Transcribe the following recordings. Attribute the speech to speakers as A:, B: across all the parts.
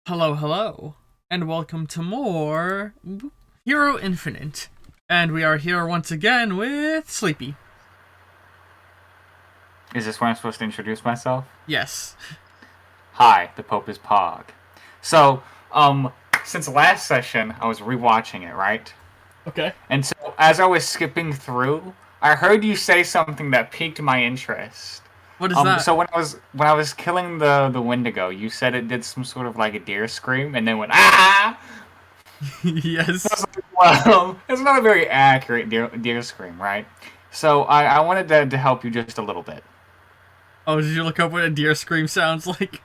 A: Hello, hello, and welcome to more Hero Infinite. And we are here once again with Sleepy.
B: Is this where I'm supposed to introduce myself?
A: Yes.
B: Hi, the Pope is Pog. So, since last session, I was rewatching it, right?
A: Okay.
B: And so, as I was skipping through, I heard you say something that piqued my interest.
A: What is that?
B: So when I was killing the Wendigo, you said it did some sort of like a deer scream, and then went ah. I
A: Yes.
B: was like, well, it's not a very accurate deer scream, right? So I wanted to help you just a little bit.
A: Oh, did you look up what a deer scream sounds like?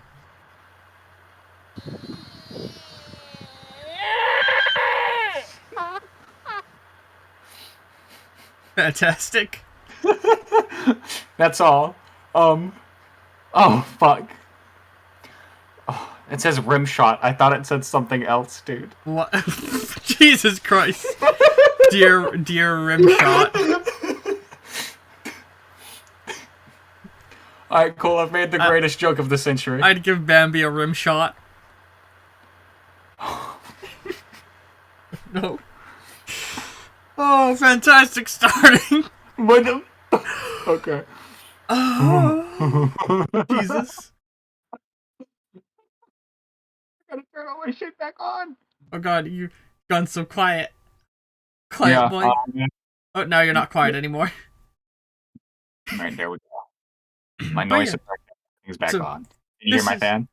A: Fantastic.
B: That's all. Um. Oh fuck. Oh, it says rim shot. I thought it said something else, dude.
A: What? Jesus Christ. Deer rim shot.
B: Alright, cool. I've made the
A: I,
B: greatest joke of the century.
A: I'd give Bambi a rim shot. No. Oh, fantastic starting.
B: What the? Okay.
A: Oh, Jesus.
B: I gotta turn all my shit back on.
A: Oh god, you've gone so quiet. Quiet
B: Yeah.
A: boy. Oh, now you're not quiet anymore.
B: Right there we go. My
A: But
B: noise
A: yeah,
B: suppression is back
A: so
B: on. Can you hear
A: this
B: my
A: is...
B: fan?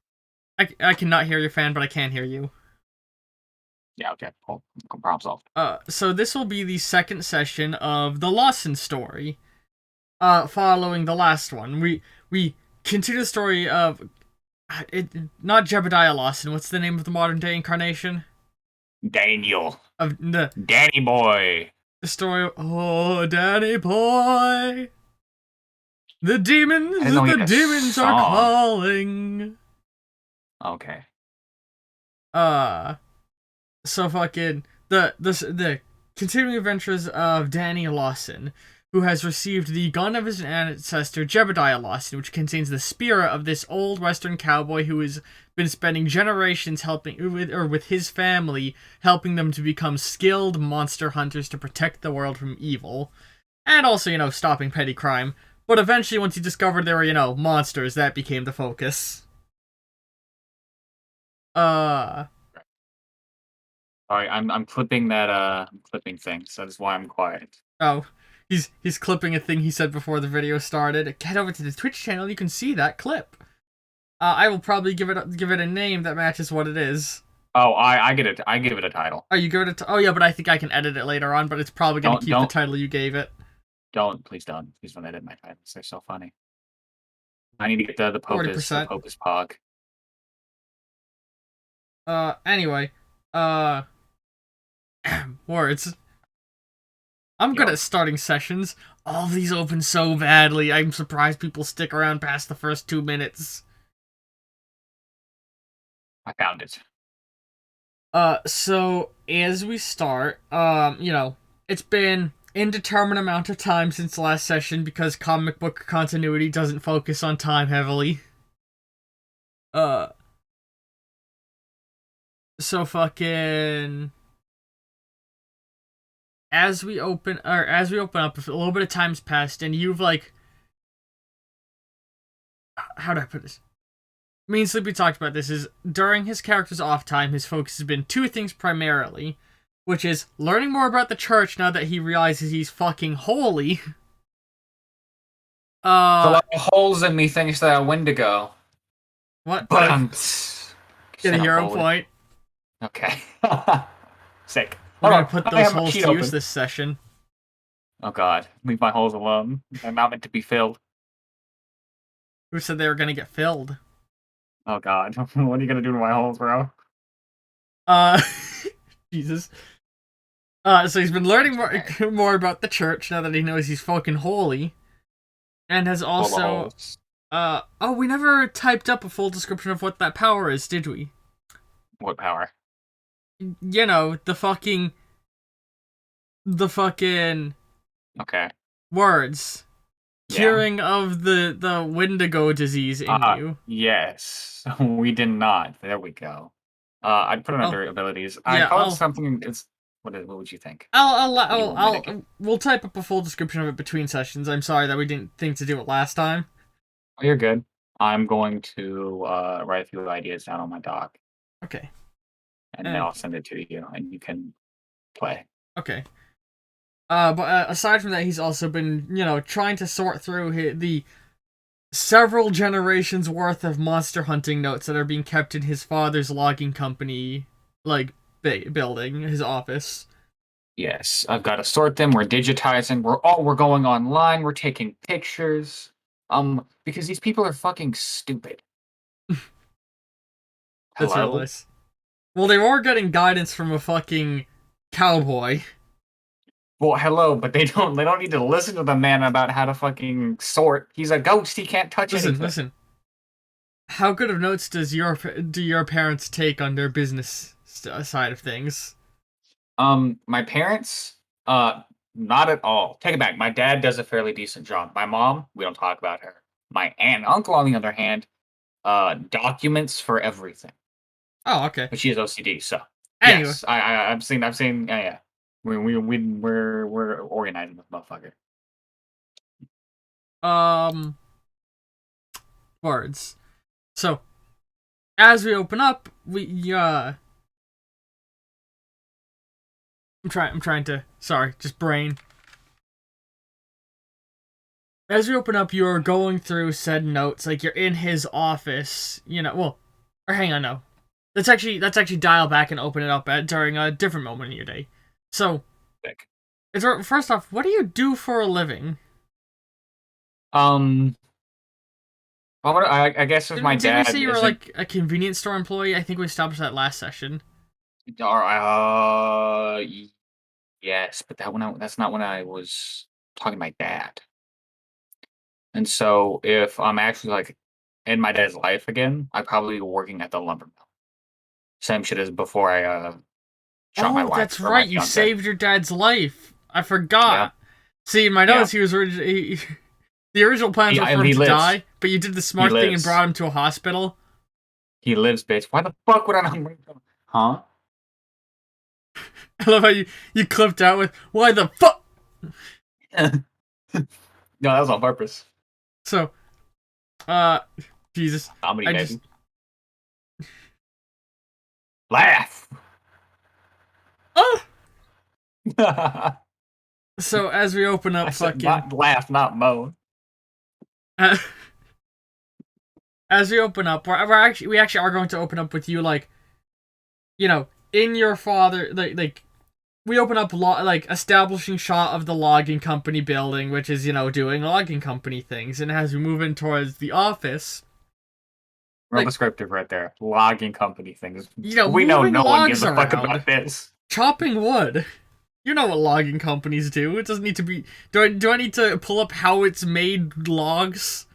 A: I cannot hear your fan, but I can hear you.
B: Yeah. Okay. Cool. Problem solved.
A: So this will be the second session of the Lawson story. Following the last one. We continue the story of... not Jebediah Lawson. What's the name of the modern day incarnation?
B: Daniel.
A: Of the
B: Danny boy.
A: story of... Oh, Danny boy! The
B: I didn't know he had a
A: demons are
B: song.
A: calling.
B: Okay.
A: Uh, so fucking the continuing adventures of Danny Lawson, who has received the gun of his ancestor Jebediah Lawson, which contains the spirit of this old Western cowboy who has been spending generations helping with his family, helping them to become skilled monster hunters to protect the world from evil, and also stopping petty crime. But eventually, once he discovered there were monsters, that became the focus. Uh,
B: Alright, I'm clipping that clipping thing, so that's why I'm quiet.
A: Oh, he's clipping a thing he said before the video started. Head over to the Twitch channel, you can see that clip. I will probably give it a name that matches what it is.
B: Oh, I get it. I give it a title.
A: Oh, you give it oh yeah, but I think I can edit it later on. But it's probably gonna
B: Don't
A: keep the
B: don't
A: title you gave it.
B: please don't edit my titles. They're so funny. I need to get the
A: Forty
B: the
A: percent.
B: Pope is Pog.
A: Anyway, uh, words. I'm good
B: Yo,
A: at starting sessions. All of these open so badly. I'm surprised people stick around past the first 2 minutes.
B: I found it.
A: So as we start, it's been indeterminate amount of time since the last session because comic book continuity doesn't focus on time heavily. Uh, so fucking as we open up, a little bit of time's passed, and you've like, how do I put this? Me and Sleepy talked about this. Is during his character's off time, his focus has been two things primarily, which is learning more about the church now that he realizes he's fucking holy.
B: There's a
A: Uh,
B: lot of holes in me thanks to that Wendigo.
A: what?
B: But I'm
A: Get a
B: said I'm
A: hero
B: holy.
A: point.
B: Okay. Sick.
A: We're
B: Hold
A: gonna
B: on.
A: put
B: I
A: those
B: have my
A: holes
B: sheet
A: to use
B: open.
A: this session.
B: Oh god. Leave my holes alone. They're not meant to be filled.
A: Who said they were gonna get filled?
B: Oh god. What are you gonna do to my holes, bro?
A: Uh, Jesus. So he's been learning more about the church now that he knows he's fucking holy, and has
B: Full of
A: also
B: holes.
A: oh, we never typed up a full description of what that power is, did we?
B: What power?
A: The fucking
B: Okay.
A: words.
B: Yeah.
A: Curing of the Wendigo disease in you.
B: Yes. We did not. There we go. I'd put it
A: Oh,
B: under abilities. I'd
A: yeah.
B: call it something. It's what would you think? What do you want me to do?
A: We'll type up a full description of it between sessions. I'm sorry that we didn't think to do it last time.
B: Oh, you're good. I'm going to write a few ideas down on my doc,
A: Okay.
B: and then
A: And
B: I'll send it to you, and you can play.
A: okay. But aside from that, he's also been, trying to sort through the several generations worth of monster hunting notes that are being kept in his father's logging company, like, building, his office.
B: Yes, I've got to sort them. We're digitizing. We're going online. We're taking pictures. Because these people are fucking stupid.
A: That's real
B: Hello?
A: nice. Well, they were getting guidance from a fucking cowboy.
B: Well, hello, but they don't need to listen to the man about how to fucking sort. He's a ghost. He can't touch
A: Listen,
B: anything.
A: listen. How good of notes do your parents take on their business side of things?
B: My parents, not at all. Take it back. My dad does a fairly decent job. My mom, we don't talk about her. My aunt and uncle, on the other hand, documents for everything.
A: Oh, okay.
B: But she has OCD, so
A: Anyway,
B: yes, I've seen, yeah, yeah. We're organizing this motherfucker.
A: um, words. So, as we open up, I'm trying to, sorry, just brain. As we open up, you're going through said notes, like you're in his office, well, or hang on, no. That's actually dial back and open it up during a different moment in your day. So,
B: Thick.
A: first off, what do you do for a living?
B: Um, I guess if my
A: Didn't we
B: dad
A: say you were
B: isn't,
A: like a convenience store employee? I think we established that last session.
B: or yes, but that's not when I was talking to my dad. And so if I'm actually like in my dad's life again, I'd probably be working at the lumber mill. Same shit as before I shot my
A: Oh,
B: wife
A: that's
B: or my
A: right. You
B: fiance.
A: saved your dad's life. I
B: Yeah,
A: forgot. See, in my
B: yeah,
A: notes, he was the original plans were
B: yeah.
A: for
B: And
A: him
B: he
A: to
B: lives.
A: die, but you did the
B: He
A: smart thing and
B: lives.
A: brought him to a hospital.
B: He lives, bitch. Why the fuck would I not bring him? Huh?
A: I love how you clipped out with "Why the fuck."
B: No, that was on purpose.
A: So, uh, Jesus,
B: Comedy,
A: I just
B: baby. Laugh.
A: oh.
B: I
A: So as we open up,
B: said
A: fucking
B: not laugh, not moan.
A: uh, as we open up, we actually are going to open up with you, like, in your father, like we open up like establishing shot of the logging company building, which is doing logging company things, and as we move in towards the office,
B: Real
A: like,
B: descriptive right there. Logging company things. We know
A: moving
B: no one gives
A: logs
B: a fuck
A: around,
B: about this.
A: chopping wood. You know what logging companies do. It doesn't need to be. Do I need to pull up how it's made logs?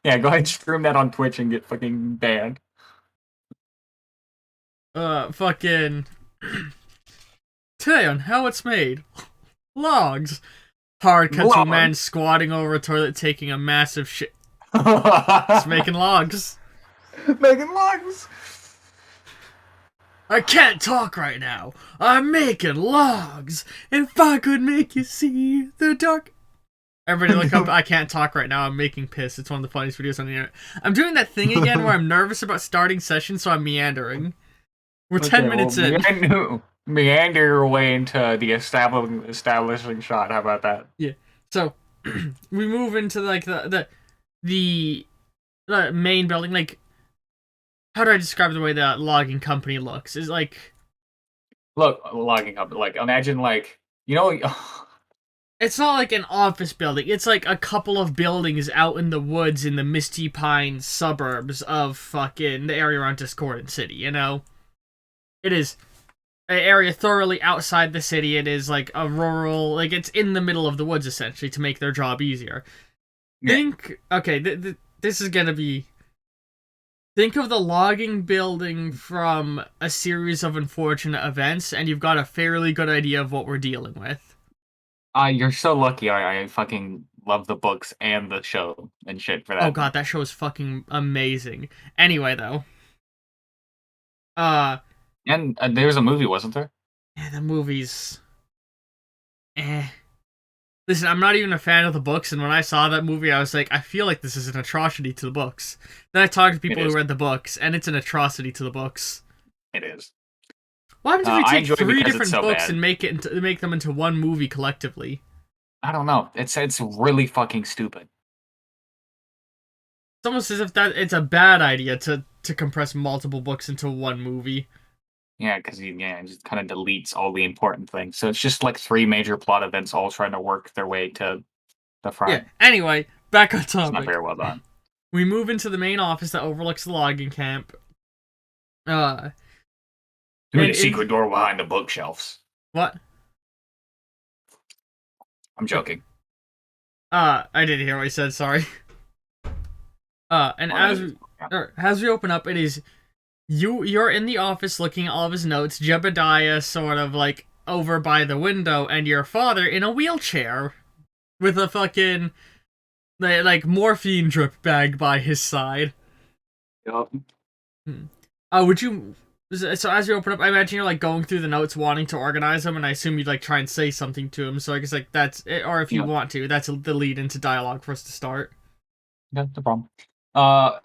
B: Yeah, go ahead and stream that on Twitch and get fucking banned.
A: Fucking today on how it's made. Logs. Hard cut to a man
B: Logs.
A: squatting over a toilet taking a massive shit. Just making logs.
B: Making logs.
A: I can't talk right now. I'm making logs. If I could make you see the dark. Everybody look up. I can't talk right now. I'm making piss. It's one of the funniest videos on the internet. I'm doing that thing again where I'm nervous about starting sessions, so I'm meandering. We're 10 minutes in.
B: Meander your way into the establishing shot. How about that?
A: Yeah. So we move into like the main building. Like, how do I describe the way that logging company looks? Is like
B: Look, logging up. Like, imagine, like, you know,
A: it's not like an office building. It's like a couple of buildings out in the woods in the Misty Pines suburbs of fucking the area around Discordant City. It is an area thoroughly outside the city. It is like a rural, like it's in the middle of the woods essentially to make their job easier.
B: yeah.
A: This is gonna be. Think of the logging building from a series of unfortunate events, and you've got a fairly good idea of what we're dealing with.
B: You're so lucky. I fucking love the books and the show and shit for
A: Oh
B: that.
A: god, that show is fucking amazing. Anyway, though. Uh,
B: And there was a movie, wasn't there?
A: yeah, the movie's eh. Listen, I'm not even a fan of the books, and when I saw that movie, I was like, I feel like this is an atrocity to the books. Then I talked to
B: It
A: people who
B: is.
A: read the books, and it's an atrocity to the books.
B: It is.
A: What happens if you
B: I
A: take
B: enjoy it
A: three
B: because it's
A: different
B: so
A: books
B: bad.
A: and make them into one movie collectively?
B: I don't know. It's really fucking stupid.
A: It's almost as if that it's a bad idea to compress multiple books into one movie.
B: Yeah, because it just kind of deletes all the important things. So it's just like three major plot events all trying to work their way to the
A: Yeah.
B: front.
A: Anyway, back on
B: It's not
A: topic.
B: very well done.
A: We move into the main office that overlooks the logging camp. Uh,
B: Through
A: and
B: the
A: in
B: secret door behind the bookshelves.
A: what?
B: I'm joking.
A: I didn't hear what he said. Sorry. And
B: Oh, that is. Yeah.
A: as we open up, it is you're in the office looking at all of his notes. Jebediah sort of like over by the window, and your father in a wheelchair with a fucking like morphine drip bag by his side.
B: Yup.
A: Hmm. Would you? So as you open up, I imagine you're like going through the notes, wanting to organize them, and I assume you'd like try and say something to him. So I guess like that's it, or if you
B: Yeah.
A: want to, that's the lead into dialogue for us to start.
B: Yeah, no problem.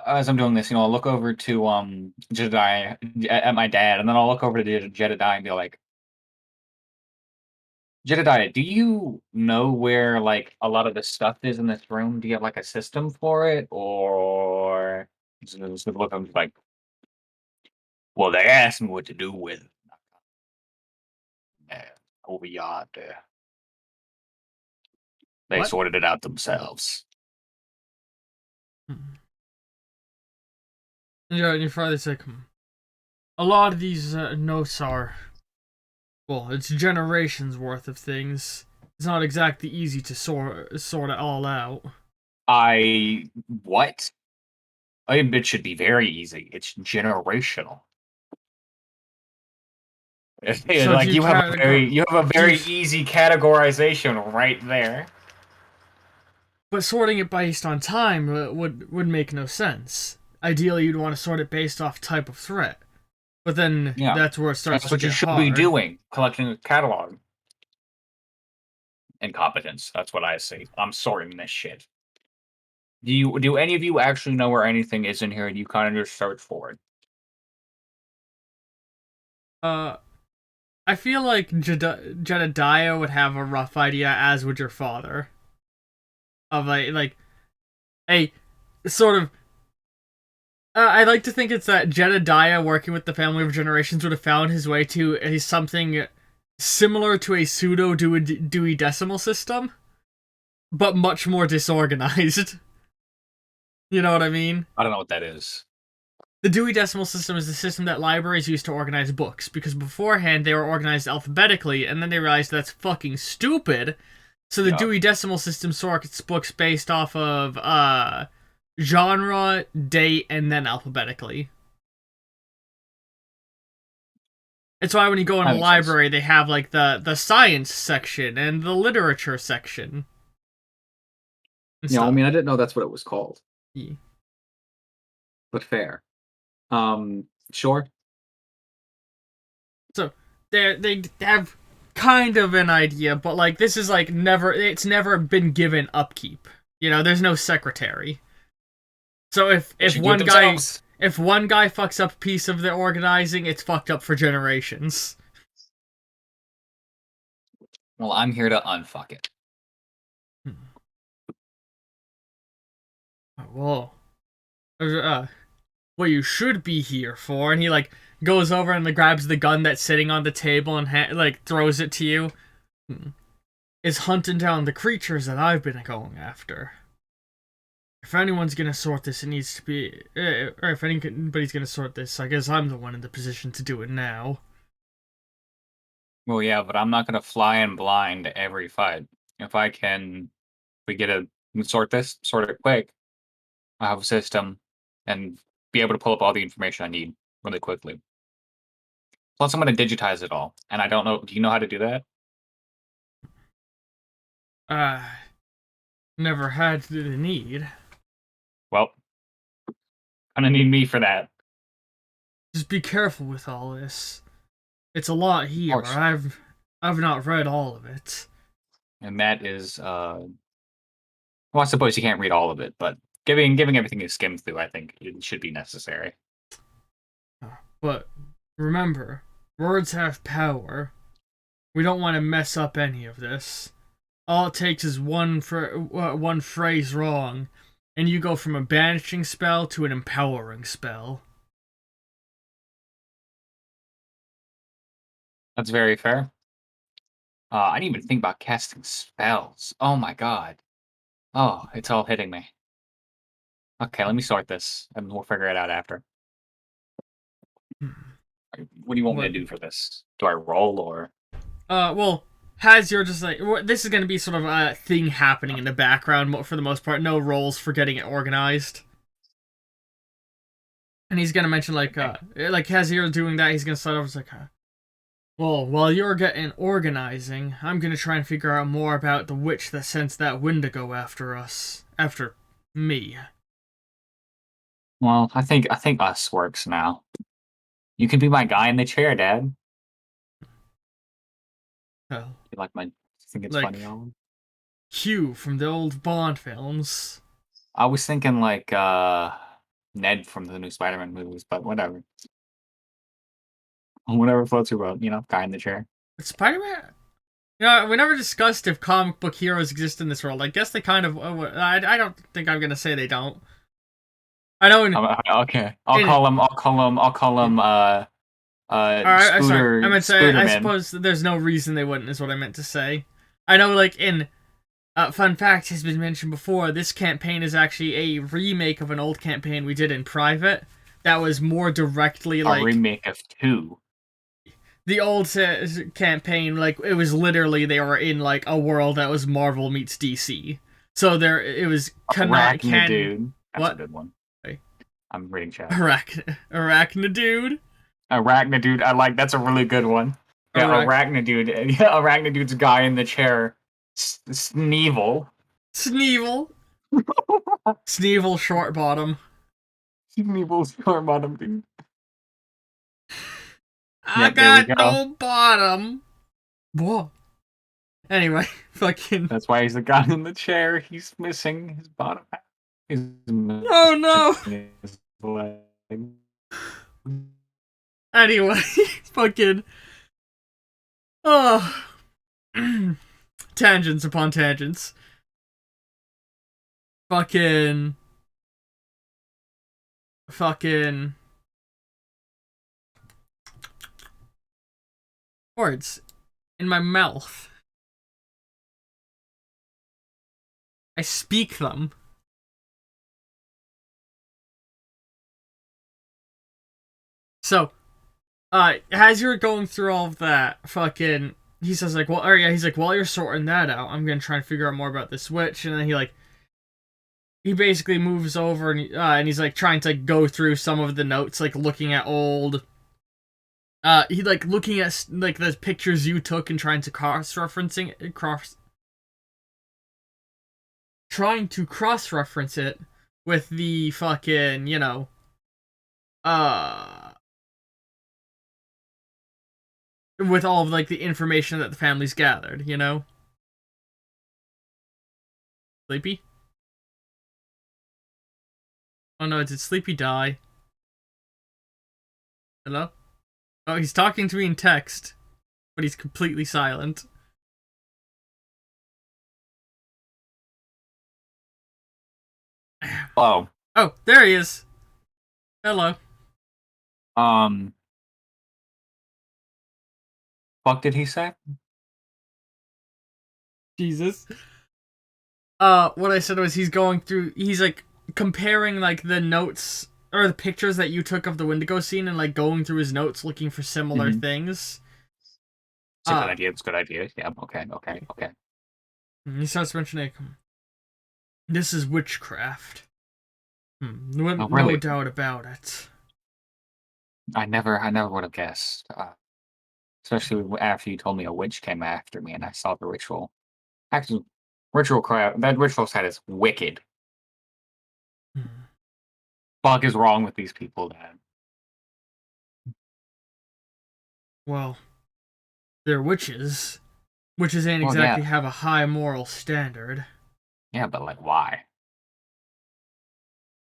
B: As I'm doing this, I'll look over to Jedediah at my dad, and then I'll look over to Jedediah and be like, Jedediah, do you know where like a lot of the stuff is in this room? Do you have like a system for it, or just look? I'm just like, well, they asked me what to do with it. Over yonder. They
A: What?
B: sorted it out themselves.
A: Hmm. And your father's like, a lot of these notes are, well, it's generations worth of things. It's not exactly easy to sort it all out.
B: I what? It should be very easy. It's generational.
A: So do
B: Like
A: you
B: you have a
A: do you
B: very easy categorization right there.
A: but sorting it based on time would make no sense. Ideally, you'd want to sort it based off type of threat. But then
B: Yeah,
A: that's where it starts
B: that's
A: to
B: what you
A: get
B: should be
A: hard.
B: doing. Collecting a catalog. Incompetence. That's what I see. I'm sorting this shit. Do any of you actually know where anything is in here and you kind of just search for it?
A: Uh, I feel like Jedediah would have a rough idea, as would your father, of like a sort of. I'd like to think it's that Jedediah, working with the family of generations, would have found his way to something similar to a pseudo Dewey Decimal System, but much more disorganized. You know what I mean?
B: I don't know what that is.
A: The Dewey Decimal System is the system that libraries use to organize books, because beforehand they were organized alphabetically, and then they realized that's fucking stupid. So the
B: Yeah.
A: Dewey Decimal System sorts books based off of genre, date, and then alphabetically. It's why when you go in a
B: That makes sense.
A: library, they have like the science section and the literature section and
C: I
A: stuff.
C: mean, I didn't know that's what it was called,
A: Yeah.
C: but fair. Sure.
A: So they have kind of an idea, but like this is like never it's never been given upkeep. There's no secretary. So if
B: They
A: if
B: should do it
A: one guy
B: themselves.
A: if one guy fucks up a piece of the organizing, it's fucked up for generations.
B: Well, I'm here to unfuck it.
A: Whoa. What you should be here for, and he like goes over and like, grabs the gun that's sitting on the table and like throws it to you. Is hunting down the creatures that I've been going after. If anyone's gonna sort this, it needs to be, or if anybody's gonna sort this, I guess I'm the one in the position to do it now.
B: Well, yeah, but I'm not gonna fly in blind every fight. If I can, we get a sort it quick. I have a system, and be able to pull up all the information I need really quickly. Plus, I'm gonna digitize it all, and I don't know. Do you know how to do that?
A: Uh, Never had the need.
B: Well, gonna need me for that.
A: just be careful with all this. It's a lot here.
B: course.
A: I've not read all of it.
B: And that is, well, I suppose you can't read all of it, but giving everything a skim through, I think it should be necessary.
A: But remember, words have power. We don't want to mess up any of this. All it takes is one phrase wrong, and you go from a banishing spell to an empowering spell.
B: That's very fair. I didn't even think about casting spells. Oh my god. Oh, it's all hitting me. Okay, let me sort this, and we'll figure it out after. What do you want me to do for this? Do I roll or?
A: Well, has you're just like this is gonna be sort of a thing happening in the background for the most part. No roles for getting it organized. And he's gonna mention like as you're doing that, he's gonna start off as like, well, while you're getting organizing, I'm gonna try and figure out more about the witch that sent that Wendigo after us, after me.
B: Well, I think us works now. You can be my guy in the chair, Dad.
A: Oh,
B: You like my? Think it's
A: like
B: funny, Owen?
A: Hugh from the old Bond films.
B: I was thinking like Ned from the new Spider-Man movies, but whatever. Whatever floats your boat, guy in the chair.
A: But Spider-Man. You know, we never discussed if comic book heroes exist in this world. I guess they kind of. I don't think I'm gonna say they don't. I know.
B: Okay, I'll call him.
A: Sorry. I meant to say. I
B: Scooterman.
A: suppose there's no reason they wouldn't. Is what I meant to say. I know, like in. Fun fact has been mentioned before. This campaign is actually a remake of an old campaign we did in private. That was more directly like
B: a remake of 2.
A: The old campaign. Like it was literally they were in like a world that was Marvel meets DC. So it was
B: Arachnadude. That's
A: what?
B: A good one.
A: Okay.
B: I'm reading chat.
A: Arachnadude.
B: Arachnadude. I like. That's a really good one. Yeah, Arachnadude. Yeah, Arachnadude's guy in the chair. Sneevil.
A: Sneevil, short bottom.
B: Sneevil's short bottom, dude.
A: I got no bottom. What? Anyway, fucking.
B: That's why he's the guy in the chair. He's missing his bottom half.
A: Oh no! Anyway, fucking. Oh. Tangents upon tangents. Fucking. Words in my mouth. I speak them. So, as you're going through all of that, fucking, he says like, well, he's like, while you're sorting that out, I'm gonna try and figure out more about this witch, and then he basically moves over and he's like trying to go through some of the notes, like looking at old. He like looking at like the pictures you took and trying to cross-reference it with the fucking, with all of like the information that the family's gathered, Sleepy? Oh no, did Sleepy die? Hello? Oh, he's talking to me in text, but he's completely silent.
B: Oh.
A: Oh, there he is. Hello.
B: Fuck did he say?
A: Jesus. What I said was he's like comparing like the notes or the pictures that you took of the Wendigo scene and like going through his notes looking for similar things.
B: It's a good idea. It's a good idea. Yeah. Okay.
A: He starts mentioning this is witchcraft. No doubt about it.
B: I never would have guessed. Especially after you told me a witch came after me and I saw the ritual. Actually, that ritual site is wicked. Fuck is wrong with these people, Dad?
A: Well, they're witches. Witches ain't
B: Well,
A: exactly
B: yeah.
A: have a high moral standard.
B: Yeah, but like, why?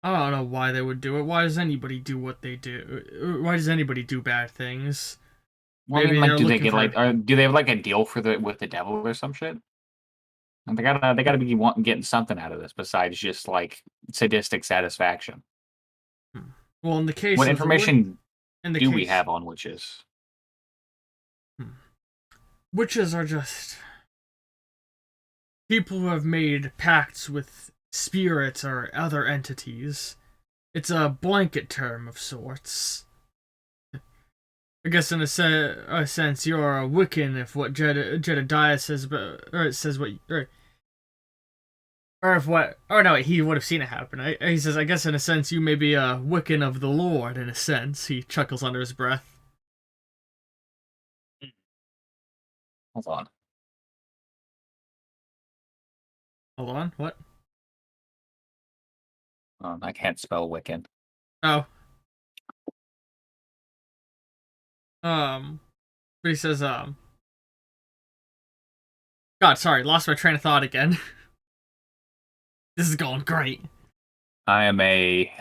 A: I don't know why they would do it. Why does anybody do what they do? Why does anybody do bad things?
B: Well, I
A: Maybe
B: mean, like,
A: they're
B: do they
A: looking
B: get
A: for.
B: like, do they have like a deal with the devil or some shit? And they gotta be getting something out of this besides just like sadistic satisfaction.
A: Well, in the case
B: What
A: of
B: information
A: in the
B: do we
A: case,
B: have on witches?
A: witches are just people who have made pacts with spirits or other entities. It's a blanket term of sorts. I guess in a sense, you're a Wiccan if what Jedediah says, or it says what, or if what, or no, he would have seen it happen. He says, I guess in a sense, you may be a Wiccan of the Lord. In a sense, he chuckles under his breath.
B: Hold on.
A: Hold on, what?
B: I can't spell Wiccan.
A: Oh, but he says, God, sorry, lost my train of thought again. This is going great.
B: I am a.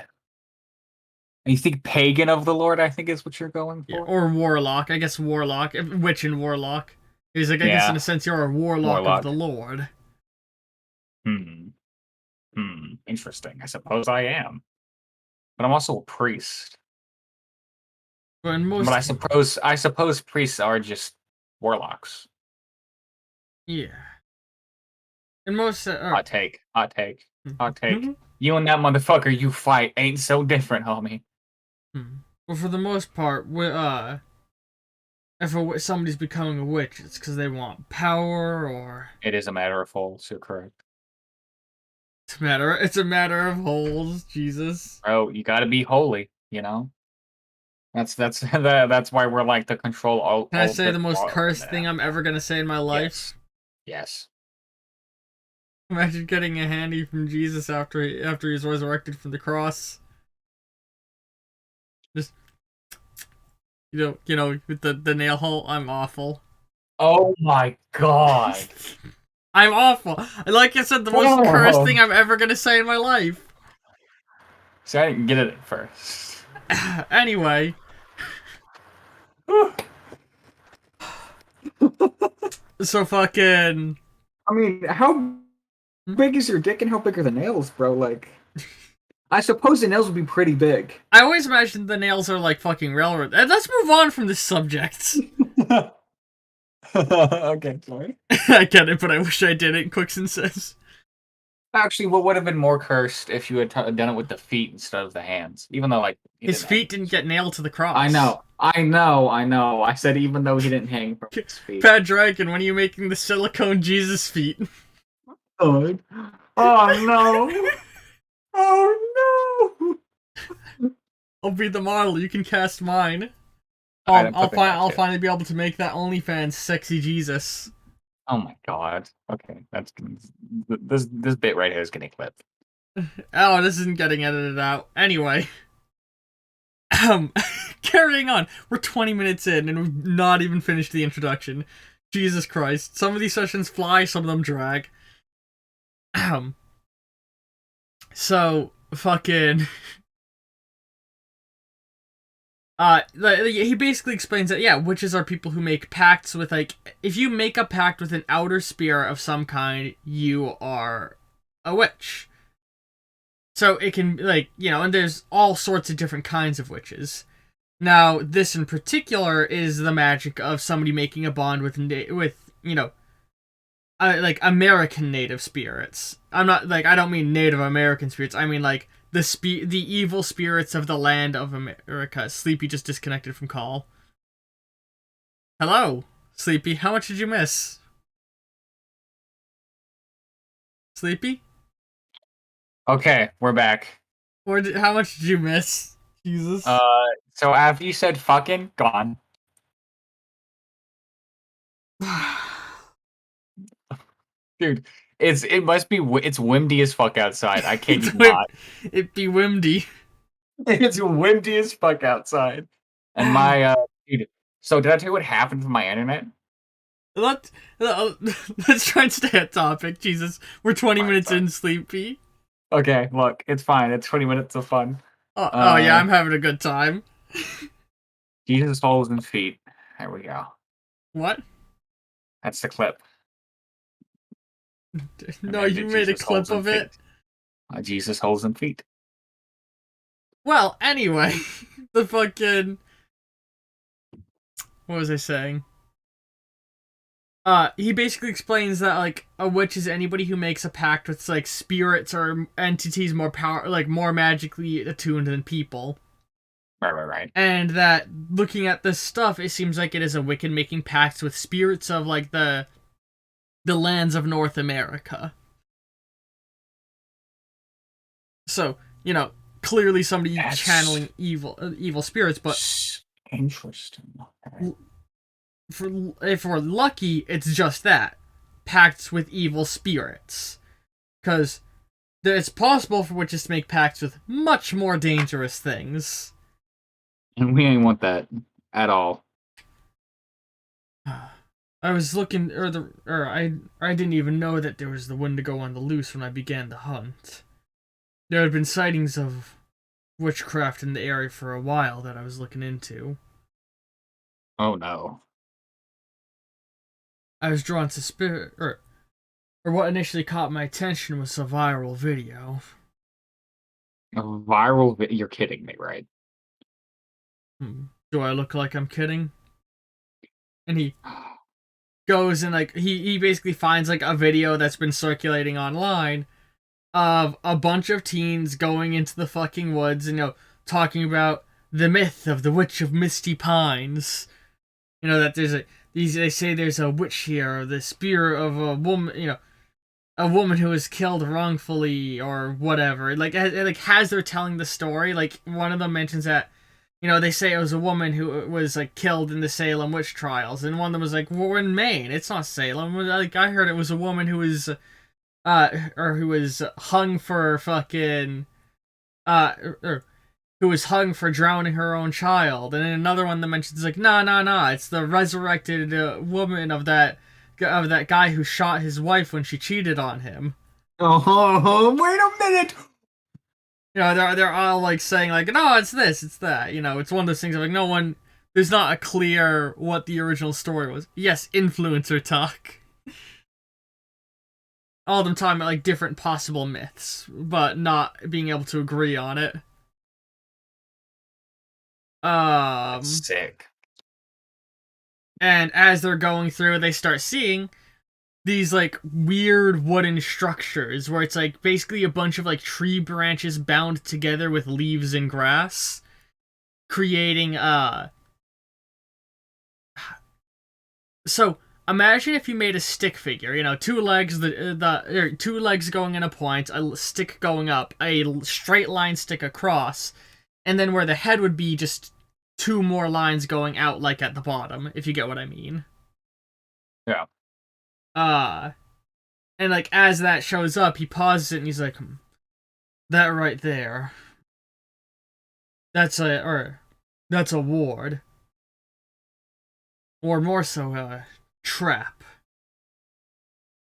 B: You think pagan of the Lord? I think is what you're going for.
A: Yeah, or warlock. I guess warlock, witch and warlock. He's like, I guess in a sense, you're a warlock of the Lord.
B: Interesting. I suppose I am, but I'm also a priest.
A: But
B: I suppose priests are just warlocks.
A: Yeah. And most
B: Hot take. You and that motherfucker you fight ain't so different, homie.
A: Well, for the most part, if somebody's becoming a witch, it's because they want power, or
B: It is a matter of holes. You're correct.
A: it's a matter of holes. Jesus.
B: Bro, you gotta be holy, you know? That's why we're like to control all.
A: Can I say the most cursed thing I'm ever gonna say in my life?
B: Yes.
A: Imagine getting a handy from Jesus after he's resurrected from the cross. Just with the nail hole. I'm awful.
B: Oh my god.
A: I'm awful. Like I said, the most cursed thing I'm ever gonna say in my life.
B: See, I didn't get it at first.
A: Anyway. So fucking.
C: I mean, how big is your dick and how big are the nails, bro? Like, I suppose the nails would be pretty big.
A: I always imagined the nails are like fucking railroad. Let's move on from this subject.
B: Okay, sorry.
A: I get it, but I wish I didn't. Quickson says.
B: Actually, what would have been more cursed if you had done it with the feet instead of the hands? Even though, like,
A: his feet didn't get nailed to the cross.
C: I know. I said even though he didn't hang from his feet.
A: Pat Dragon, when are you making the silicone Jesus feet?
C: Oh no! Oh no!
A: I'll be the model. You can cast mine. I'll finally be able to make that OnlyFans sexy Jesus.
B: Oh my god. Okay, this bit right here is getting clipped.
A: Oh, this isn't getting edited out. Anyway. Carrying on. We're 20 minutes in and we've not even finished the introduction. Jesus Christ. Some of these sessions fly, some of them drag. So, fucking... he basically explains that, yeah, witches are people who make pacts with, like, if you make a pact with an outer spirit of some kind, you are a witch. So it can, like, and there's all sorts of different kinds of witches. Now, this in particular is the magic of somebody making a bond with like, American native spirits. I'm not, like, I don't mean Native American spirits, I mean, like, the evil spirits of the land of America. Sleepy just disconnected from call. Hello, Sleepy. How much did you miss? Sleepy?
B: Okay, we're back.
A: How much did you miss? Jesus.
B: So after you said fucking, gone. Dude, it's windy as fuck outside. I kid you not.
A: It be windy.
B: It's windy as fuck outside. And my dude, So did I tell you what happened to my internet?
A: Let, let's try and stay on topic. Jesus, we're 20
B: Fine,
A: minutes
B: fine.
A: in, Sleepy.
B: Okay, look, it's fine. It's 20 minutes of fun.
A: Oh yeah, I'm having a good time.
B: Jesus' holes and feet. There we go.
A: What?
B: That's the clip.
A: No,
B: And
A: you
B: then
A: made a
B: Jesus
A: clip
B: holes and
A: of it?
B: feet. Jesus holes and feet.
A: Well, anyway, the fucking... What was I saying? He basically explains that, like, a witch is anybody who makes a pact with, like, spirits or entities more magically attuned than people.
B: Right.
A: And that, looking at this stuff, it seems like it is a Wiccan making pacts with spirits of, like, the lands of North America. So, clearly somebody
B: That's
A: channeling evil spirits, but
B: interesting. Okay.
A: if we're lucky, it's just that. Pacts with evil spirits. Because it's possible for witches to make pacts with much more dangerous things.
B: And we ain't want that at all.
A: I was looking, I didn't even know that there was the Wendigo on the loose when I began the hunt. There had been sightings of witchcraft in the area for a while that I was looking into.
B: Oh no.
A: I was drawn to spirit, or what initially caught my attention was a viral video.
B: A viral video? You're kidding me, right?
A: Do I look like I'm kidding? And he goes and, like, he basically finds, like, a video that's been circulating online of a bunch of teens going into the fucking woods and, talking about the myth of the Witch of Misty Pines. That there's they say there's a witch here, or the spirit of a woman, a woman who was killed wrongfully or whatever. It has her telling the story. Like, one of them mentions that, they say it was a woman who was, like, killed in the Salem witch trials, and one of them was like, well, we're in Maine, it's not Salem. Like, I heard it was a woman who was or who was hung for fucking or who was hung for drowning her own child. And then another one that mentions, like, nah, it's the resurrected woman of that guy who shot his wife when she cheated on him.
C: Oh, wait a minute!
A: They're all, like, saying, like, no, it's this, it's that. It's one of those things of, like, there's not a clear what the original story was. Yes, influencer talk. All of them talking about, like, different possible myths, but not being able to agree on it.
B: That's sick.
A: And as they're going through, they start seeing these, like, weird wooden structures where it's, like, basically a bunch of, like, tree branches bound together with leaves and grass, creating so imagine if you made a stick figure, two legs, two legs going in a point, a stick going up, a straight line stick across, and then where the head would be, just two more lines going out, like, at the bottom, if you get what I mean.
B: Yeah.
A: And, like, as that shows up, he pauses it and he's like, that right there, that's a ward. Or more so, a trap.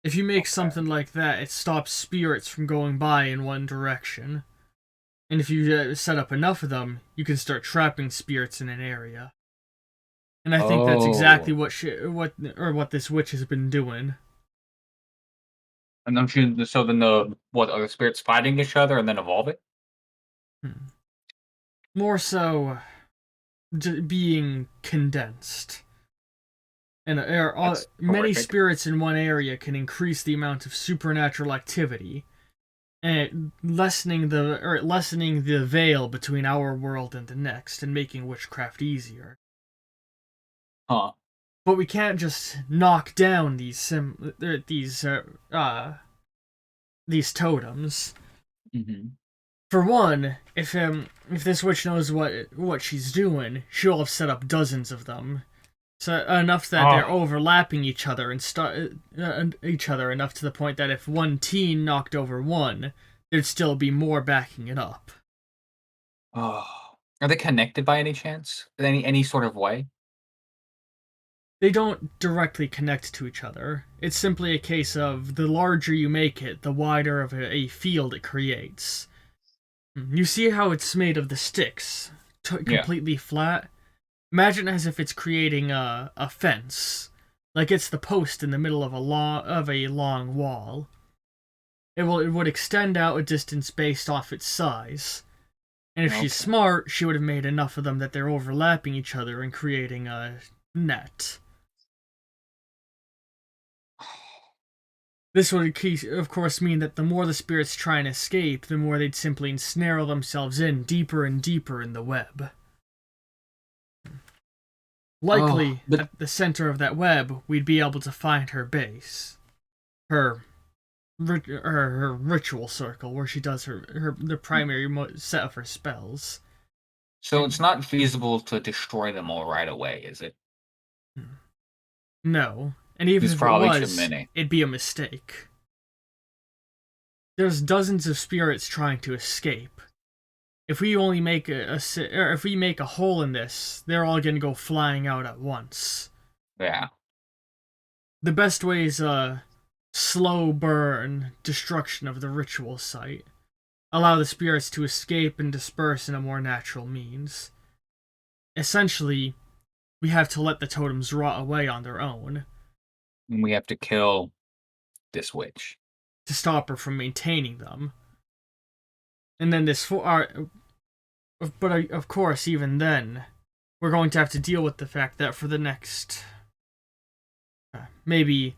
A: If you make something like that, it stops spirits from going by in one direction. And if you set up enough of them, you can start trapping spirits in an area. And I think that's exactly what this witch has been doing.
B: And I'm sure, so then are the spirits fighting each other and then evolving?
A: More so, being condensed. And many spirits in one area can increase the amount of supernatural activity, and lessening the veil between our world and the next, and making witchcraft easier.
B: Huh.
A: But we can't just knock down these totems.
B: Mm-hmm.
A: For one, if this witch knows what she's doing, she'll have set up dozens of them. So enough that they're overlapping each other each other enough to the point that if one teen knocked over one, there'd still be more backing it up.
B: Oh, are they connected by any chance? In any sort of way?
A: They don't directly connect to each other. It's simply a case of the larger you make it, the wider of a field it creates. You see how it's made of the sticks,
B: Yeah.
A: completely flat? Imagine as if it's creating a fence, like it's the post in the middle of a long wall. It would extend out a distance based off its size, and if she's
B: Okay.
A: smart, she would have made enough of them that they're overlapping each other and creating a net. This would, of course, mean that the more the spirits try and escape, the more they'd simply ensnare themselves in deeper and deeper in the web.
C: Oh,
A: Likely,
C: but
A: at the center of that web, we'd be able to find her base. Her her ritual circle, where she does the primary set of her spells.
B: So
A: And
B: it's not feasible to destroy them all right away, is it?
A: no, and even
B: There's
A: if it
B: probably too
A: was,
B: many.
A: it'd be a mistake. There's dozens of spirits trying to escape. If we only make if we make a hole in this, they're all gonna go flying out at once.
B: Yeah.
A: The best way is slow burn destruction of the ritual site. Allow the spirits to escape and disperse in a more natural means. Essentially, we have to let the totems rot away on their own
B: And we have to kill this witch.
A: to stop her from maintaining them. And then but of course, even then, we're going to have to deal with the fact that for the next maybe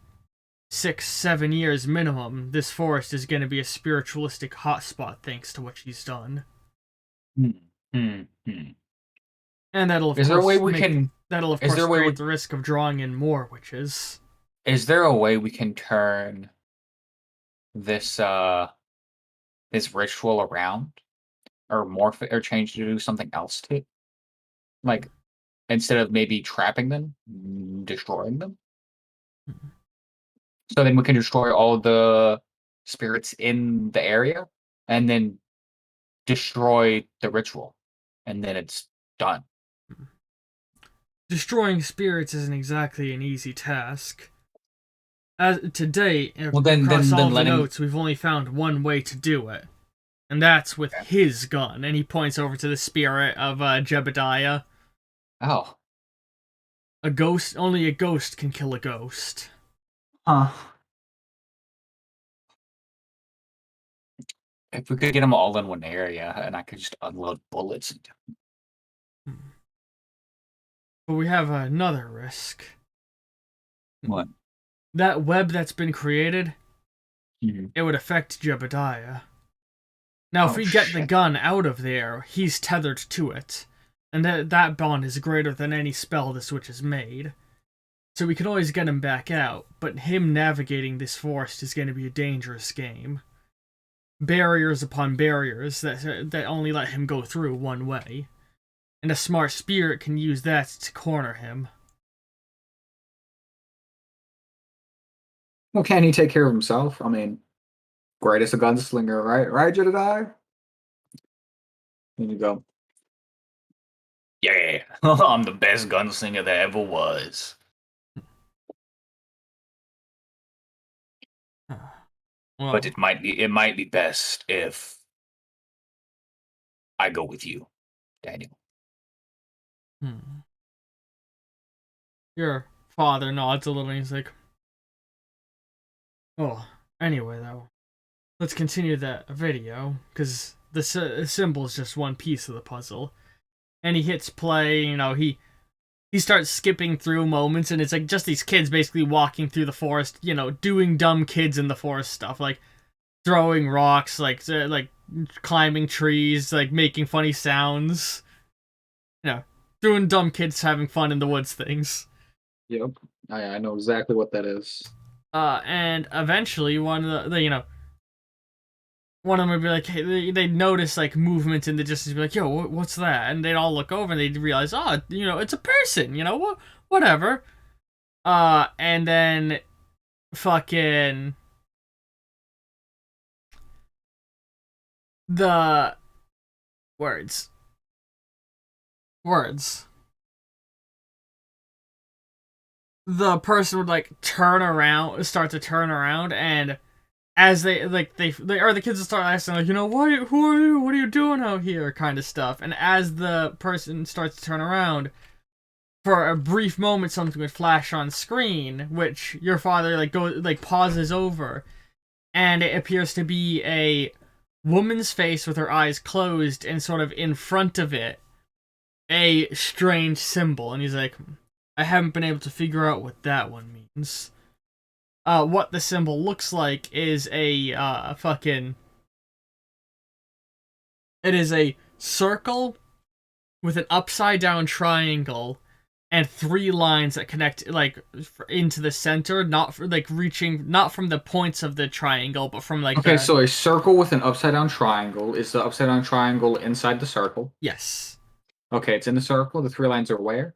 A: 6-7 years minimum, this forest is going to be a spiritualistic hotspot thanks to what she's done.
B: Hmm. Hmm. Hmm.
A: And that'll of
B: Is there a way
A: course
B: we can? Is there a way
A: create
B: we?
A: the risk of drawing in more witches.
B: Is there a way we can turn this this ritual around, or morph it, or change to do something else to it? Like instead of maybe trapping them, destroying them. So then we can destroy all the spirits in the area, and then destroy the ritual, and then it's done.
A: Destroying spirits isn't exactly an easy task. As to date,
B: Well,
A: across all
B: then
A: of the
B: letting.
A: notes, we've only found one way to do it, and that's with his gun. And he points over to the spirit of Jebediah.
B: Oh,
A: Only a ghost can kill a ghost.
C: huh.
B: if we could get them all in one area, and I could just unload bullets.
A: But we have another risk.
B: What?
A: That web that's been created,
B: Mhm.
A: it would affect Jebediah. Now, if
B: Oh
A: we get the
B: shit!
A: gun out of there, he's tethered to it, and that bond is greater than any spell the switch has made. So we can always get him back out, but him navigating this forest is going to be a dangerous game. Barriers upon barriers that only let him go through one way, and a smart spirit can use that to corner him.
C: Well, can he take care of himself? I mean, greatest a gunslinger, right? Right, Jedediah? There you go.
B: Yeah, I'm the best gunslinger there ever was.
A: Well,
B: But it might be best if I go with you, Daniel.
A: your father nods a little and he's like, oh, anyway, though, let's continue that video, because the symbol is just one piece of the puzzle. And he hits play, he starts skipping through moments, and it's like just these kids basically walking through the forest, doing dumb kids in the forest stuff, like throwing rocks, like climbing trees, like making funny sounds, doing dumb kids having fun in the woods things.
C: Yep. I know exactly what that is.
A: And eventually one of one of them would be like, hey, they'd notice like movement in the distance, be like, yo, what's that? And they'd all look over and they'd realize, oh, it's a person, whatever. And then fucking the words. Words. the person would like start to turn around, and as they or the kids would start asking like, who are you? What are you doing out here? Kind of stuff. And as the person starts to turn around, for a brief moment, something would flash on screen, which your father pauses over, and it appears to be a woman's face with her eyes closed, and sort of in front of it, a strange symbol. And he's like, I haven't been able to figure out what that one means. What the symbol looks like is it is a circle with an upside down triangle and 3 lines that connect into the center, not from the points of the triangle, but from
C: Okay, so a circle with an upside down triangle. Is the upside down triangle inside the circle?
A: Yes.
C: Okay, it's in the circle. The 3 lines are where?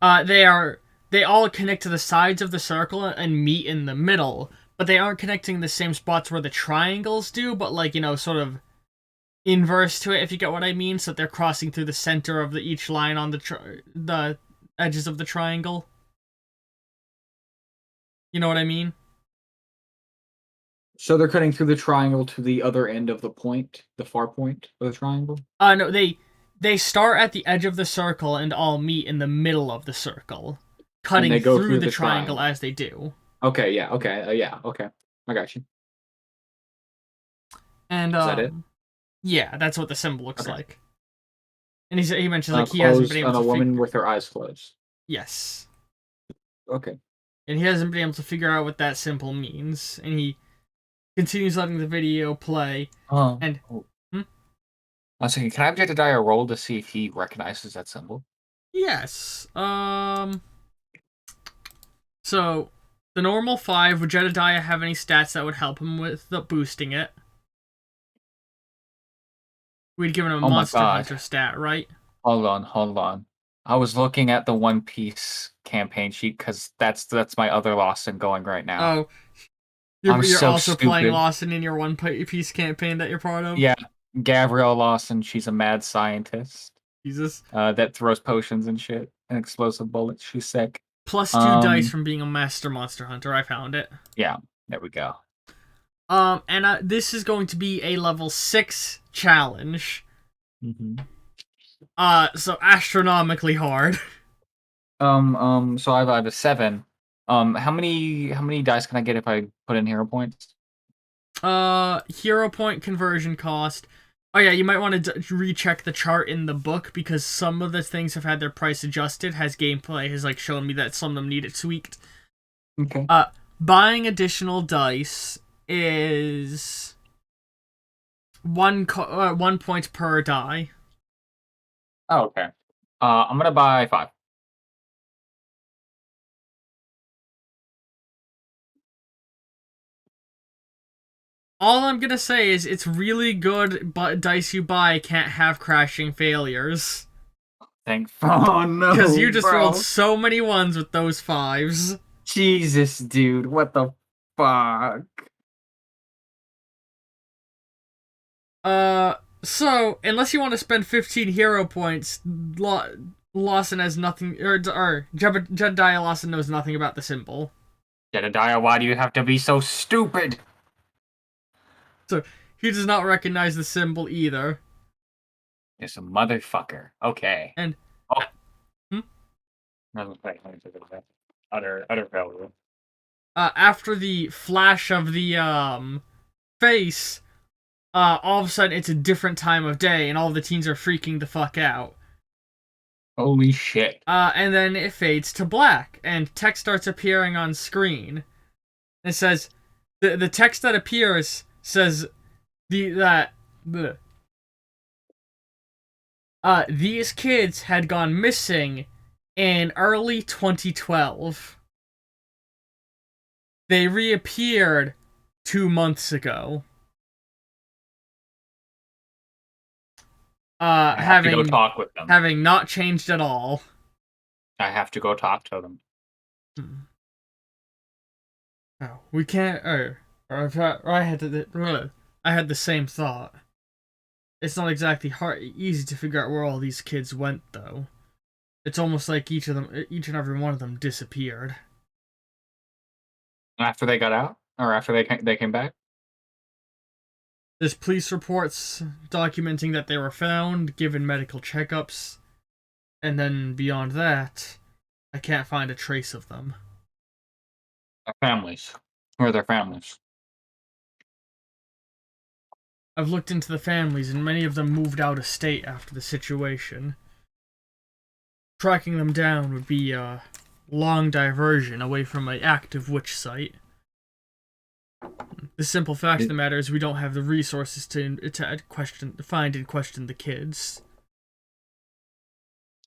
A: They all connect to the sides of the circle and meet in the middle, but they aren't connecting the same spots where the triangles do, but sort of inverse to it, if you get what I mean. So they're crossing through the center of each line on the edges of the triangle. You know what I mean?
C: So they're cutting through the triangle to the other end of the point, the far point of the triangle?
A: No, they start at the edge of the circle and all meet in the middle of the circle, cutting
C: they go
A: through the triangle as they do.
C: Okay, yeah, okay, yeah, okay. I got you.
A: And
C: Is that it?
A: Yeah, that's what the symbol looks
C: Okay.
A: like. And he mentions he hasn't been able to
C: a woman with her eyes closed.
A: Yes.
C: Okay.
A: And he hasn't been able to figure out what that symbol means, and he continues letting the video play. And
B: I was thinking, can I have Jedediah roll to see if he recognizes that symbol?
A: Yes. So the normal 5. Would Jedediah have any stats that would help him with boosting it? We'd given him a Monster Hunter stat, right?
B: Hold on. I was looking at the One Piece campaign sheet because that's my other Lawson going right now.
A: Oh, you're
B: so
A: also
B: stupid.
A: playing Lawson in your One Piece campaign that you're part of?
B: Yeah, Gabrielle Lawson. She's a mad scientist.
A: Jesus.
B: That throws potions and shit and explosive bullets. She's sick.
A: +2 dice from being a master Monster Hunter. I found it.
B: Yeah, there we go.
A: And this is going to be a level 6 challenge.
B: Mm-hmm.
A: So astronomically hard.
B: So I have a 7. How many dice can I get if I put in hero points?
A: Hero point conversion cost. Oh yeah, you might want to recheck the chart in the book, because some of the things have had their price adjusted. Gameplay has shown me that some of them need it tweaked.
C: Okay.
A: Buying additional dice is 1 point per die.
B: Oh, okay. I'm gonna buy 5.
A: All I'm gonna say is it's really good, but dice you buy can't have crashing failures.
B: Thanks.
C: Oh no!
A: Because you just rolled so many 1s with those 5s.
C: Jesus, dude, what the fuck?
A: So unless you want to spend 15 hero points, Lawson has nothing, or Jedediah Lawson knows nothing about the symbol.
B: Jedediah, why do you have to be so stupid?
A: So he does not recognize the symbol either.
B: It's a motherfucker. Okay.
A: And
B: utter failure.
A: After the flash of the face, all of a sudden it's a different time of day, and all the teens are freaking the fuck out.
B: Holy shit.
A: And then it fades to black, and text starts appearing on screen. It says, the text that appears says these kids had gone missing in early 2012. They reappeared 2 months ago.
B: I have to go talk with them.
A: Having not changed at all.
B: I have to go talk to them.
A: Oh, we can't. I had the same thought. It's not exactly easy to figure out where all these kids went, though. It's almost like each and every one of them disappeared.
B: After they got out, or after they came back.
A: There's police reports documenting that they were found, given medical checkups, and then beyond that, I can't find a trace of them.
B: Their families. Who are their families?
A: I've looked into the families, and many of them moved out of state after the situation. Tracking them down would be a long diversion away from an active witch site. The simple fact of the matter is we don't have the resources to find and question the kids.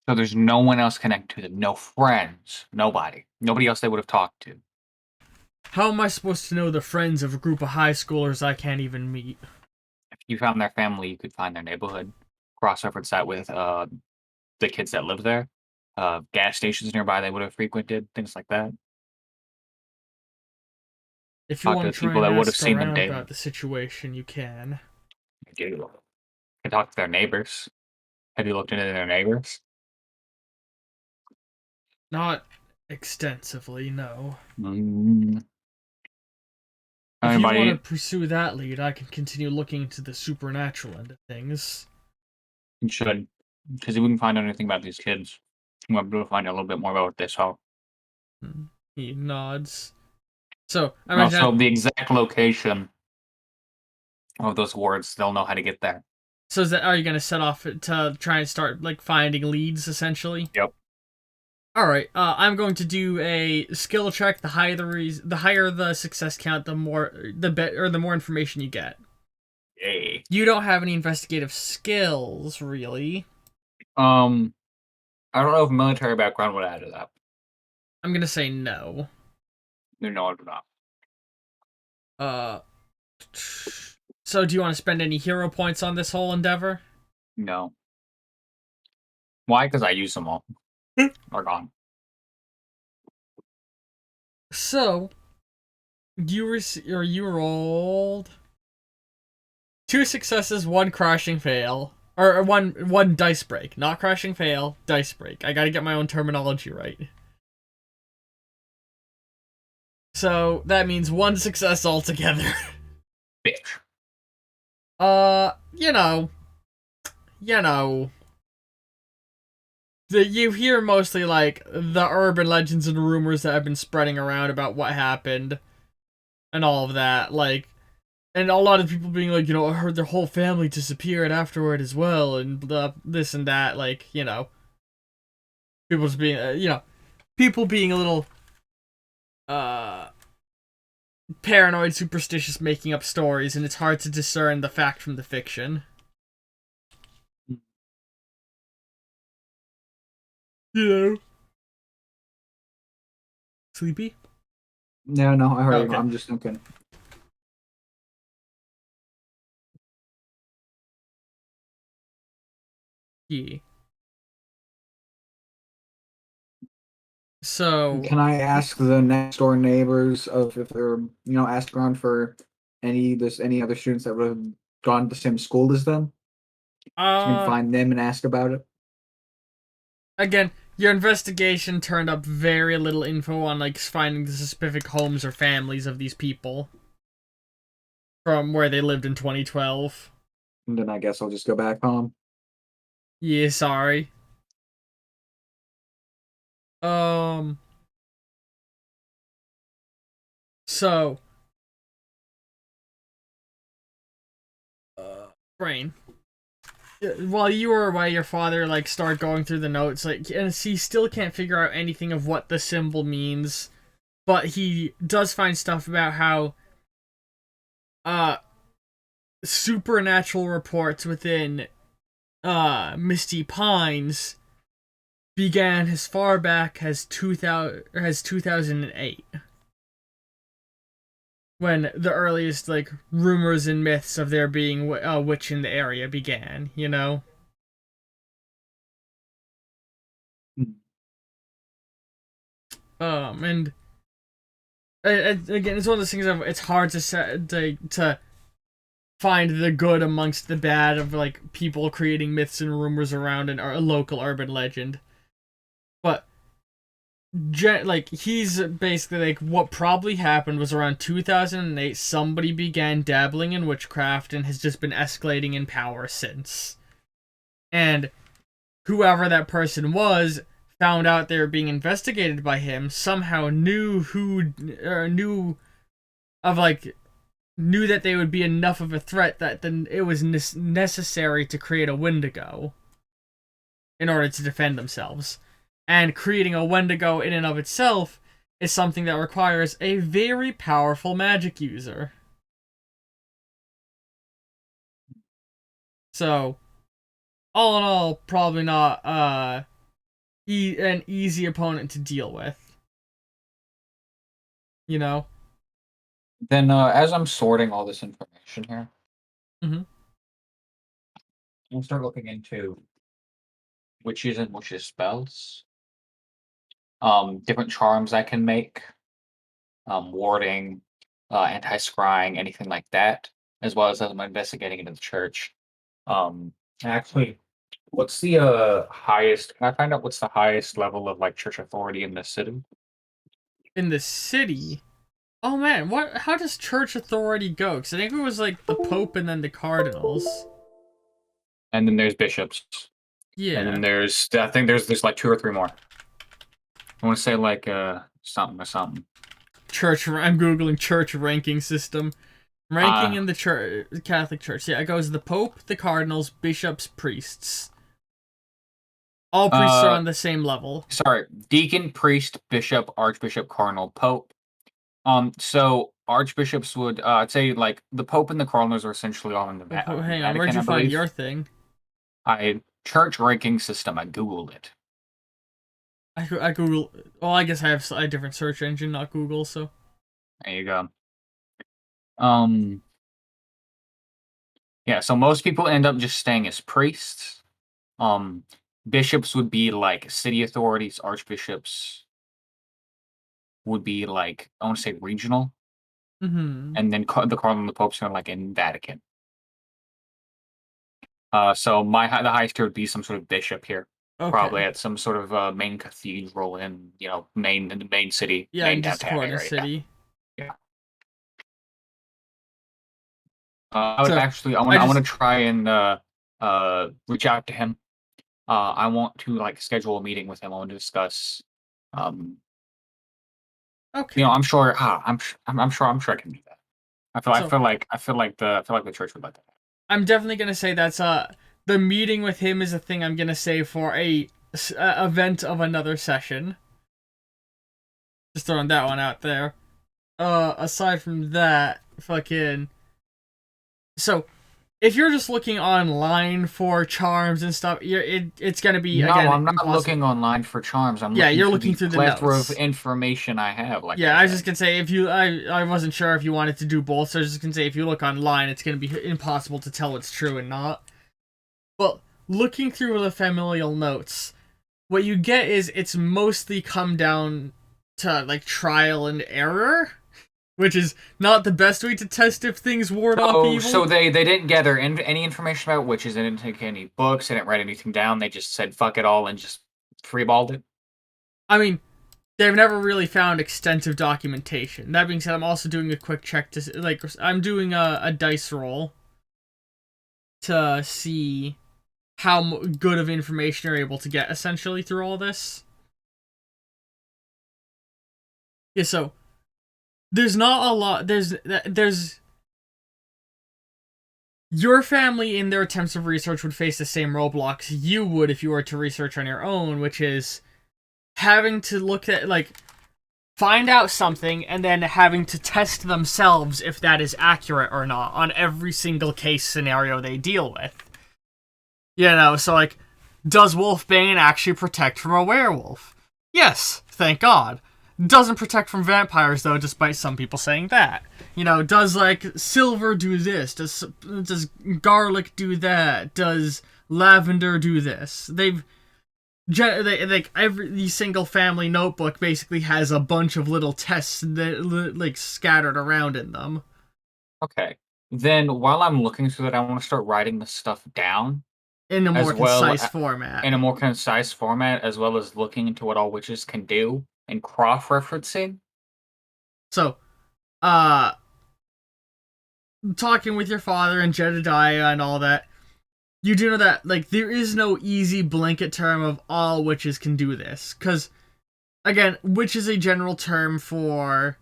B: So there's no one else connected to them. No friends. Nobody. Nobody else they would have talked to.
A: How am I supposed to know the friends of a group of high schoolers I can't even meet?
B: If you found their family, you could find their neighborhood. Cross-reference that with the kids that live there. Gas stations nearby they would have frequented. Things like that.
A: If you
B: Talk
A: want
B: to
A: to try
B: people
A: and
B: that would have
A: ask
B: seen them
A: around
B: daily.
A: about the situation, you can.
B: I do. You can talk to their neighbors. Have you looked into their neighbors?
A: Not extensively, no.
B: Mm.
A: If you want to
B: Anybody?
A: pursue that lead, I can continue looking into the supernatural end of things.
B: You should. Because if we can find out anything about these kids, we'll be able to find out a little bit more about what they saw.
A: He nods. So, I
B: And
A: imagine
B: also, the exact location of those wards, they'll know how to get there.
A: So are you gonna set off to try and start like finding leads essentially?
B: Yep.
A: All right. I'm going to do a skill check. The higher the higher the success count, the more information you get.
B: Yay.
A: You don't have any investigative skills, really.
B: I don't know if military background would add to that.
A: I'm gonna say no.
B: No, I do not.
A: So do you want to spend any hero points on this whole endeavor?
B: No. Why? Because I use them all. Are gone.
A: So you rolled 2 successes, 1 crashing fail, or one dice break, not crashing fail, dice break. I gotta get my own terminology right. So that means 1 success altogether.
B: Bitch.
A: You know. You hear mostly like the urban legends and rumors that have been spreading around about what happened, and all of that. Like, and a lot of people being like, I heard their whole family disappeared afterward as well, and this and that. Like, people just being, people being a little, paranoid, superstitious, making up stories, and it's hard to discern the fact from the fiction. Sleepy?
C: No, I heard
A: Okay.
C: I'm just thinking.
A: Yeah. So
C: Can I ask the next door neighbors of if they're ask around for any other students that would have gone to the same school as them? So you can find them and ask about it.
A: Again, your investigation turned up very little info on like finding the specific homes or families of these people from where they lived in 2012.
C: And then I guess I'll just go back home.
A: Yeah, sorry. So, Brain. While you were away, your father like started going through the notes, like, and he still can't figure out anything of what the symbol means, but he does find stuff about how, supernatural reports within, Misty Pines began as far back as 2008. When the earliest, like, rumors and myths of there being a witch in the area began, and again, it's one of those things of it's hard to find the good amongst the bad of like people creating myths and rumors around a local urban legend. But like he's basically like what probably happened was around 2008 somebody began dabbling in witchcraft and has just been escalating in power since. And whoever that person was found out they were being investigated by him, somehow knew who or knew of like knew that they would be enough of a threat that then it was necessary to create a Wendigo in order to defend themselves. And creating a Wendigo in and of itself is something that requires a very powerful magic user. So, all in all, probably not an easy opponent to deal with. You know?
B: Then, as I'm sorting all this information here,
A: Mm-hmm.
B: I'll start looking into witches and witches spells, different charms I can make, warding, anti-scrying, anything like that, as well as I'm investigating into the church. Actually, what's the highest? Can I find out what's the highest level of like church authority in the city?
A: In the city. Oh man, what? How does church authority go? Because I think it was like the Pope and then the cardinals.
B: And then there's bishops. And then
A: Yeah.
B: I think there's like 2 or 3 more. I want to say like something or something.
A: Church. I'm googling church ranking system. Ranking in the church, Catholic Church. Yeah, it goes the Pope, the cardinals, bishops, priests. All priests are on the same level.
B: Sorry, deacon, priest, bishop, archbishop, cardinal, pope. So archbishops would I'd say like the pope and the cardinals are essentially all in the
A: Hang on,
B: Vatican,
A: where'd you
B: I
A: find
B: believe.
A: your thing?
B: Church ranking system. I googled it.
A: I Google. Well, I guess I have a different search engine, not Google. So
B: There you go. Yeah. So most people end up just staying as priests. Bishops would be like city authorities. Archbishops would be like I want to say regional,
A: mm-hmm.
B: and then the cardinal and the popes are like in Vatican. So the highest tier would be some sort of bishop here, probably
A: Okay.
B: at some sort of main cathedral in the main city,
A: Yeah,
B: main
A: in just
B: downtown
A: Horton
B: area.
A: City.
B: Yeah. I would
A: So
B: actually, I
A: I
B: want
A: just
B: to try and reach out to him. I want to like schedule a meeting with him. I want to discuss.
A: okay.
B: I'm sure. I'm sure I can do that.
A: So
B: I feel like the church would like that.
A: I'm definitely gonna say that's the meeting with him is a thing I'm gonna save for a event of another session. Just throwing that one out there. Aside from that, fucking. So, if you're just looking online for charms and stuff, it's gonna be
B: No,
A: again
B: I'm not
A: impossible.
B: looking online for charms. I'm
A: Yeah,
B: looking
A: you're
B: for
A: looking
B: the
A: through the
B: plethora of
A: notes.
B: information I have. Like
A: Yeah,
B: I
A: I was
B: said.
A: just gonna say if you, I wasn't sure if you wanted to do both, so I was just gonna say if you look online, it's gonna be impossible to tell what's true and not. But looking through the familial notes, what you get is it's mostly come down to like trial and error, which is not the best way to test if things ward off
B: Oh,
A: evil.
B: so they didn't gather any information about witches. They didn't take any books. They didn't write anything down. They just said fuck it all and just freeballed it.
A: I mean, they've never really found extensive documentation. That being said, I'm also doing a quick check to like I'm doing a dice roll to see how good of information you're able to get essentially through all this. Yeah, so there's not a lot. There's your family in their attempts of research would face the same roadblocks you would if you were to research on your own, which is having to look at like find out something and then having to test themselves if that is accurate or not on every single case scenario they deal with. So like, does Wolfbane actually protect from a werewolf? Yes, thank God. Doesn't protect from vampires though, despite some people saying that. Does like silver do this? Does garlic do that? Does lavender do this? Like every single family notebook basically has a bunch of little tests that like scattered around in them.
B: Okay. Then while I'm looking through that, I want to start writing the stuff down
A: In a more
B: as well
A: concise format.
B: in a more concise format, as well as looking into what all witches can do and cross-referencing.
A: So, talking with your father and Jedediah and all that, you do know that, like, there is no easy blanket term of all witches can do this. Because, again, witch is a general term for,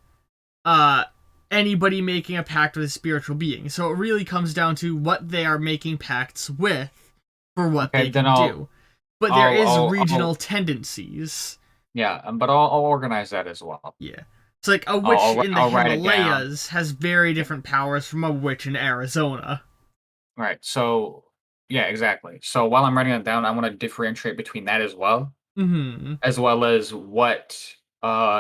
A: anybody making a pact with a spiritual being. So it really comes down to what they are making pacts with for what they can do. But there is regional tendencies.
B: Yeah, but I'll organize that as well.
A: Yeah. It's like a witch in the Himalayas has very different powers from a witch in Arizona.
B: Right. So, yeah, exactly. So while I'm writing it down, I want to differentiate between that as well.
A: Mm-hmm.
B: As well as what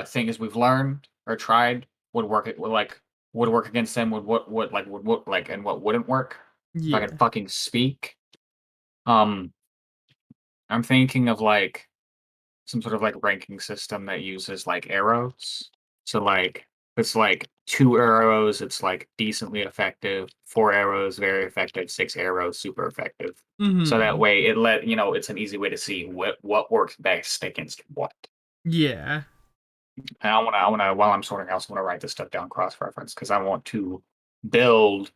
B: things we've learned or tried would work against them, and what wouldn't work.
A: Yeah.
B: If I can fucking speak. I'm thinking of like some sort of like ranking system that uses like arrows. So like it's like 2 arrows, it's like decently effective. 4 arrows, very effective. 6 arrows, super effective.
A: Mm-hmm.
B: So that way it's an easy way to see what works best against what.
A: Yeah.
B: And I wanna while I'm sorting, I also want to write this stuff down cross-reference because I want to build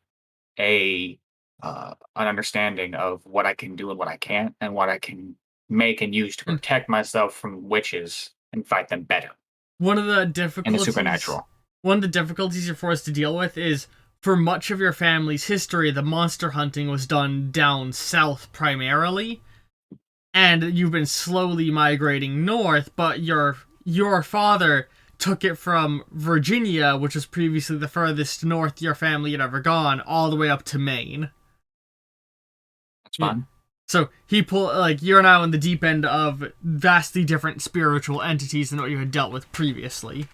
B: a an understanding of what I can do and what I can't, and what I can make and use to protect myself from witches and fight them better.
A: One of the difficulties,
B: and the supernatural.
A: One of the difficulties you're forced to deal with is, for much of your family's history, the monster hunting was done down south primarily, and you've been slowly migrating north. But your father took it from Virginia, which was previously the furthest north your family had ever gone, all the way up to Maine.
B: That's fine. Yeah.
A: So he pulled, like, you're now in the deep end of vastly different spiritual entities than what you had dealt with previously.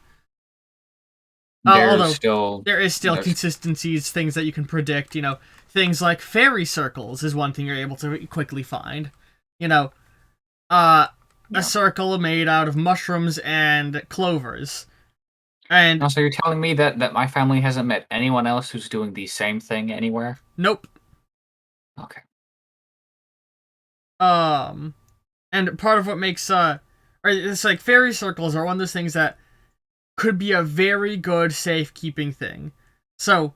A: Although there is still consistencies, things that you can predict. You know, things like fairy circles is one thing you're able to quickly find. You know, a circle made out of mushrooms and clovers. And
B: so you're telling me that my family hasn't met anyone else who's doing the same thing anywhere?
A: Nope.
B: Okay.
A: And part of what makes it's like fairy circles are one of those things that could be a very good safekeeping thing. So,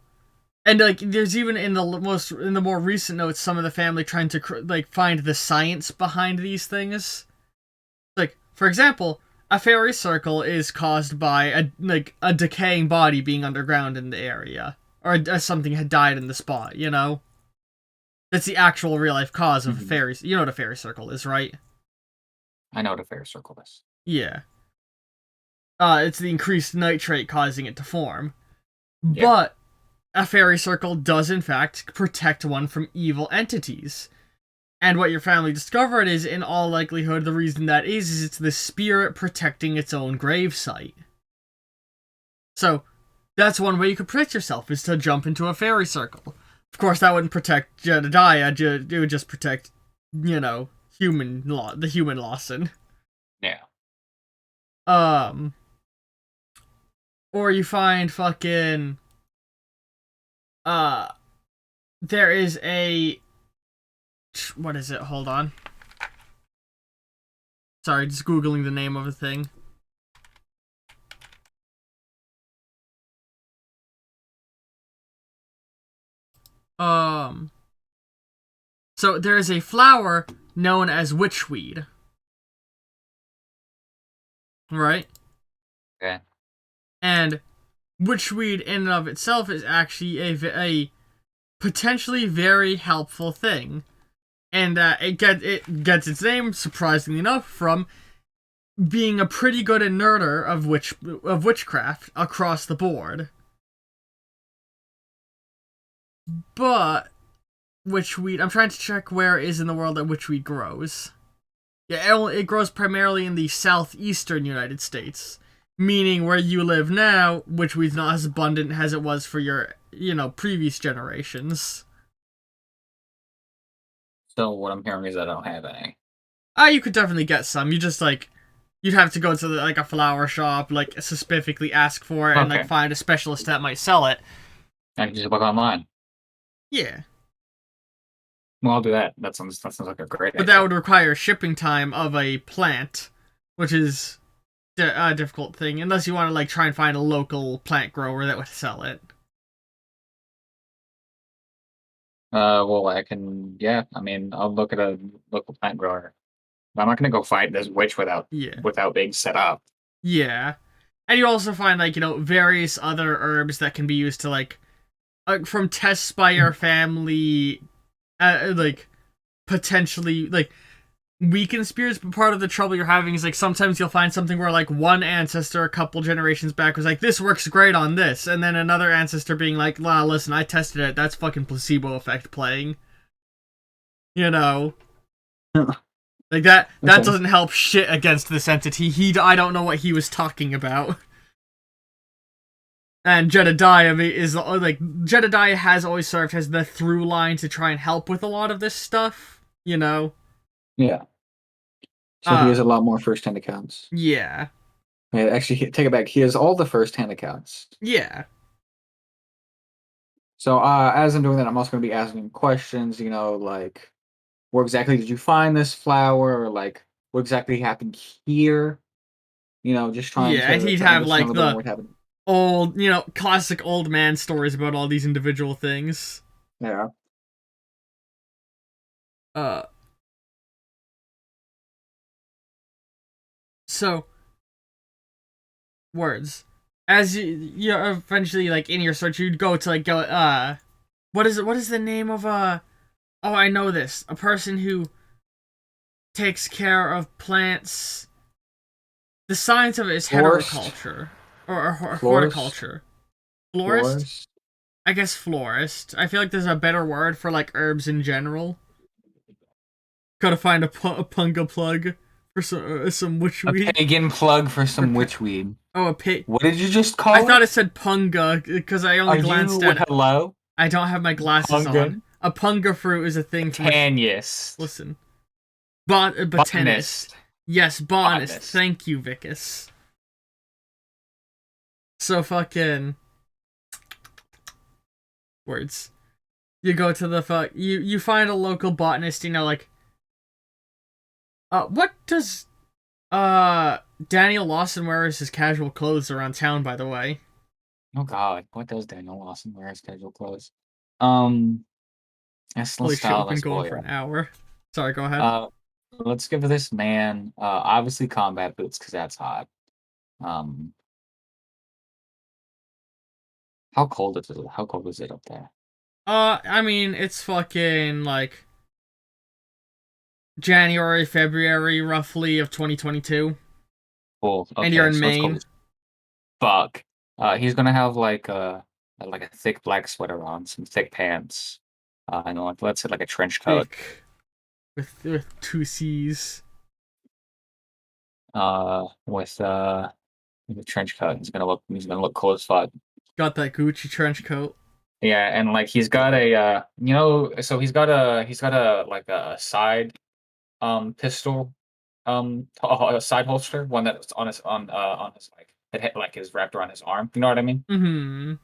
A: and like there's even in the more recent notes, some of the family trying to like find the science behind these things. Like, for example, a fairy circle is caused by a decaying body being underground in the area, or something had died in the spot. You know. That's the actual real life cause of fairies. You know what a fairy circle is, right?
B: I know what a fairy circle is.
A: Yeah. It's the increased nitrate causing it to form.
B: Yeah.
A: But a fairy circle does in fact protect one from evil entities. And what your family discovered is, in all likelihood, the reason that is it's the spirit protecting its own gravesite. So, that's one way you could protect yourself, is to jump into a fairy circle. Of course, that wouldn't protect Jedediah. It would just protect, you know, the human Lawson.
B: Yeah.
A: Or you find fucking, there is a, what is it? Hold on. Sorry, just Googling the name of a thing. So there is a flower known as witchweed. Right?
B: Okay.
A: And witchweed in and of itself is actually a potentially very helpful thing. And it gets its name, surprisingly enough, from being a pretty good inerter of witchcraft across the board. But witchweed, I'm trying to check where it is in the world that witchweed grows. Yeah, it grows primarily in the southeastern United States, meaning where you live now, witchweed's not as abundant as it was for your, previous generations.
B: So what I'm hearing is I don't have any.
A: You could definitely get some. You just you'd have to go to a flower shop, specifically ask for it, and find a specialist that might sell it.
B: I can just look online.
A: Yeah.
B: Well, I'll do that. That sounds like a great idea.
A: But that would require shipping time of a plant, which is difficult thing, unless you want to like try and find a local plant grower that would sell it.
B: Well, I can. Yeah, I mean, I'll look at a local plant grower. I'm not gonna go fight this witch
A: Yeah.
B: without being set up.
A: Yeah. And you also find like, various other herbs that can be used to like from tests by your family like potentially like weaken spirits, but part of the trouble you're having is like sometimes you'll find something where like one ancestor a couple generations back was like, this works great on this, and then another ancestor being like, "La, listen, I tested it, that's fucking placebo effect playing." You know? Like that
C: Okay.
A: doesn't help shit against this entity. I don't know what he was talking about. And Jedediah is like, Jedediah has always served as the through line to try and help with a lot of this stuff, you know?
C: Yeah. So he has a lot more first-hand accounts.
A: Yeah.
C: Yeah, actually, take it back. He has all the first-hand accounts.
A: Yeah.
C: So as I'm doing that, I'm also going to be asking questions. Like, where exactly did you find this flower, or like, what exactly happened here? Just trying
A: Yeah, and he'd
C: to
A: have
C: understand
A: like
C: a little bit more
A: the
C: what happened.
A: old, classic old man stories about all these individual things.
C: Yeah.
A: Uh, so words. As you eventually like in your search, you'd go to like what is the name of oh, I know this. A person who takes care of plants. The science of it is
C: Florist.
A: hetericulture or
C: Florist.
A: horticulture. Florist?
C: Florist.
A: I guess florist. I feel like there's a better word for like herbs in general. Gotta find a punga plug for some witchweed.
B: A pagan plug for some witchweed.
A: Oh, a pig.
B: What did you just call
A: I
B: it?
A: thought it said punga because I only glanced at it.
B: Hello?
A: I don't have my glasses
B: Punga?
A: on. A punga fruit is a thing from
B: Botanist.
A: listen. Botanist.
B: Botanist.
A: Yes, botanist. Thank you, Vicus. So fucking words. You go to the you find a local botanist, like what does Daniel Lawson wear as his casual clothes around town, by the way?
B: Oh god, what does Daniel Lawson wear as casual clothes? Let's
A: Holy shit,
B: style
A: we've been
B: this
A: going
B: boy
A: for
B: up.
A: an hour. Sorry, go ahead.
B: Let's give this man obviously combat boots because that's hot. How cold is it? How cold is it up there?
A: I mean, it's fucking like January, February, roughly of 2022.
B: Cool. Okay,
A: And you're in
B: so it's cold
A: Maine.
B: as fuck. He's gonna have like a thick black sweater on, some thick pants, and like let's say like a trench coat.
A: Thick. With two C's.
B: With a trench coat. He's gonna look cool as fuck.
A: Got that Gucci trench coat.
B: Yeah, and like he's got a so he's got a like a side pistol a side holster, one that's on his like it like is wrapped around his arm. You know what I mean?
A: Mm-hmm.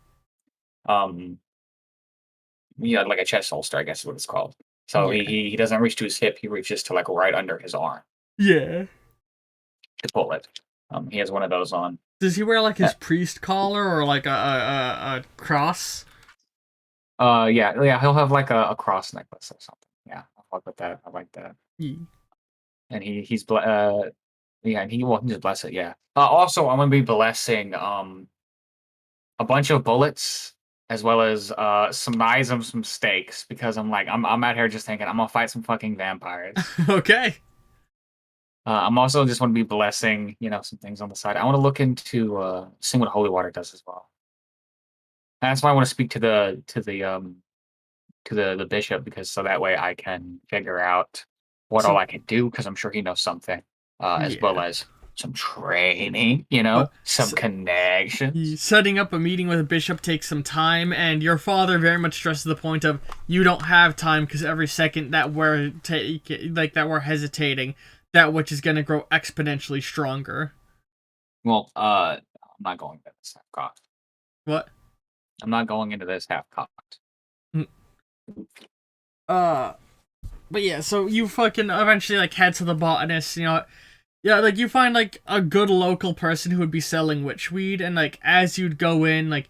B: Yeah, like a chest holster, I guess is what it's called. So
A: Yeah.
B: he doesn't reach to his hip, he reaches to like right under his arm
A: Yeah.
B: to pull it. He has one of those on.
A: Does he wear like his priest collar or like a cross?
B: Yeah, he'll have like a cross necklace or something. Yeah, I'll fuck with that. I like that.
A: Yeah.
B: And yeah, and he will just bless it. Yeah. Also, I'm gonna be blessing a bunch of bullets as well as some knives and some stakes because I'm out here just thinking I'm gonna fight some fucking vampires.
A: Okay.
B: I'm also just want to be blessing, some things on the side. I want to look into seeing what holy water does as well. And that's why I want to speak to the bishop because so that way I can figure out what all I can do because I'm sure he knows something, as well as some training, some connections.
A: Setting up a meeting with a bishop takes some time, and your father very much stresses the point of you don't have time because every second that we're hesitating, that which is going to grow exponentially stronger.
B: Well, I'm not going into this half cocked.
A: What?
B: I'm not going into this half cocked.
A: But yeah, so you fucking eventually head to the botanist, Yeah, like you find like a good local person who would be selling witchweed, and like as you'd go in, like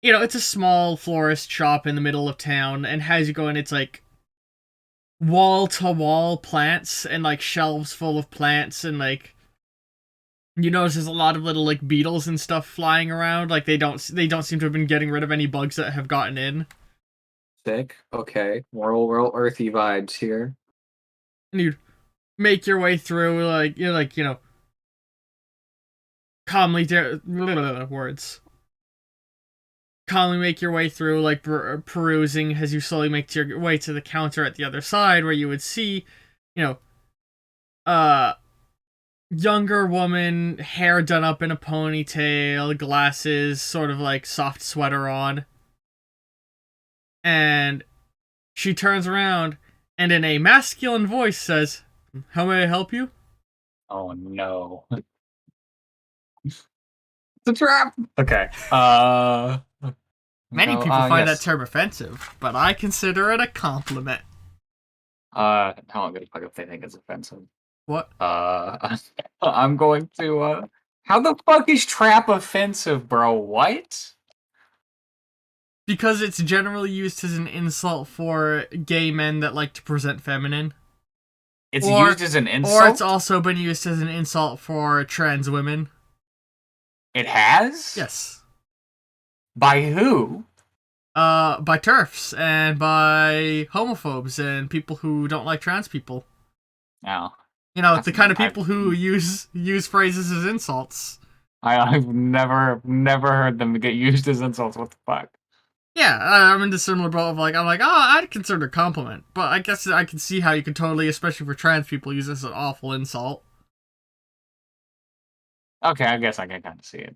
A: it's a small florist shop in the middle of town, and as you go in, it's like wall to wall plants and like shelves full of plants, and like you notice there's a lot of little like beetles and stuff flying around. Like they don't seem to have been getting rid of any bugs that have gotten in.
C: Sick. Okay. Real earthy vibes here.
A: And you'd make your way through like calmly words calmly make your way through, like perusing as you slowly make your way to the counter at the other side, where you would see, you know, uh, younger woman, hair done up in a ponytail, glasses, sort of like soft sweater on, and she turns around and in a masculine voice says, "How may I help you?"
B: Oh no. It's a trap. Okay.
A: Many
B: Go.
A: people find that
B: Yes.
A: term offensive, but I consider it a compliment.
B: How am I gonna fuck if they think it's offensive?
A: What?
B: I'm going to. How the fuck is trap offensive, bro? What?
A: Because it's generally used as an insult for gay men that like to present feminine.
B: It's
A: Or
B: used as an
A: or it's
B: insult.
A: also been used as an insult for trans women.
B: It has.
A: Yes.
B: By who?
A: By TERFs and by homophobes and people who don't like trans people.
B: No.
A: The kind of people who use phrases as insults.
B: I've never heard them get used as insults. What the fuck?
A: Yeah, I'm in the similar boat of like, I'm like, oh, I'd consider it a compliment. But I guess I can see how you could totally, especially for trans people, use this as an awful insult.
B: Okay, I guess I can kind of see it.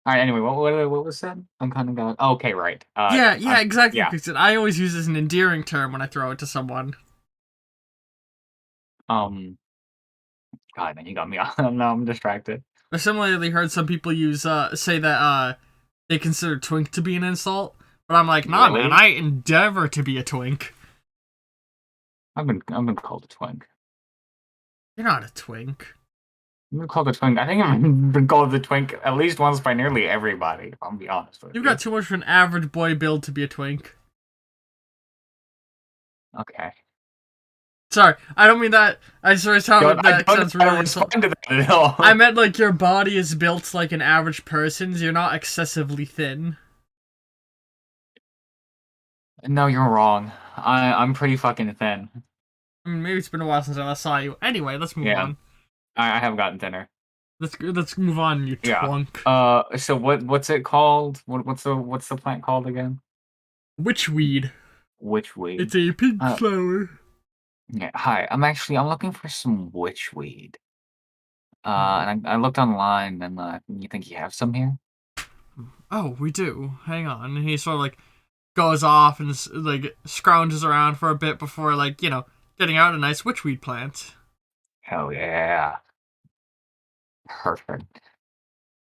B: All right. Anyway, what was said? I'm kind of going. Okay, right.
A: Yeah, exactly.
B: Yeah.
A: Because I always use it as an endearing term when I throw it to someone.
B: Um. God, man, you got me. Now I'm distracted.
A: I similarly heard some people say that they consider twink to be an insult, but I'm like, nah, man,
B: Really?
A: I endeavor to be a twink.
B: I've been called a twink.
A: You're not a twink.
B: I've been called a twink. I think I've been called a twink at least once by nearly everybody. If I'm be honest with
A: You've
B: you.
A: got too much of an average boy build to be a twink.
B: Okay.
A: Sorry, I don't mean that. I swear
B: I
A: that
B: don't know
A: sounds
B: how to
A: really
B: respond
A: insult.
B: to that at all.
A: I meant like your body is built like an average person's. You're not excessively thin.
B: No, you're wrong. I'm pretty fucking thin.
A: I mean, maybe it's been a while since I last saw you. Anyway, let's move
B: Yeah,
A: on.
B: I have gotten thinner.
A: Let's move on, you
B: Yeah.
A: twunk.
B: So what's it called? What's the plant called again?
A: Witchweed.
B: Witchweed.
A: It's a pink
B: Uh,
A: flower.
B: yeah. Hi. I'm looking for some witchweed.
A: Oh.
B: And I looked online, and you think you have some here?
A: Oh, we do. Hang on. And he sort of like goes off and like scrounges around for a bit before like getting out a nice witchweed plant.
B: Hell yeah. Perfect.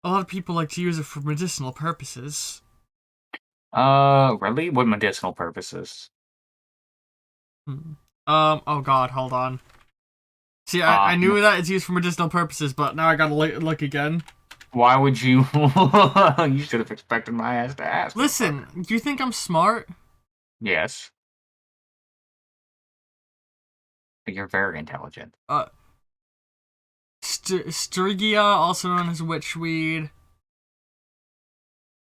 A: A lot of people like to use it for medicinal purposes.
B: Really? What medicinal purposes?
A: Hmm. Oh God, hold on. See, I
B: Uh,
A: knew that it's used for medicinal purposes, but now I gotta look again.
B: why would you? You should have expected my ass to ask.
A: Listen,
B: Motherfucker.
A: do you think I'm smart?
B: Yes. You're very intelligent.
A: Strigia, also known as witchweed.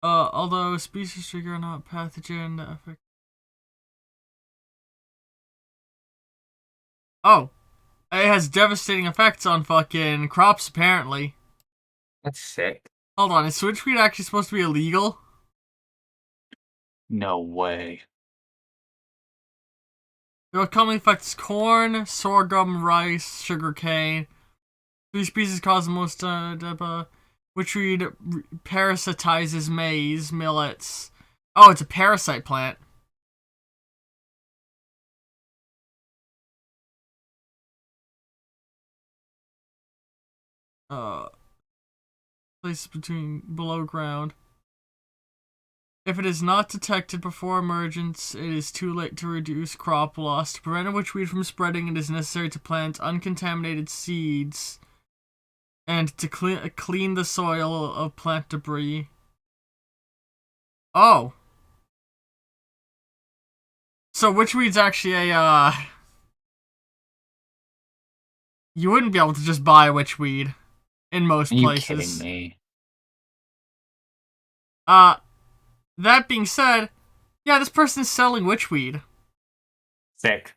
A: Although species Strigia are not pathogen that affect. Oh, it has devastating effects on fucking crops, apparently.
B: That's sick.
A: Hold on, is switchweed actually supposed to be illegal?
B: No way.
A: It commonly affects corn, sorghum, rice, sugarcane. These species cause the most witchweed parasitizes maize, millets. Oh, it's a parasite plant. Places between below ground. If it is not detected before emergence, it is too late to reduce crop loss. To prevent a witchweed from spreading, it is necessary to plant uncontaminated seeds and to clean the soil of plant debris. Oh. So witchweed's actually a, you wouldn't be able to just buy witchweed in most
B: Are you
A: places.
B: kidding me?
A: That being said, yeah, this person's selling witchweed.
B: Sick.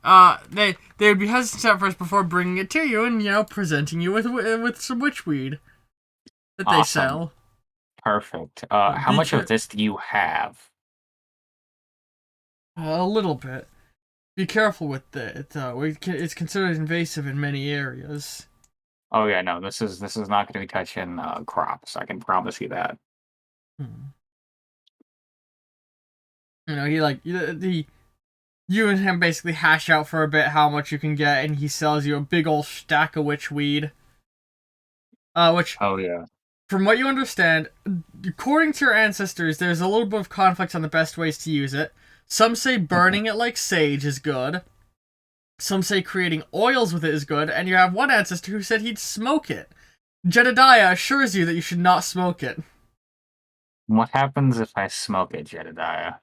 A: They would be hesitant at first before bringing it to you and presenting you with some witchweed that they
B: Awesome.
A: sell.
B: Perfect. How much of this do you have?
A: A little bit. Be careful with it, though. It's considered invasive in many areas.
B: Oh yeah, no, this is not going to be touching crops. I can promise you that.
A: You and him basically hash out for a bit how much you can get, and he sells you a big old stack of witchweed. Which,
B: Oh yeah.
A: from what you understand, according to your ancestors, there's a little bit of conflict on the best ways to use it. Some say burning it like sage is good. Some say creating oils with it is good, and you have one ancestor who said he'd smoke it. Jedediah assures you that you should not smoke it.
B: What happens if I smoke it, Jedediah?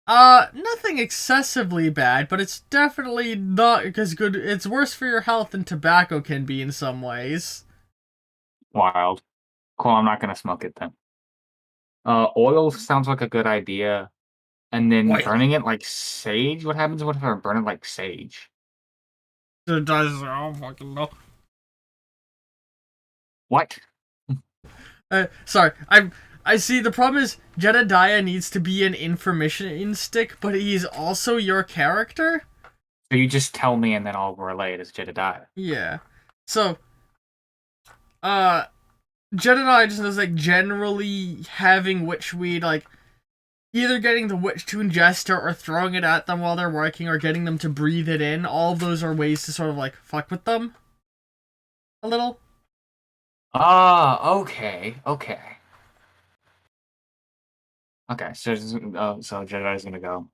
A: Nothing excessively bad, but it's definitely not as good. It's worse for your health than tobacco can be in some ways.
B: Wild. Cool, I'm not gonna smoke it then. Oil sounds like a good idea. And then
A: Oil.
B: burning it like sage? What happens if I burn it like sage?
A: Jedediah's like, I don't fucking know.
B: What?
A: Sorry, I see. The problem is Jedediah needs to be an information stick, but he's also your character.
B: So you just tell me and then I'll relay it as Jedediah.
A: Yeah. So, Jedediah just is like generally having witchweed, like either getting the witch to ingest it or throwing it at them while they're working or getting them to breathe it in. All of those are ways to sort of like fuck with them a little.
B: Okay. Okay, so Jedediah's gonna go.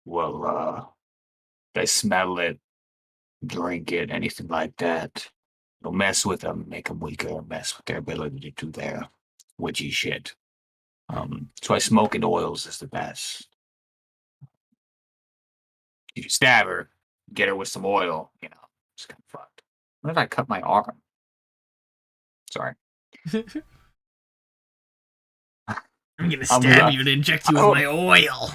B: Well, they smell it, drink it, anything like that. It'll mess with them, make them weaker, mess with their ability to do their witchy shit. So I smoking oils is the best. If you stab her, get her with some oil, it's kind of fucked. What if I cut my arm? Sorry.
A: I'm gonna stab you and inject you with my oil.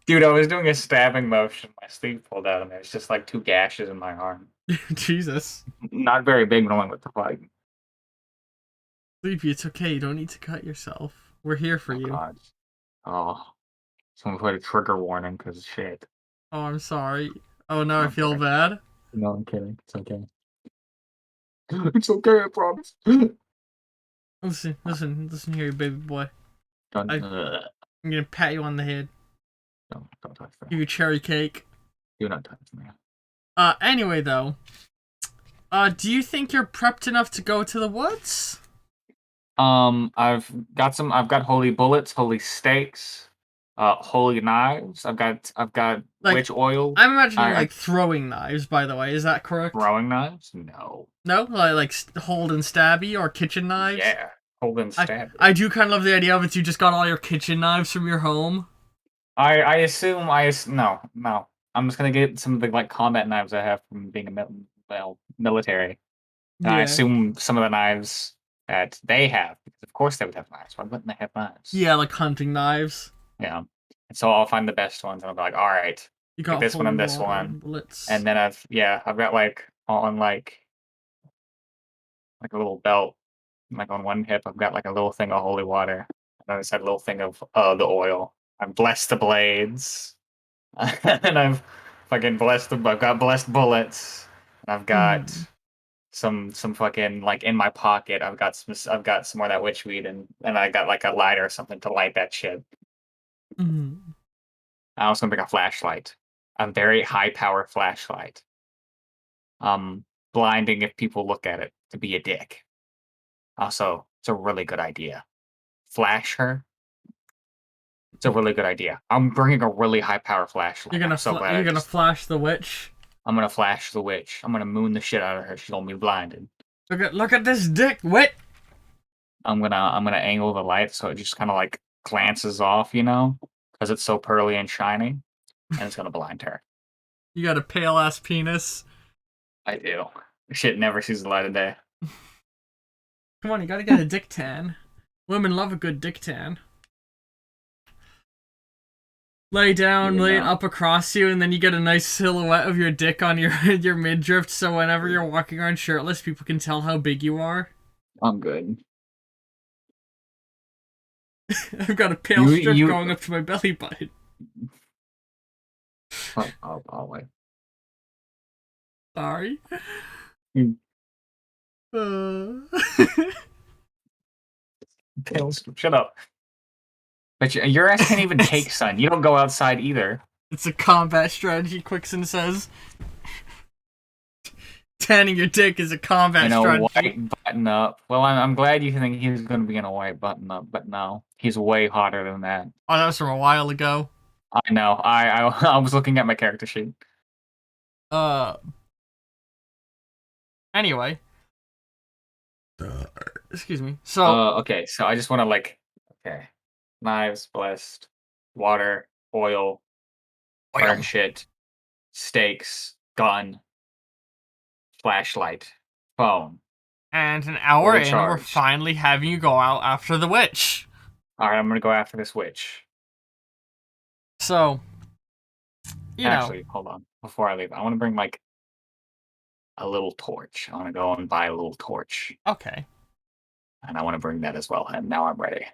B: Dude, I was doing a stabbing motion. My sleeve pulled out, and there's just like 2 gashes in my arm.
A: Jesus.
B: Not very big, but only with the fight.
A: Sleepy, it's okay. You don't need to cut yourself. We're here for you.
B: God. Oh. Someone put a trigger warning because shit.
A: Oh, I'm sorry. Oh, no, I feel bad.
B: No, I'm kidding. It's okay. It's okay, I promise.
A: Listen here, baby boy. I'm gonna pat you on the head.
B: Don't touch me.
A: Give you cherry cake.
B: Do not touch me.
A: Anyway, though. Do you think you're prepped enough to go to the woods?
B: I've got holy bullets, holy stakes, holy knives. I've got
A: Like,
B: witch oil.
A: I'm imagining like throwing knives, by the way. Is that correct?
B: Throwing knives? No.
A: No? Like hold and stabby or kitchen knives?
B: Yeah. Hold and stabby.
A: I do kind of love the idea of it. You just got all your kitchen knives from your home.
B: I assume no. I'm just gonna get some of the like combat knives I have from being a military. And I assume some of the knives that they have, because of course they would have knives. Why wouldn't they have knives?
A: Yeah, like hunting knives.
B: Yeah. And so I'll find the best ones and I'll be like, all right,
A: you got
B: this one and this one.
A: Bullets.
B: And then I've got like on like a little belt. Like on one hip I've got like a little thing of holy water. And I just had a little thing of the oil. I've blessed the blades. And I've got blessed bullets. And I've got some fucking like in my pocket. I've got some more of that witchweed and I got like a lighter or something to light that shit. I was gonna make a flashlight, a very high power flashlight. Blinding if people look at it to be a dick. Also, it's a really good idea. Flash her It's a really good idea. I'm bringing a really high power flashlight.
A: You're gonna
B: I'm so glad
A: you're gonna flash the witch.
B: I'm gonna flash the witch. I'm gonna moon the shit out of her. She's gonna be blinded.
A: Look at this dick, wit.
B: I'm gonna angle the light so it just kind of like glances off, you know, because it's so pearly and shiny, and it's gonna blind her.
A: You got a pale ass penis.
B: I do. Shit never sees the light of day.
A: Come on, you gotta get a dick tan. Women love a good dick tan. Lay down, lay it up across you, and then you get a nice silhouette of your dick on your your midriff, so whenever you're walking around shirtless, people can tell how big you are.
B: I'm good.
A: I've got a pale strip going up to my belly button.
B: I'll wait.
A: Sorry.
B: Pale strip. Shut up. But your ass can't even take sun. You don't go outside either.
A: It's a combat strategy, Quickson says. Tanning your dick is a combat strategy.
B: White button up. Well, I'm glad you think he was going to be in a white button up, but no. He's way hotter than that.
A: Oh, that was from a while ago.
B: I know. I was looking at my character sheet.
A: Anyway. Excuse me. So.
B: Okay. So I just want to okay. Knives, blessed, water, oil, burn shit, steaks, gun, flashlight, phone.
A: And an hour in, we're finally having you go out after the witch.
B: Alright, I'm gonna go after this witch.
A: So,
B: Actually, hold on. Before I leave, I want to bring, a little torch. I want to go and buy a little torch.
A: Okay.
B: And I want to bring that as well, and now I'm ready.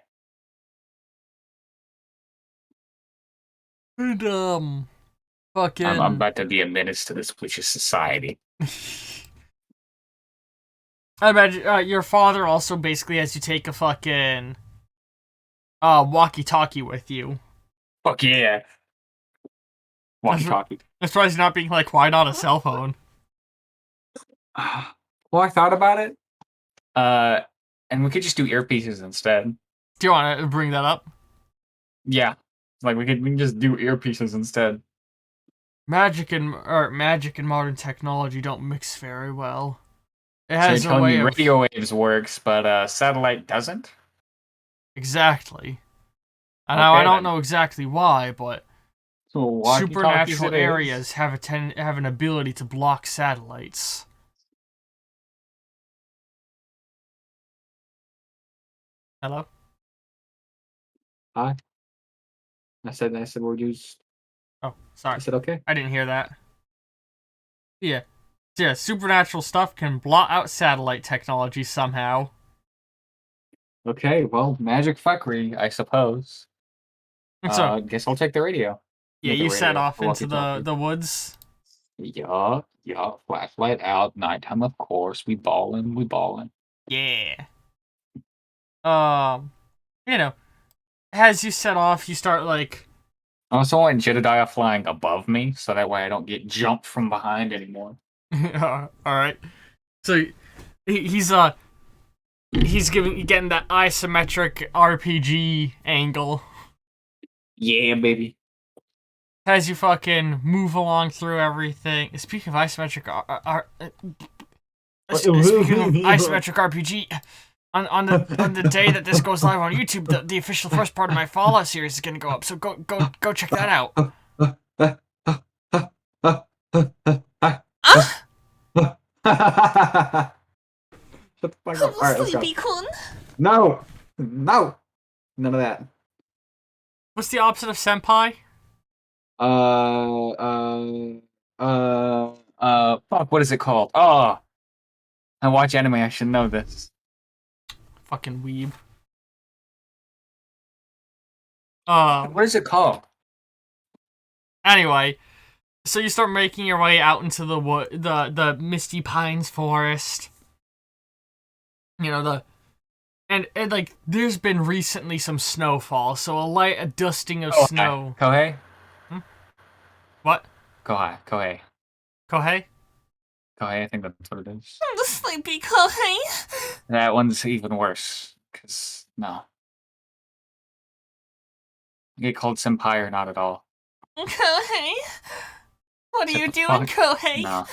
A: And, fucking...
B: I'm about to be a menace to this witch's society.
A: I imagine your father also basically has you take a fucking walkie-talkie with you.
B: Fuck yeah. Walkie-talkie.
A: That's why he's not being like, why not a cell phone?
B: Well, I thought about it. And we could just do earpieces instead.
A: Do you want to bring that up?
B: Yeah. We can just do earpieces instead.
A: Magic and modern technology don't mix very well. It has
B: so a way radio waves works, but satellite doesn't?
A: Exactly. And now I don't know exactly why, but
B: so
A: supernatural areas have an ability to block satellites. Hello?
C: Hi. I said we're used.
A: Oh, sorry.
C: I said okay.
A: I didn't hear that. Yeah. Yeah, supernatural stuff can blot out satellite technology somehow.
B: Okay, well, magic fuckery, I suppose. So, guess I'll take the radio.
A: Yeah, you set off into the woods.
B: Yeah, flashlight out, nighttime, of course. We ballin'.
A: Yeah. As you set off, you start I
B: also want Jedediah flying above me, so that way I don't get jumped from behind anymore.
A: Alright. So he's getting that isometric RPG angle.
B: Yeah, baby.
A: As you fucking move along through everything. Speaking of isometric RPG, on the day that this goes live on YouTube, the official first part of my Fallout series is gonna go up. So go check that out.
C: Shut the fuck up. All right, let's go. No, none of that.
A: What's the opposite of senpai?
B: Fuck, what is it called? Oh, I watch anime, I should know this.
A: Fucking weeb.
B: What is it called?
A: Anyway, so you start making your way out into the Misty Pines forest. And there's been recently some snowfall, so a dusting of snow.
B: Kohei?
A: What?
B: Kohei.
A: Kohei,
B: I think that's what it is.
D: The sleepy Kohei.
B: That one's even worse, because, no. get called senpai or not at all.
A: Kohei? What are
B: Shut
A: you
B: the
A: doing,
B: fuck-
A: Kohei?
B: No,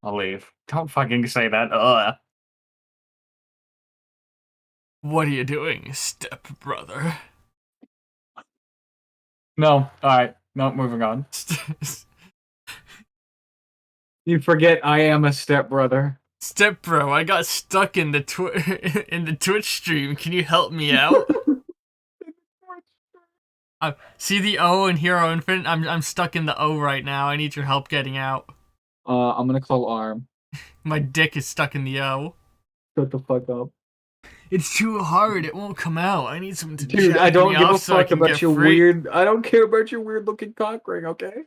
B: I'll leave. Don't fucking say that. Ugh.
A: What are you doing, stepbrother?
B: No. All right. No. Moving on.
C: You forget I am a stepbrother.
A: Stepbro, I got stuck in the in the Twitch stream. Can you help me out? See the O in Hero Infinite? I'm stuck in the O right now. I need your help getting out.
C: I'm gonna call Arm.
A: My dick is stuck in the O.
C: Shut the fuck up.
A: It's too hard. It won't come out. I need someone to
C: Dude,
A: jack
C: I don't
A: me
C: give a
A: off so I
C: fuck
A: can
C: about
A: get
C: your
A: free.
C: weird. I don't care about your weird looking cock ring, okay?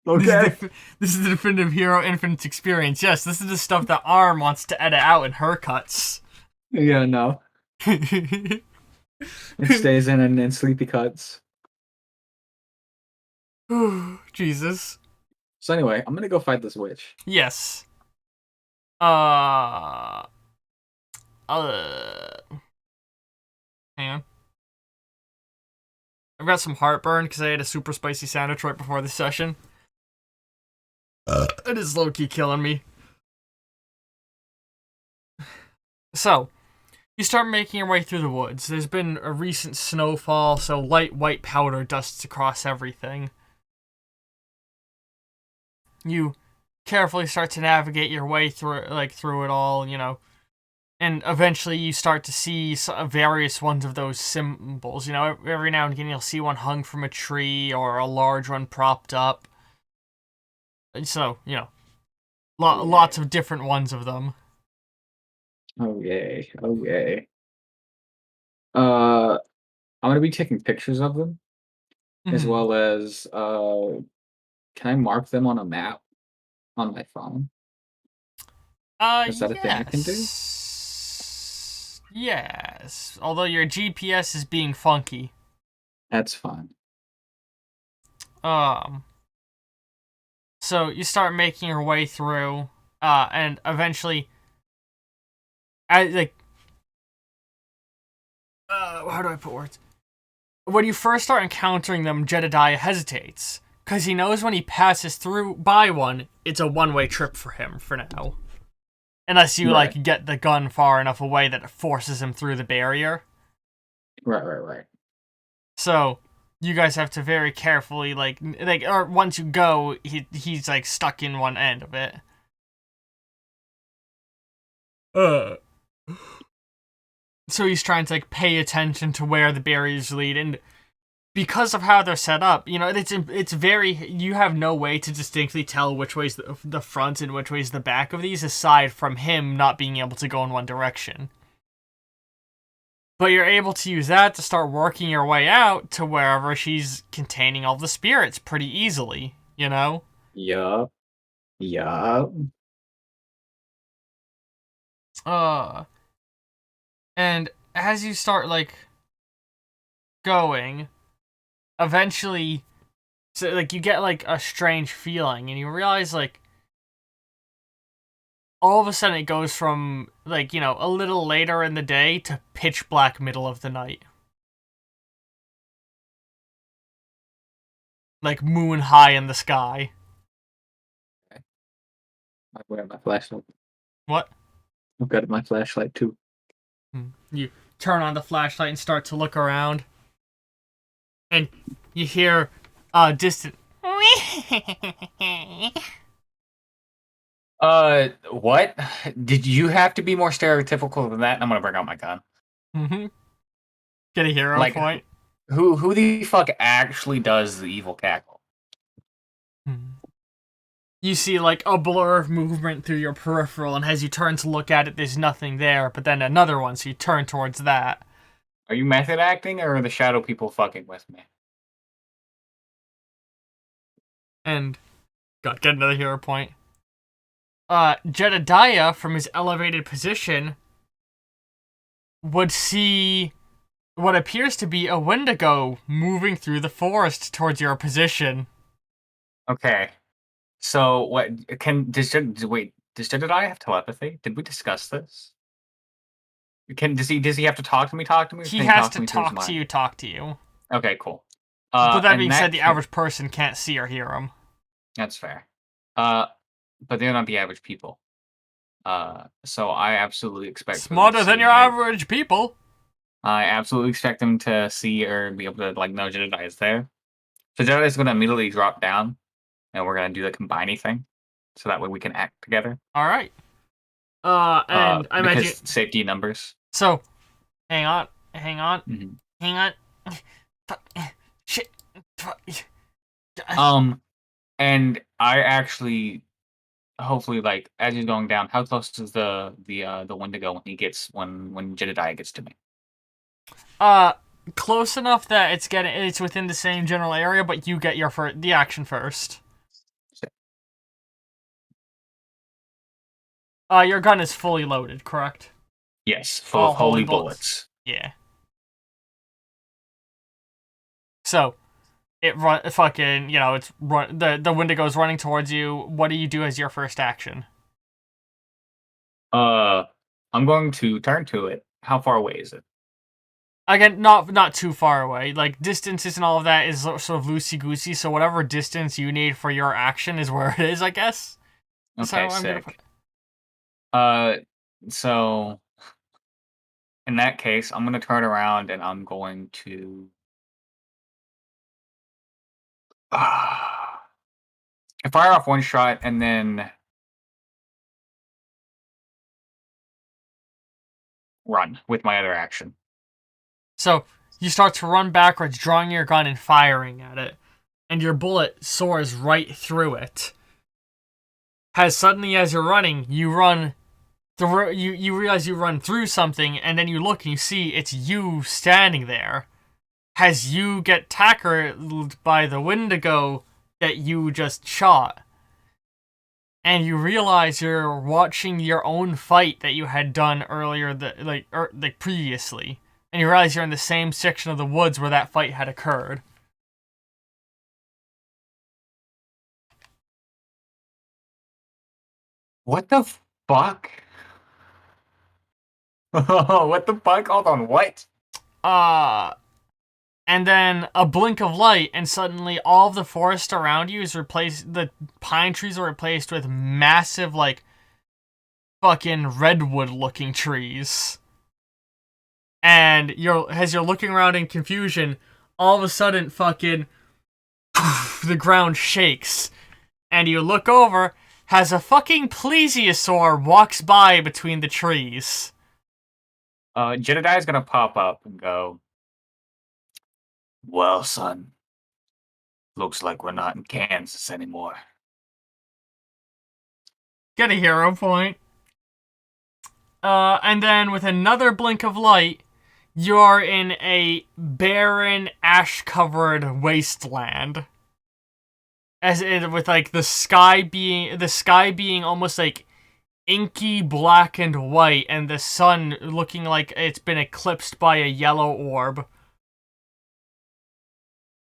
C: Okay.
A: This is the definitive Hero Infinite experience. Yes, this is the stuff that Arm wants to edit out in her cuts.
C: Yeah, no. It stays in sleepy cuts.
A: Jesus.
C: So anyway, I'm gonna go fight this witch.
A: Yes. Hang on. I've got some heartburn because I ate a super spicy sandwich right before the session. It is low-key killing me. So, you start making your way through the woods. There's been a recent snowfall, so light white powder dusts across everything. You carefully start to navigate your way through it all, you know. And eventually you start to see various ones of those symbols. You know, every now and again you'll see one hung from a tree or a large one propped up. So, you know, lots of different ones of them.
C: Oh yay. Oh yay. I'm gonna be taking pictures of them as
A: Mhm.
C: well as can I mark them on a map on my phone? Is that a thing I can do?
A: Yes. Although your GPS is being funky.
C: That's fine.
A: So you start making your way through, and eventually, how do I put words? When you first start encountering them, Jedediah hesitates, because he knows when he passes through by one, it's a one-way trip for him for now. Unless you,
C: Right.
A: get the gun far enough away that it forces him through the barrier.
C: Right.
A: So, you guys have to very carefully, or once you go, he's, stuck in one end of it. So he's trying to, pay attention to where the barriers lead, and because of how they're set up, you know, it's very, you have no way to distinctly tell which way's the front and which way's the back of these, aside from him not being able to go in one direction. But you're able to use that to start working your way out to wherever she's containing all the spirits pretty easily, you know?
C: Yup.
A: And as you start, going, eventually, so, you get, a strange feeling, and you realize, all of a sudden it goes from, a little later in the day to pitch black middle of the night. Moon high in the sky.
C: I wear my flashlight.
A: What?
C: I've got my flashlight too.
A: You turn on the flashlight and start to look around. And you hear distant
B: What? Did you have to be more stereotypical than that? I'm gonna bring out my gun.
A: Mm-hmm. Get a hero point.
B: Who the fuck actually does the evil cackle?
A: You see a blur of movement through your peripheral, and as you turn to look at it, there's nothing there, but then another one, so you turn towards that.
B: Are you method acting, or are the shadow people fucking with me?
A: And God, get another hero point. Jedediah, from his elevated position, would see what appears to be a Wendigo moving through the forest towards your position.
B: Okay. So what does Jedediah have telepathy? Did we discuss this? Does he have to talk to me? Talk to me? Or
A: He
B: can
A: has
B: talk
A: to
B: me through his
A: talk to
B: mind?
A: you, talk to you.
B: Okay, cool.
A: But that
B: In
A: being said,
B: that
A: the
B: ca-
A: average person can't see or hear him.
B: That's fair. Uh, but they're not the average people. So I absolutely expect them to
A: Smarter than
B: see.
A: your average people.
B: I absolutely expect them to see or be able to like know Jedediah is there. So Jedediah is going to immediately drop down, and we're going to do the combining thing, so that way we can act together.
A: All right. And I
B: because
A: imagine.
B: safety in numbers.
A: So, hang on.
B: Mm-hmm.
A: Hang on. Shit.
B: And I actually, hopefully, like as he's going down, how close does the Wendigo when Jedediah gets to me?
A: Close enough that it's within the same general area, but you get the action first. Your gun is fully loaded, correct?
B: Yes, full of holy bullets.
A: Yeah. So, it's the Wendigo's running towards you. What do you do as your first action?
B: I'm going to turn to it. How far away is it?
A: Again, not too far away. Like, distances and all of that is sort of loosey-goosey, so whatever distance you need for your action is where it is, I guess.
B: Okay, sick. So in that case, I'm gonna turn around and I'm going to fire off one shot and then run with my other action.
A: So, you start to run backwards, drawing your gun and firing at it, and your bullet soars right through it. As suddenly as you're running, you realize you run through something, and then you look and you see it's you standing there. As you get tackled by the Wendigo that you just shot. And you realize you're watching your own fight that you had done earlier, previously. And you realize you're in the same section of the woods where that fight had occurred.
B: What the fuck? What the fuck? Hold on, what?
A: And then a blink of light, and suddenly all of the forest around you is replaced. The pine trees are replaced with massive, like, fucking redwood-looking trees. And as you're looking around in confusion, all of a sudden, fucking, the ground shakes. And you look over, as a fucking plesiosaur walks by between the trees.
B: Jedediah's gonna pop up and go, well, son, looks like we're not in Kansas anymore.
A: Get a hero point. And then with another blink of light, you're in a barren, ash-covered wasteland. With like the sky being almost like inky black and white, and the sun looking like it's been eclipsed by a yellow orb.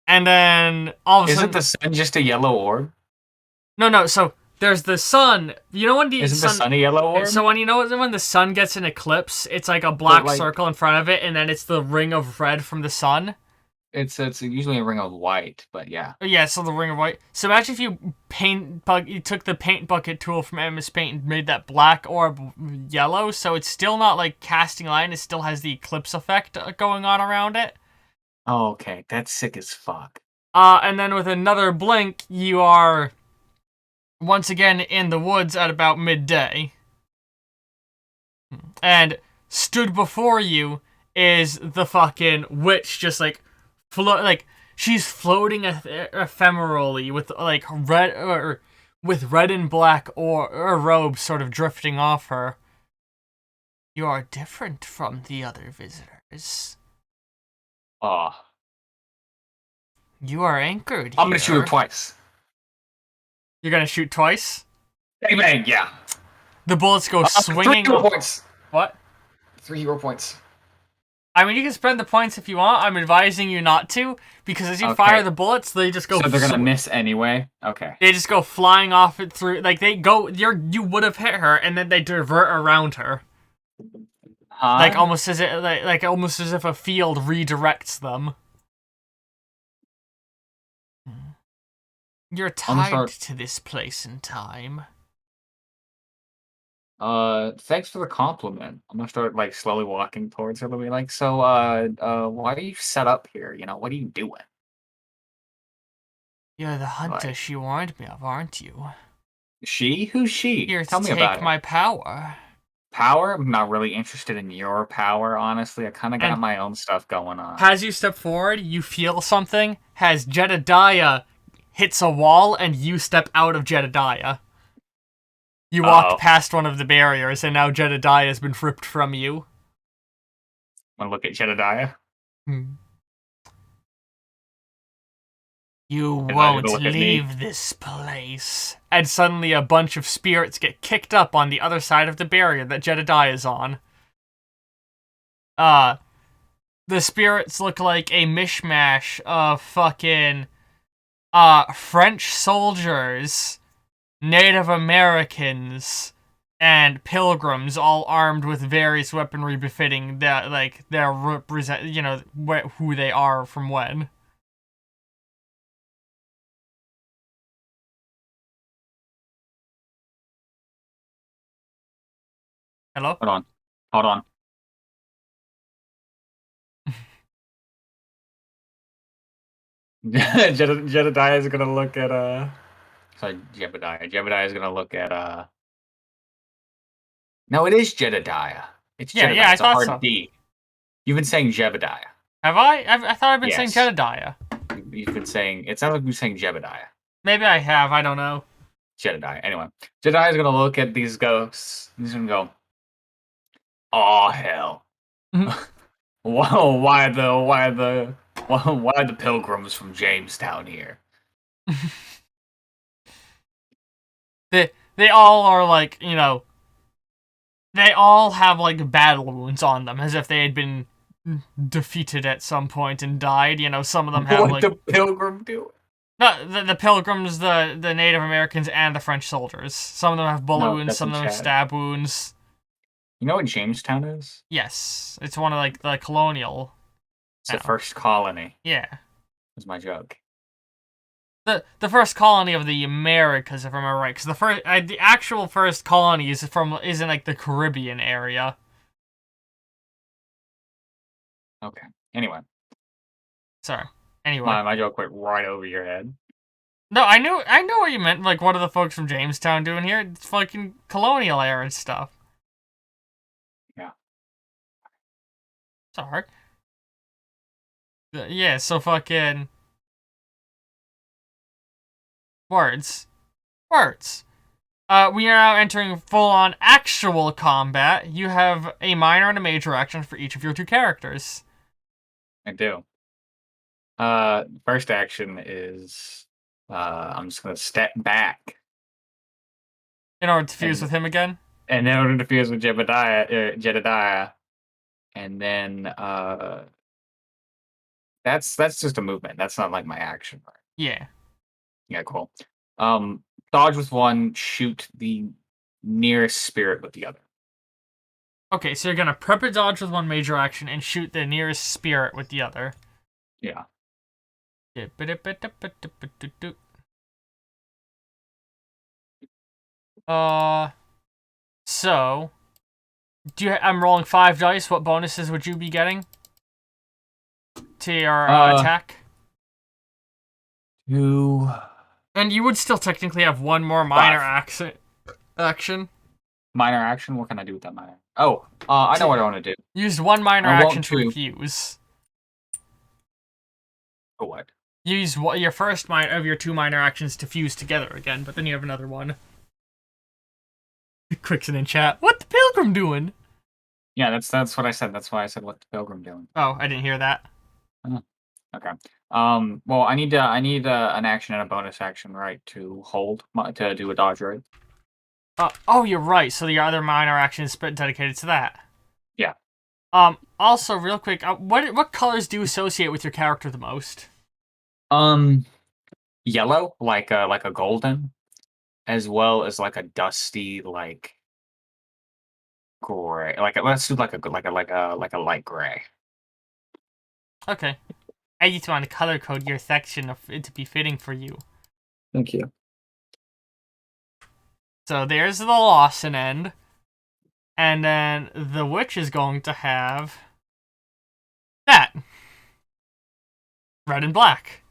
A: And then all of a sudden,
B: isn't the sun just a yellow orb?
A: No. So there's the sun. You know when
B: isn't the sun a yellow orb?
A: So when the sun gets an eclipse, it's like a black circle in front of it, and then it's the ring of red from the sun.
B: It's usually a ring of white, but yeah.
A: Yeah, so the ring of white. So imagine if you took the paint bucket tool from MS Paint and made that black orb yellow, so it's still not like casting light, it still has the eclipse effect going on around it.
B: Oh, okay. That's sick as fuck.
A: And then with another blink, you are once again in the woods at about midday. And stood before you is the fucking witch, just like she's floating ephemerally with like red and black or robes sort of drifting off her. You are different from the other visitors. You are anchored here.
B: I'm gonna shoot her twice.
A: You're gonna shoot twice?
B: Bang bang, yeah.
A: The bullets go swinging.
B: 3 hero points.
A: What?
B: 3 hero points.
A: I mean, you can spend the points if you want. I'm advising you not to, because as you fire the bullets, they just go.
B: So they're gonna miss anyway. Okay.
A: They just go flying off it through. Like they go. You would have hit her, and then they divert around her. Like
B: Huh?
A: almost as it like almost as if a field redirects them. You're
B: I'm gonna
A: tied
B: start.
A: to this place and time.
B: Thanks for the compliment. I'm gonna start like slowly walking towards her. To be like, so, why are you set up here? You know, what are you doing?
A: You're the hunter
B: Like,
A: she warned me of, aren't you?
B: she? Who's she?
A: Here to
B: Tell me about
A: take
B: her.
A: my power.
B: Power? I'm not really interested in your power, honestly. I kind of got
A: And
B: my own stuff going on.
A: as you step forward, you feel something. As Jedediah hits a wall, and you step out of Jedediah. You walked
B: Uh-oh.
A: past one of the barriers, and now Jedediah has been ripped from you.
B: Wanna look at Jedediah?
A: You
B: Jedediah, go
A: won't
B: look at me.
A: leave this place. And suddenly a bunch of spirits get kicked up on the other side of the barrier that Jedediah is on. The spirits look like a mishmash of fucking, French soldiers, Native Americans, and pilgrims, all armed with various weaponry befitting that, like, their represent, who they are from when. Hello?
B: Hold on. Hold on. Jedediah is gonna look at, sorry, Jebediah. Jebediah is gonna look at, no, it is Jedediah. It's
A: Yeah,
B: Jedediah.
A: I
B: It's a
A: thought
B: hard
A: so.
B: D. You've been saying Jebediah.
A: Have I? I thought I've been saying
B: Yes.
A: Jedediah.
B: You've been saying, it sounds like you're saying Jebediah.
A: Maybe I have, I don't know.
B: Jedediah. Anyway, Jedediah is gonna look at these ghosts. He's gonna go, "Oh hell! Whoa! Why the pilgrims from Jamestown here?"
A: They all are like, they all have like battle wounds on them, as if they had been defeated at some point and died. Some of them have
B: What
A: like
B: the pilgrim do?
A: no, the pilgrims, the Native Americans, and the French soldiers. Some of them have bullet
B: No,
A: wounds,
B: that's
A: some
B: in
A: of them have
B: chat.
A: stab wounds.
B: You know what Jamestown is?
A: Yes, it's one of like the colonial.
B: It's the first colony.
A: Yeah.
B: Is my joke.
A: The first colony of the Americas, if I remember right, because the actual first colony is in like the Caribbean area.
B: Okay. Anyway,
A: Sorry. Anyway,
B: my joke went right over your head.
A: no, I know what you meant. Like, what are the folks from Jamestown doing here? It's fucking colonial era stuff.
B: Yeah.
A: Sorry. Yeah. So fucking words. We are now entering full-on actual combat. You have a minor and a major action for each of your two characters.
B: I do. First action is I'm just gonna step back
A: In order to fuse
B: and
A: with him again.
B: in order to fuse with Jedediah, and then that's just a movement. That's not like my action part.
A: Yeah.
B: Yeah, cool. Dodge with one, shoot the nearest spirit with the other.
A: Okay, so you're gonna prep a dodge with one major action and shoot the nearest spirit with the other.
B: Yeah.
A: So I'm rolling 5 dice. What bonuses would you be getting to your attack?
B: 2.
A: And you would still technically have one more minor action.
B: Minor action? What can I do with that minor? Oh, I know what I want to do.
A: Used one minor
B: I want
A: action to
B: to-
A: refuse.
B: For what?
A: Use your first of your 2 minor actions to fuse together again, but then you have another one. Quickson in chat. What the pilgrim doing?
B: Yeah, that's what I said. That's why I said what the pilgrim doing.
A: Oh, I didn't hear that.
B: Okay. Well, I need an action and a bonus action, right, to hold to do a dodge, right?
A: Oh, you're right. So your other minor action is dedicated to that.
B: Yeah.
A: Also, real quick, what colors do you associate with your character the most?
B: Yellow, like a golden, as well as like a dusty, like gray. Let's do like a light gray.
A: Okay. I just want to color code your section of it to be fitting for you.
C: Thank you.
A: So there's the Lawson end. And then the witch is going to have that. Red and black.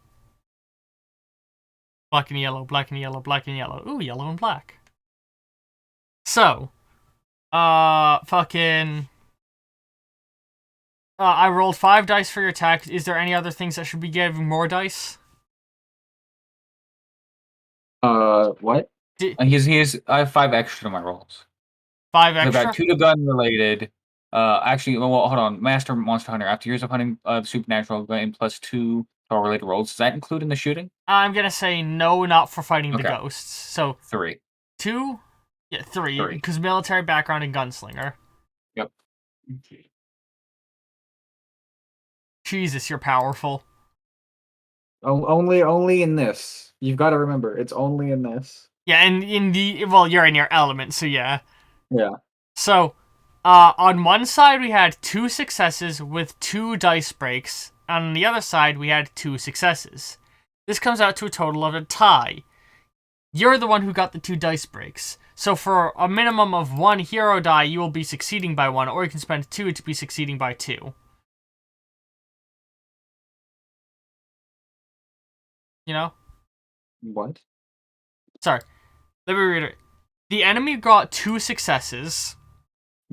A: Black and yellow, black and yellow, black and yellow. Ooh, yellow and black. So, fucking... I rolled 5 dice for your attack. Is there any other things that should be giving more dice?
C: What?
B: I have 5 extra to my rolls.
A: 5
B: So I've
A: extra?
B: got 2 to gun related. Actually, well, hold on. Master Monster Hunter. After years of hunting supernatural, gain plus 2 to all related rolls. Does that include in the shooting?
A: I'm gonna say no, not for fighting the
B: Okay.
A: ghosts. So
B: 3.
A: 2? Yeah, 3.
B: 3.
A: Because military background and gunslinger.
B: Yep.
A: Jesus, you're powerful.
C: Only in this. You've got to remember, it's only in this.
A: Yeah, and you're in your element, so yeah.
C: Yeah.
A: So, on one side we had 2 successes with 2 dice breaks. On the other side we had 2 successes. This comes out to a total of a tie. You're the one who got the 2 dice breaks. So for a minimum of 1 hero die, you will be succeeding by 1, or you can spend 2 to be succeeding by 2. You know?
C: What?
A: Sorry. Let me reiterate. The enemy got 2 successes,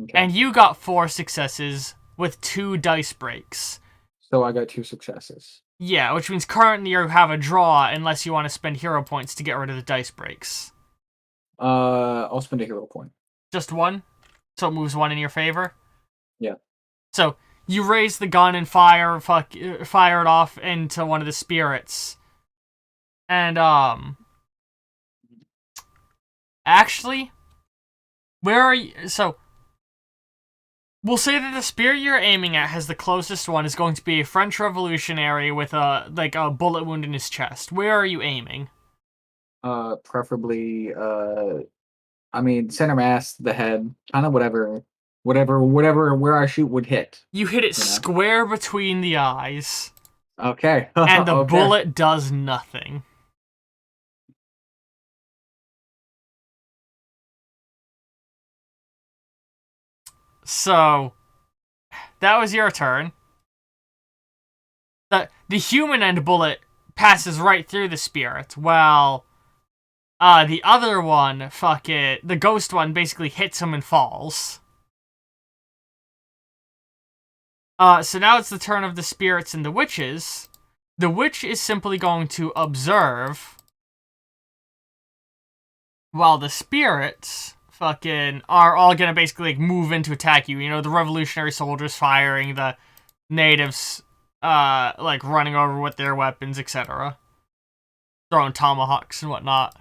C: Okay.
A: and you got 4 successes with 2 dice breaks.
C: So I got 2 successes.
A: Yeah, which means currently you have a draw unless you want to spend hero points to get rid of the dice breaks.
C: I'll spend a hero point.
A: Just 1? So it moves 1 in your favor?
C: Yeah.
A: So you raise the gun and fire it off into one of the spirits. And, actually, where are you? So, we'll say that the spirit you're aiming at has the closest one is going to be a French revolutionary with a bullet wound in his chest. Where are you aiming?
C: Preferably, I mean, center mass, the head, kind of where I shoot would hit.
A: You hit it square between the eyes.
C: Okay.
A: And the
C: Okay.
A: bullet does nothing. So, that was your turn. The human end bullet passes right through the spirit, while the other one, the ghost one, basically hits him and falls. So now it's the turn of the spirits and the witches. The witch is simply going to observe, while the spirits are all gonna basically move in to attack you. You know, the revolutionary soldiers firing, the natives running over with their weapons, etc. Throwing tomahawks and whatnot.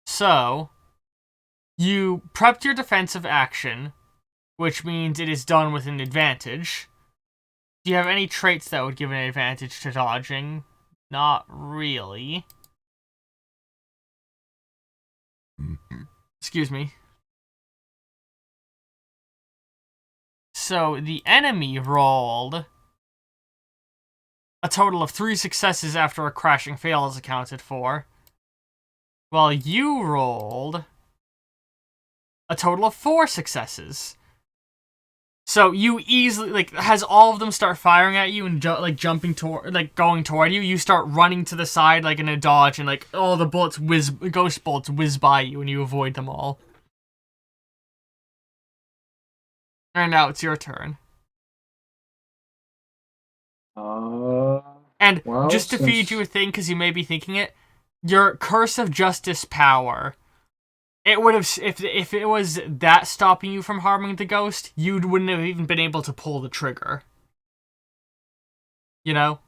A: So, you prepped your defensive action, which means it is done with an advantage. Do you have any traits that would give an advantage to dodging? Not really. Excuse me. So, the enemy rolled a total of 3 successes after a crashing fail is accounted for, while you rolled a total of 4 successes. So you easily, has all of them start firing at you and jumping toward, going toward you. You start running to the side in a dodge, and all the ghost bullets whiz by you, and you avoid them all. And now it's your turn. And
C: well,
A: just to feed you a thing, because you may be thinking it, your Curse of Justice power, it would have, if it was that stopping you from harming the ghost, you wouldn't have even been able to pull the trigger. You know?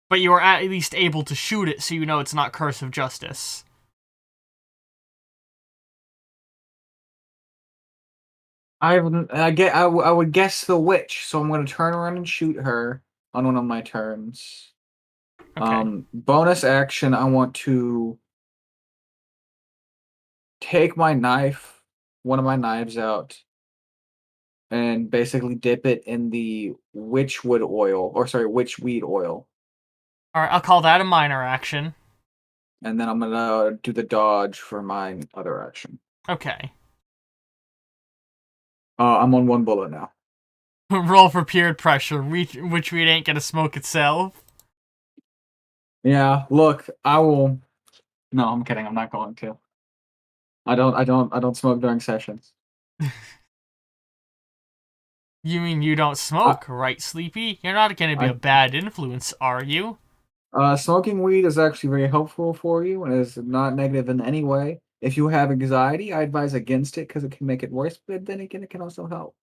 A: But you were at least able to shoot it, so you know it's not Curse of Justice.
C: I would guess the witch, so I'm going to turn around and shoot her on one of my turns.
A: Okay.
C: Bonus action, I want to take my knife one of my knives out and basically dip it in the witchweed oil.
A: Alright, I'll call that a minor action.
C: And then I'm gonna do the dodge for my other action.
A: Okay.
C: I'm on 1 bullet now.
A: Roll for peer pressure, which weed ain't gonna smoke itself.
C: Yeah, look, I will. No, I'm kidding. I'm not going to. I don't smoke during sessions.
A: You mean you don't smoke, right, Sleepy? You're not gonna be a bad influence, are you?
C: Smoking weed is actually very helpful for you and is not negative in any way. If you have anxiety, I advise against it because it can make it worse, but then again, it can also help.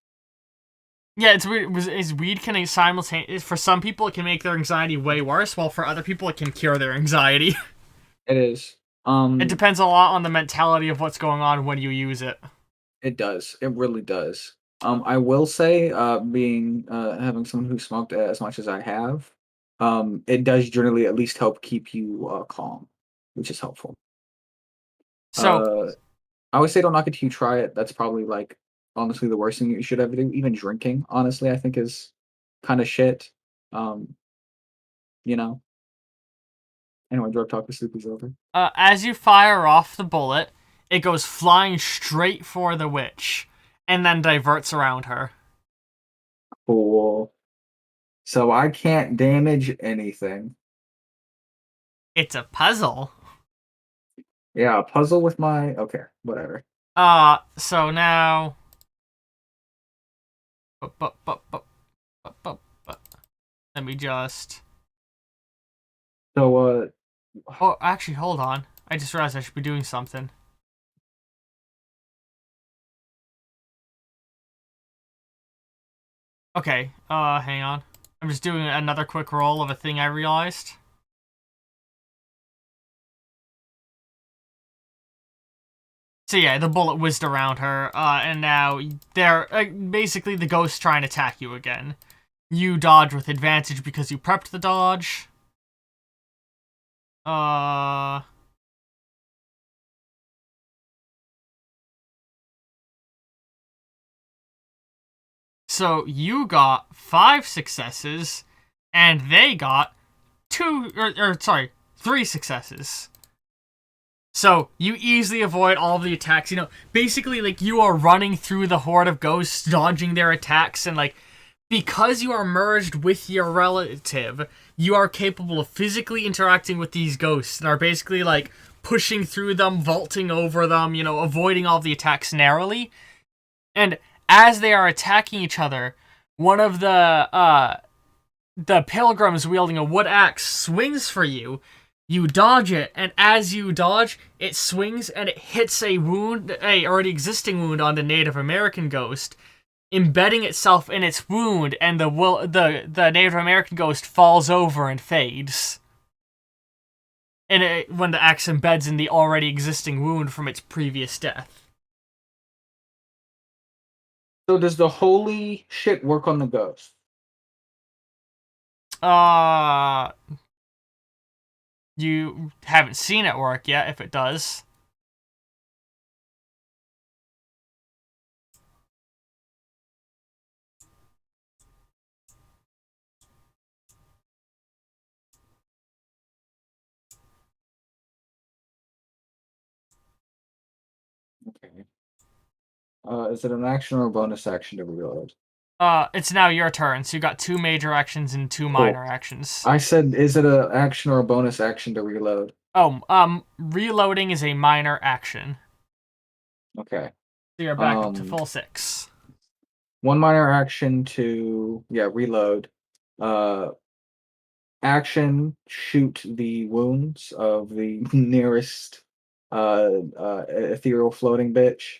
A: Yeah, it's weird. Is weed can simultaneously, for some people, it can make their anxiety way worse, while for other people, it can cure their anxiety.
C: It is.
A: It depends a lot on the mentality of what's going on when you use it.
C: It does. It really does. I will say, being having someone who smoked as much as I have, it does generally at least help keep you calm, which is helpful.
A: So,
C: I would say don't knock it till you try it. That's probably like honestly the worst thing you should ever do. Even drinking, honestly, I think is kind of shit. Um, you know. Anyway, drug talk with Sleepy's over.
A: as you fire off the bullet, it goes flying straight for the witch, and then diverts around her.
C: Cool. So I can't damage anything.
A: It's a puzzle.
C: Yeah, a puzzle with my okay, whatever.
A: So now... Let me just...
C: So
A: Oh, actually, hold on. I just realized I should be doing something. Okay, hang on. I'm just doing another quick roll of a thing I realized. So yeah, the bullet whizzed around her, and now they're basically the ghosts trying to attack you again. You dodge with advantage because you prepped the dodge. So you got 5 successes, and they got 3 successes. So you easily avoid all the attacks. You know, basically, like, you are running through the horde of ghosts, dodging their attacks, and like, because you are merged with your relative, you are capable of physically interacting with these ghosts and are basically like pushing through them, vaulting over them, you know, avoiding all the attacks narrowly. And as they are attacking each other, one of the pilgrims wielding a wood axe swings for you. You dodge it, and as you dodge, it swings and it hits a already existing wound on the Native American ghost, embedding itself in its wound, and the Native American ghost falls over and fades. And when the axe embeds in the already existing wound from its previous death.
C: so does the holy shit work on the ghost?
A: You haven't seen it work yet, if it does.
C: Okay. Is it an action or a bonus action to reload?
A: It's now your turn, so you got 2 major actions and 2 minor actions.
C: I said, is it an action or a bonus action to reload?
A: Oh, reloading is a minor action.
C: Okay.
A: So you're back up to full 6.
C: 1 minor action to reload. Action, shoot the wounds of the nearest ethereal floating bitch.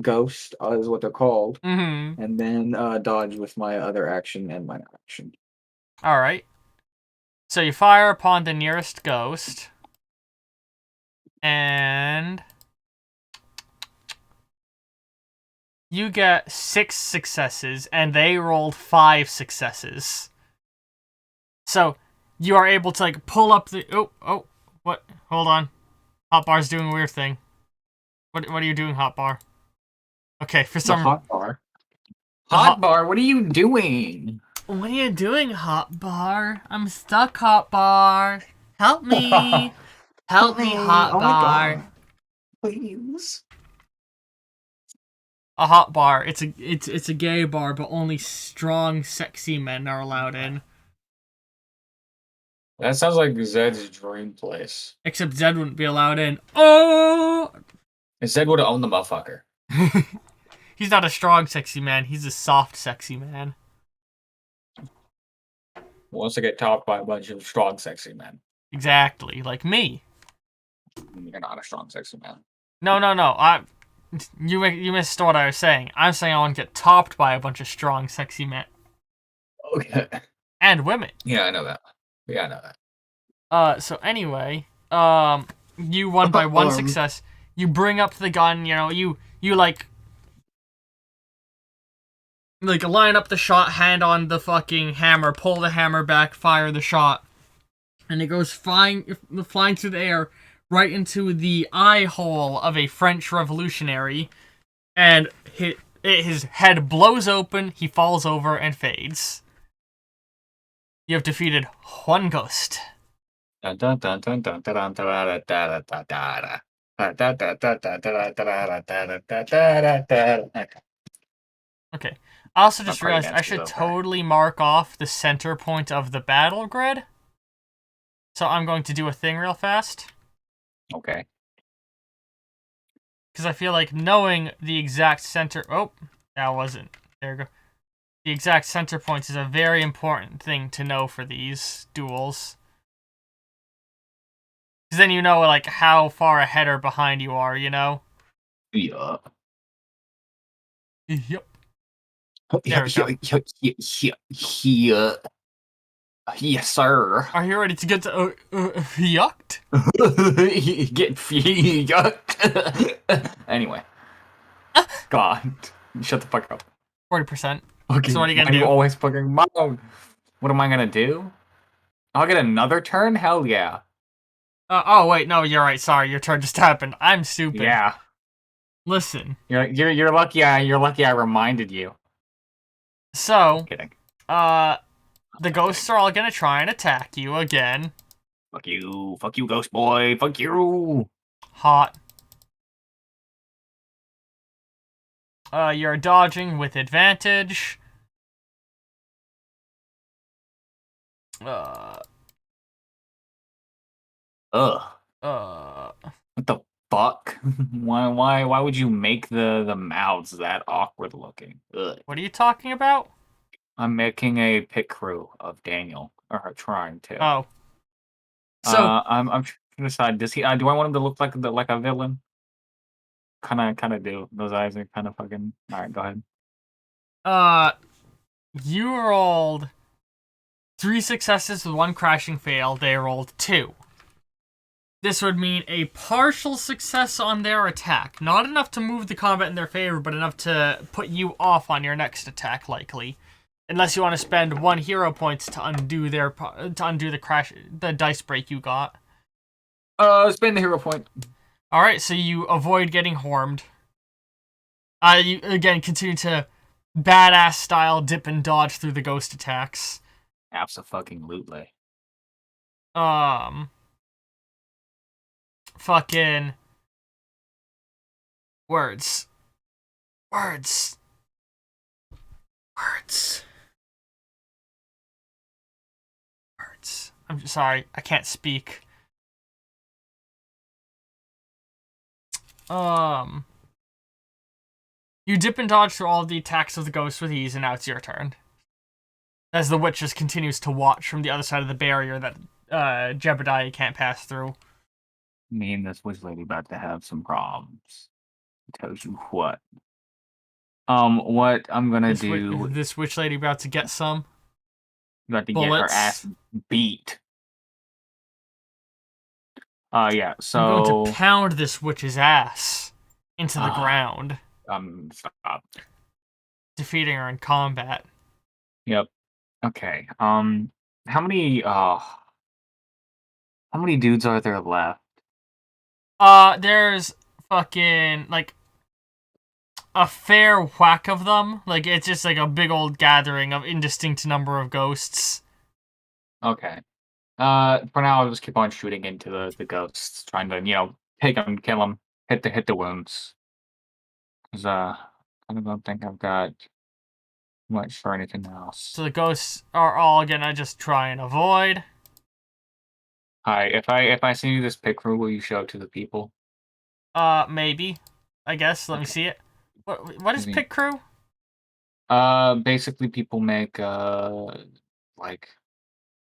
C: Ghost is what they're called.
A: Mm-hmm.
C: And then dodge with my other action and minor action.
A: Alright. So you fire upon the nearest ghost. And you get 6 successes, and they rolled 5 successes. So you are able to like pull up the what? Hold on. Hotbar's doing a weird thing. What are you doing, Hotbar? Okay, for
C: The
A: some...
C: hot bar.
A: The
B: Hot bar, what are you doing?
A: What are you doing, hot bar? I'm stuck, hot bar. Help me. Help me, hot
C: Oh my
A: bar.
C: God. Please.
A: A hot bar. It's a gay bar, but only strong, sexy men are allowed in.
B: That sounds like Zed's dream place.
A: Except Zed wouldn't be allowed in. Oh!
B: Zed would own the motherfucker.
A: He's not a strong, sexy man. He's a soft, sexy man.
B: Wants to get topped by a bunch of strong, sexy men.
A: Exactly, like me.
B: You're not a strong, sexy man.
A: No. You missed what I was saying. I'm saying I want to get topped by a bunch of strong, sexy men
B: Okay.
A: and women.
B: Yeah, I know that. Yeah, I know that.
A: So anyway, you won by one success. You bring up the gun, you like line up the shot, hand on the fucking hammer, pull the hammer back, fire the shot, and it goes flying through the air right into the eye hole of a French revolutionary, and his head blows open, he falls over and fades. You have defeated one ghost.
B: Dun, dun, dun, dun, dun, dun, dun, dun, dun, dun, dun.
A: Okay. I also just
B: My party
A: realized I
B: dance
A: should
B: is over.
A: totally mark off the center point of the battle grid. So I'm going to do a thing real fast.
B: Okay.
A: Because I feel like knowing the exact center... Oh, that wasn't. There we go. The exact center points is a very important thing to know for these duels. Because then you know, like, how far ahead or behind you are, you know?
B: Yeah.
A: Yep. There we go.
B: Yeah. Yes, sir.
A: Are you ready to get to yucked?
B: Get yucked. Anyway. God. Shut the fuck up.
A: 40%.
B: Okay.
A: So what are you gonna
B: why
A: do?
B: always fucking mouth? What am I gonna do? I'll get another turn? Hell yeah.
A: Oh, wait, no, you're right. Sorry, your turn just happened. I'm stupid.
B: Yeah.
A: Listen.
B: You're lucky I reminded you.
A: So,
B: Kidding.
A: the ghosts are all gonna try and attack you again.
B: Fuck you, ghost boy, fuck you.
A: Hot. You're dodging with advantage.
B: Ugh. What the fuck? Why would you make the mouths that awkward looking? Ugh.
A: What are you talking about?
B: I'm making a pit crew of Daniel, or trying to.
A: Oh. So
B: I'm trying to decide. Does he? Do I want him to look like a villain? Kind of do. Those eyes are kind of fucking. All right, go ahead.
A: You rolled 3 successes with 1 crashing fail. They rolled 2. This would mean a partial success on their attack. Not enough to move the combat in their favor, but enough to put you off on your next attack, likely. Unless you want to spend 1 hero point to undo the dice break you got.
B: Spend the hero point.
A: All right, so you avoid getting harmed. You again continue to badass style dip and dodge through the ghost attacks.
B: Abso-fucking-lutely.
A: Fucking words. I'm sorry, I can't speak. You dip and dodge through all of the attacks of the ghost with ease, and now it's your turn. As the witch just continues to watch from the other side of the barrier that Jebediah can't pass through.
B: Me and this witch lady about to have some problems. Tells you what. What I'm gonna do.
A: This witch lady about to get some
B: About to
A: bullets.
B: get her ass beat. Yeah. So
A: I'm going to pound this witch's ass into the ground.
B: Stop.
A: Defeating her in combat.
B: Yep. Okay. How many dudes are there left?
A: There's fucking, like, a fair whack of them. Like, it's just like a big old gathering of indistinct number of ghosts.
B: Okay. For now, I'll just keep on shooting into the ghosts, trying to take them, kill them, hit the wounds. Cause I don't think I've got much for anything else.
A: So the ghosts are all gonna just try and avoid.
B: Hi, if I send you this pic crew, will you show it to the people?
A: Maybe. I guess. Let me see it. What is Pit Crew?
B: Basically people make like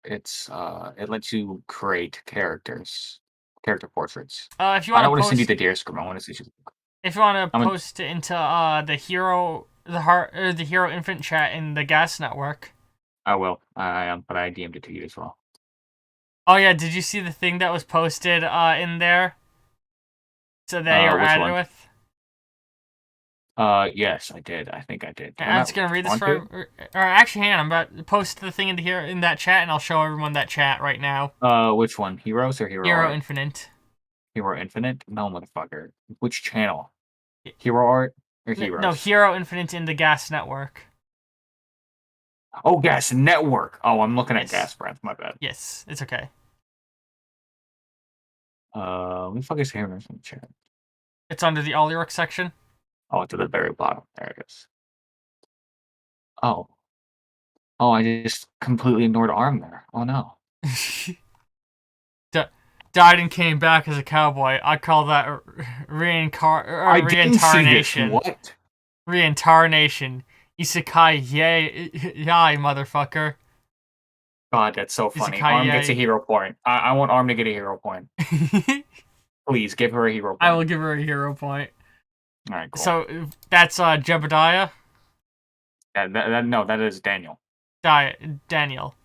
B: it lets you create character portraits.
A: If you
B: I
A: want
B: don't
A: to
B: want to send you
A: post,
B: the deer scrum. I want to see you.
A: if you want to
B: I'm gonna,
A: post it into the hero infant chat in the Gas Network.
B: I will. I am, but I DM'd it to you as well.
A: Oh yeah, did you see the thing that was posted in there? So they are
B: Which
A: added
B: one?
A: with.
B: Yes, I did. I think I did.
A: I'm just gonna read this or actually, hang on. I'm about to post the thing in that chat, and I'll show everyone that chat right now.
B: Which one? Heroes or Hero
A: Hero
B: Art?
A: Infinite.
B: Hero Infinite? No, motherfucker. Which channel? Hero Art or Heroes?
A: No, Hero Infinite in the Gas Network.
B: Oh, Gas Network. Oh, I'm looking
A: Yes.
B: at Gas Breath. My bad.
A: Yes, it's okay.
B: What the fuck is Heroes in the chat?
A: It's under the Olyrix section.
B: Oh, it's at the very bottom. There it is. Oh. Oh, I just completely ignored Arm there. Oh no.
A: Died and came back as a cowboy. I call that reincarnation.
B: What?
A: Reincarnation. Isekai yay, motherfucker.
B: God, that's so funny.
A: Isekai
B: Arm gets a
A: yay.
B: hero point. I want Arm to get a hero point. Please give her a hero point.
A: I will give her a hero point.
B: All right, cool.
A: So that's Jebediah.
B: No, that is Daniel.
A: Daniel.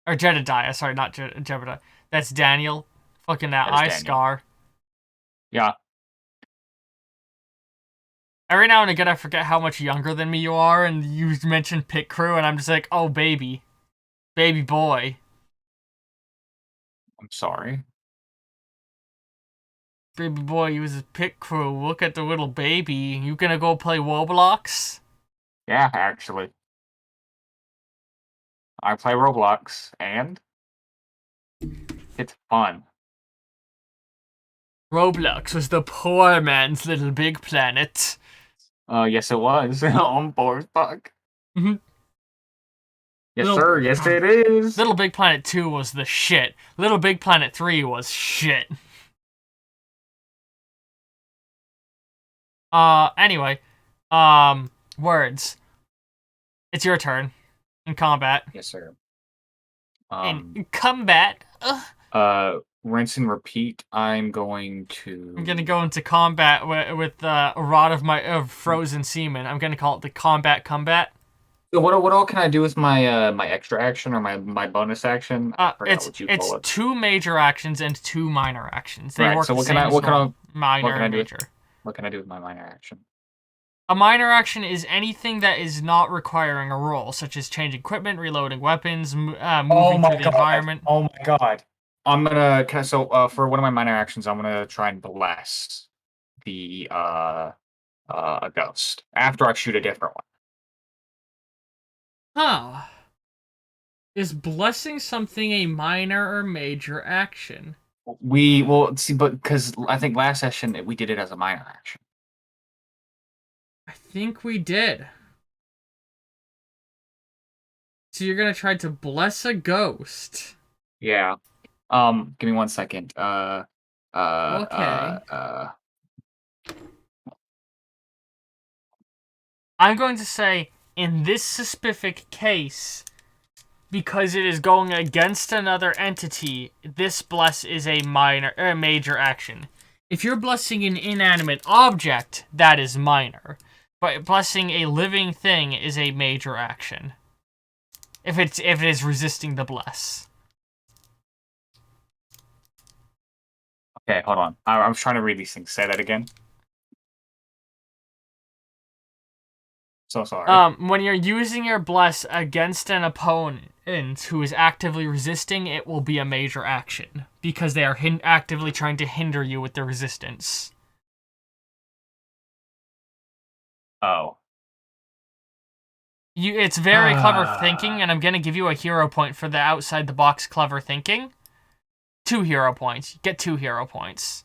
A: Or Jedediah, sorry, not Jebediah. That's Daniel. Fucking that eye
B: Daniel.
A: scar.
B: Yeah.
A: Every now and again, I forget how much younger than me you are, and you mentioned Pit Crew, and I'm just like, oh, baby. Baby boy.
B: I'm sorry.
A: Baby boy uses Pit Crew. Look at the little baby. You gonna go play Roblox?
B: Yeah, actually. I play Roblox, and it's fun.
A: Roblox was the poor man's Little Big Planet.
B: Yes, it was. On board, fuck.
A: Mhm.
B: Yes, sir. Yes, it is.
A: Little Big Planet 2 was the shit. Little Big Planet 3 was shit. Anyway. Words. It's your turn. In combat.
B: Yes, sir.
A: In combat.
B: Rinse and repeat. I'm going to
A: go into combat with a rod of frozen semen. I'm gonna call it the combat.
B: So what all can I do with my my extra action or my bonus action?
A: It's two major actions and two minor actions. They work
B: so
A: the same as minor and major.
B: What can I do with my minor action?
A: A minor action is anything that is not requiring a roll, such as changing equipment, reloading weapons, moving through the environment.
B: Oh my god! I'm gonna for one of my minor actions, I'm gonna try and bless the a ghost after I shoot a different one.
A: Huh. Is blessing something a minor or major action?
B: We will see, but because I think last session we did it as a minor action.
A: I think we did. So you're gonna try to bless a ghost.
B: Yeah. Give me 1 second. Okay.
A: I'm going to say, in this specific case, because it is going against another entity, this bless is a major action. If you're blessing an inanimate object, that is minor. But blessing a living thing is a major action. If it is resisting the bless.
B: Okay, hold on. I was trying to read these things. Say that again. So sorry.
A: When you're using your bless against an opponent who is actively resisting, it will be a major action because they are actively trying to hinder you with their resistance.
B: Oh.
A: It's very clever thinking, and I'm gonna give you a hero point for the outside the box clever thinking. 2 hero points. You get 2 hero points.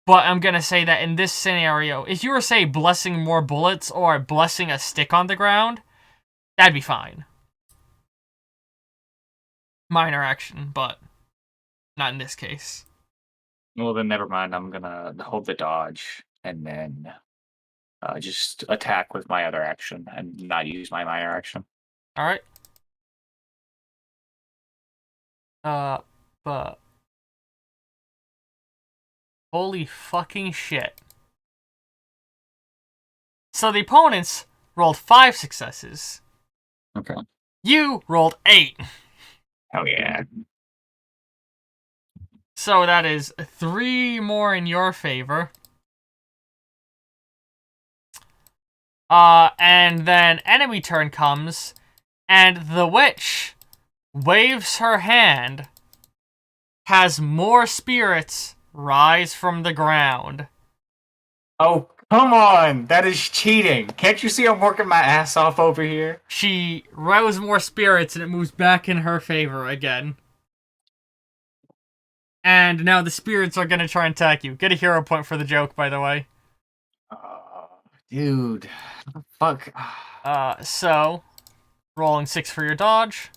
A: But I'm gonna say that in this scenario, if you were, say, blessing more bullets or blessing a stick on the ground, that'd be fine. Minor action, but not in this case.
B: Well, then never mind. I'm gonna hold the dodge and then just attack with my other action and not use my minor action.
A: Alright. But... Holy fucking shit. So the opponents rolled 5 successes.
C: Okay.
A: You rolled 8.
B: Oh yeah.
A: So that is 3 more in your favor. And then enemy turn comes, and the witch waves her hand, has more spirits rise from the ground.
B: Oh, come on! That is cheating! Can't you see I'm working my ass off over here?
A: She rose more spirits, and it moves back in her favor again. And now the spirits are gonna try and attack you. Get a hero point for the joke, by the way.
B: Dude. Fuck.
A: So, rolling 6 for your dodge.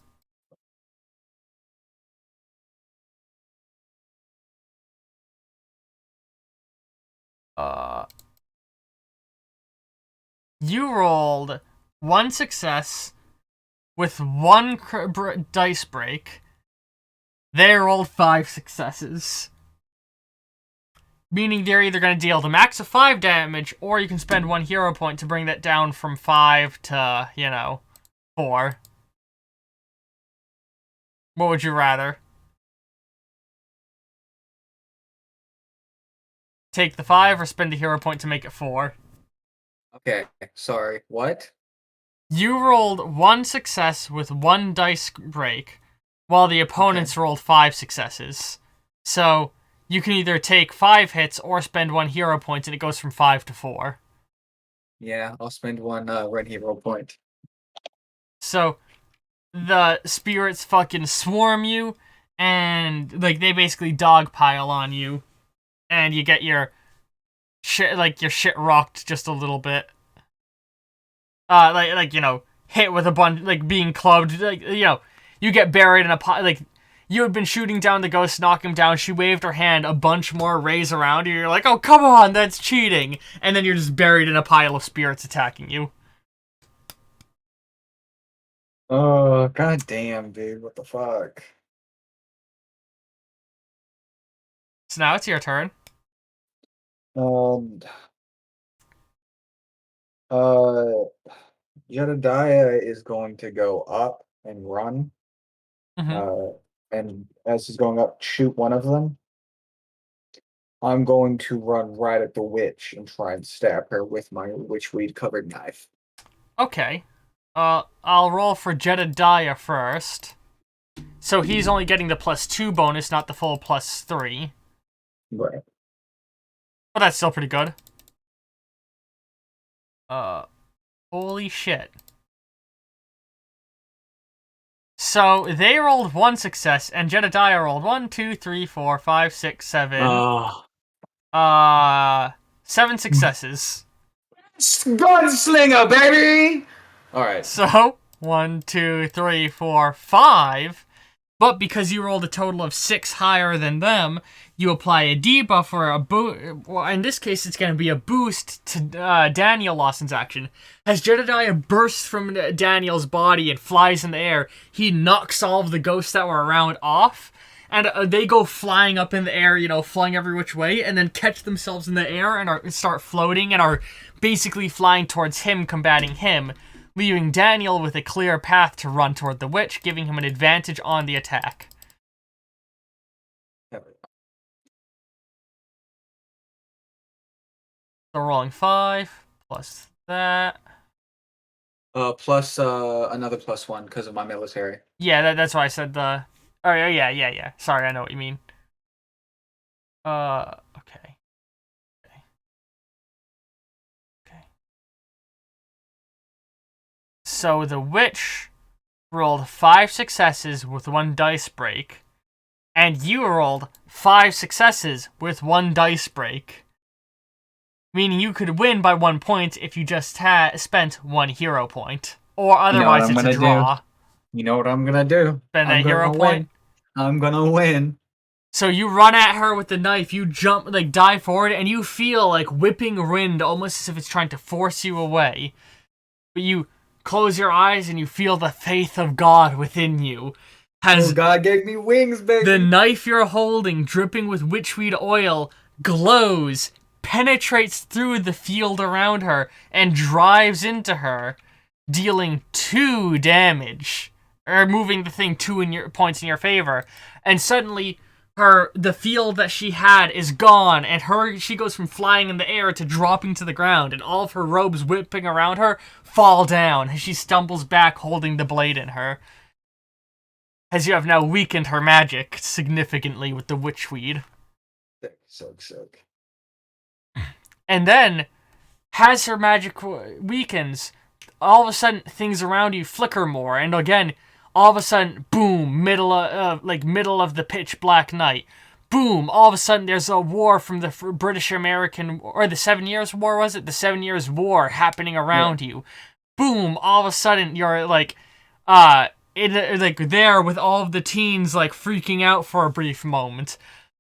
A: You rolled 1 success with 1 dice break. They rolled 5 successes. Meaning they're either going to deal the max of 5 damage, or you can spend 1 hero point to bring that down from 5 to, 4. What would you rather? Take the 5 or spend a hero point to make it 4?
C: Okay, sorry. What?
A: You rolled 1 success with 1 dice break, while the opponents rolled 5 successes. So, you can either take 5 hits or spend 1 hero point, and it goes from 5 to 4.
C: Yeah, I'll spend 1 red hero point.
A: So, the spirits fucking swarm you, and, they basically dogpile on you, and you get your shit rocked just a little bit. Hit with a bunch, being clubbed, you get buried in a pot, you had been shooting down the ghost, knock him down, she waved her hand, a bunch more rays around you, you're like, oh, come on, that's cheating, and then you're just buried in a pile of spirits attacking you.
C: Oh, god damn, dude, what the fuck?
A: So now it's your turn.
C: Um, uh, Jedediah is going to go up and run. And as he's going up, shoot one of them. I'm going to run right at the witch and try and stab her with my witchweed covered knife.
A: Okay. I'll roll for Jedediah first. So he's only getting the +2 bonus, not the full +3.
C: Right.
A: But that's still pretty good. Holy shit. So they rolled 1 success, and Jedediah rolled 1, 2, 3, 4, 5, 6, 7. 7 successes.
C: Gunslinger, baby! Alright.
A: So 1, 2, 3, 4, 5. But because you rolled a total of 6 higher than them, you apply a debuff or a boost. Well, in this case, it's going to be a boost to Daniel Lawson's action. As Jedediah bursts from Daniel's body and flies in the air, he knocks all of the ghosts that were around off, and they go flying up in the air, flying every which way, and then catch themselves in the air and start floating and are basically flying towards him, combating him, leaving Daniel with a clear path to run toward the witch, giving him an advantage on the attack. So rolling 5, plus that.
C: Plus another +1 because of my military.
A: Yeah, that's why I said the... Oh, yeah. Sorry, I know what you mean. Okay. So the witch rolled 5 successes with 1 dice break, and you rolled 5 successes with 1 dice break. Meaning you could win by 1 point if you just spent 1 hero point. Or otherwise it's a draw.
C: You know what I'm gonna do?
A: Spend that hero point.
C: I'm gonna win.
A: So you run at her with the knife, you jump, like, dive forward, and you feel, like, whipping wind, almost as if it's trying to force you away. But you close your eyes and you feel the faith of God within you.
C: God gave me wings, baby!
A: The knife you're holding, dripping with witchweed oil, glows, penetrates through the field around her, and drives into her, dealing 2 damage. Or moving the thing 2 points in your favor. And suddenly, the field that she had is gone, and she goes from flying in the air to dropping to the ground, and all of her robes whipping around her fall down as she stumbles back holding the blade in her. As you have now weakened her magic significantly with the witchweed.
C: Soak.
A: And then, as her magic weakens, all of a sudden things around you flicker more, and again, all of a sudden, boom, middle of the pitch black night. Boom, all of a sudden there's a war from the British-American, or the 7 Years' War, was it? The 7 Years' War happening around you. Boom, all of a sudden you're, like, there with all of the teens, like, freaking out for a brief moment.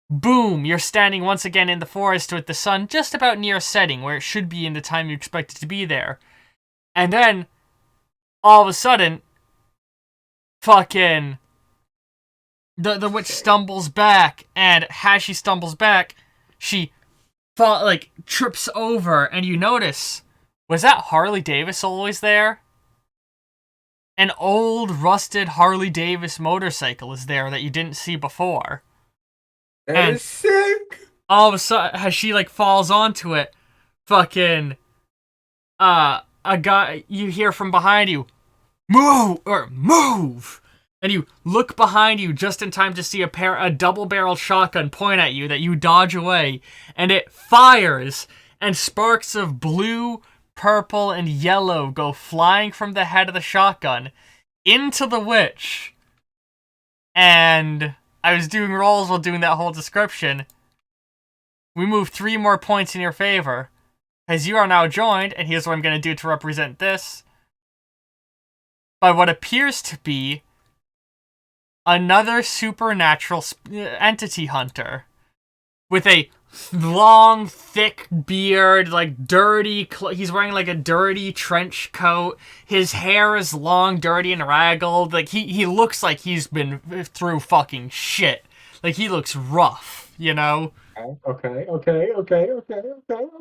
A: Boom, you're standing once again in the forest with the sun just about near setting, where it should be in the time you expect it to be there. And then, all of a sudden, fucking the witch stumbles back, and as she stumbles back, she trips over, and you notice, was that Harley Davidson always there? An old rusted Harley Davidson motorcycle is there that you didn't see before.
C: That is sick.
A: All of a sudden, as she falls onto it, fucking a guy, you hear from behind you, move! And you look behind you just in time to see a double-barreled shotgun point at you that you dodge away, and it fires, and sparks of blue, purple, and yellow go flying from the head of the shotgun into the witch. And I was doing rolls while doing that whole description. We move 3 more points in your favor, as you are now joined, and here's what I'm going to do to represent this, by what appears to be another supernatural entity hunter with a long, thick beard, dirty. He's wearing a dirty trench coat. His hair is long, dirty, and raggled. He looks like he's been through fucking shit. He looks rough, you know.
C: Okay.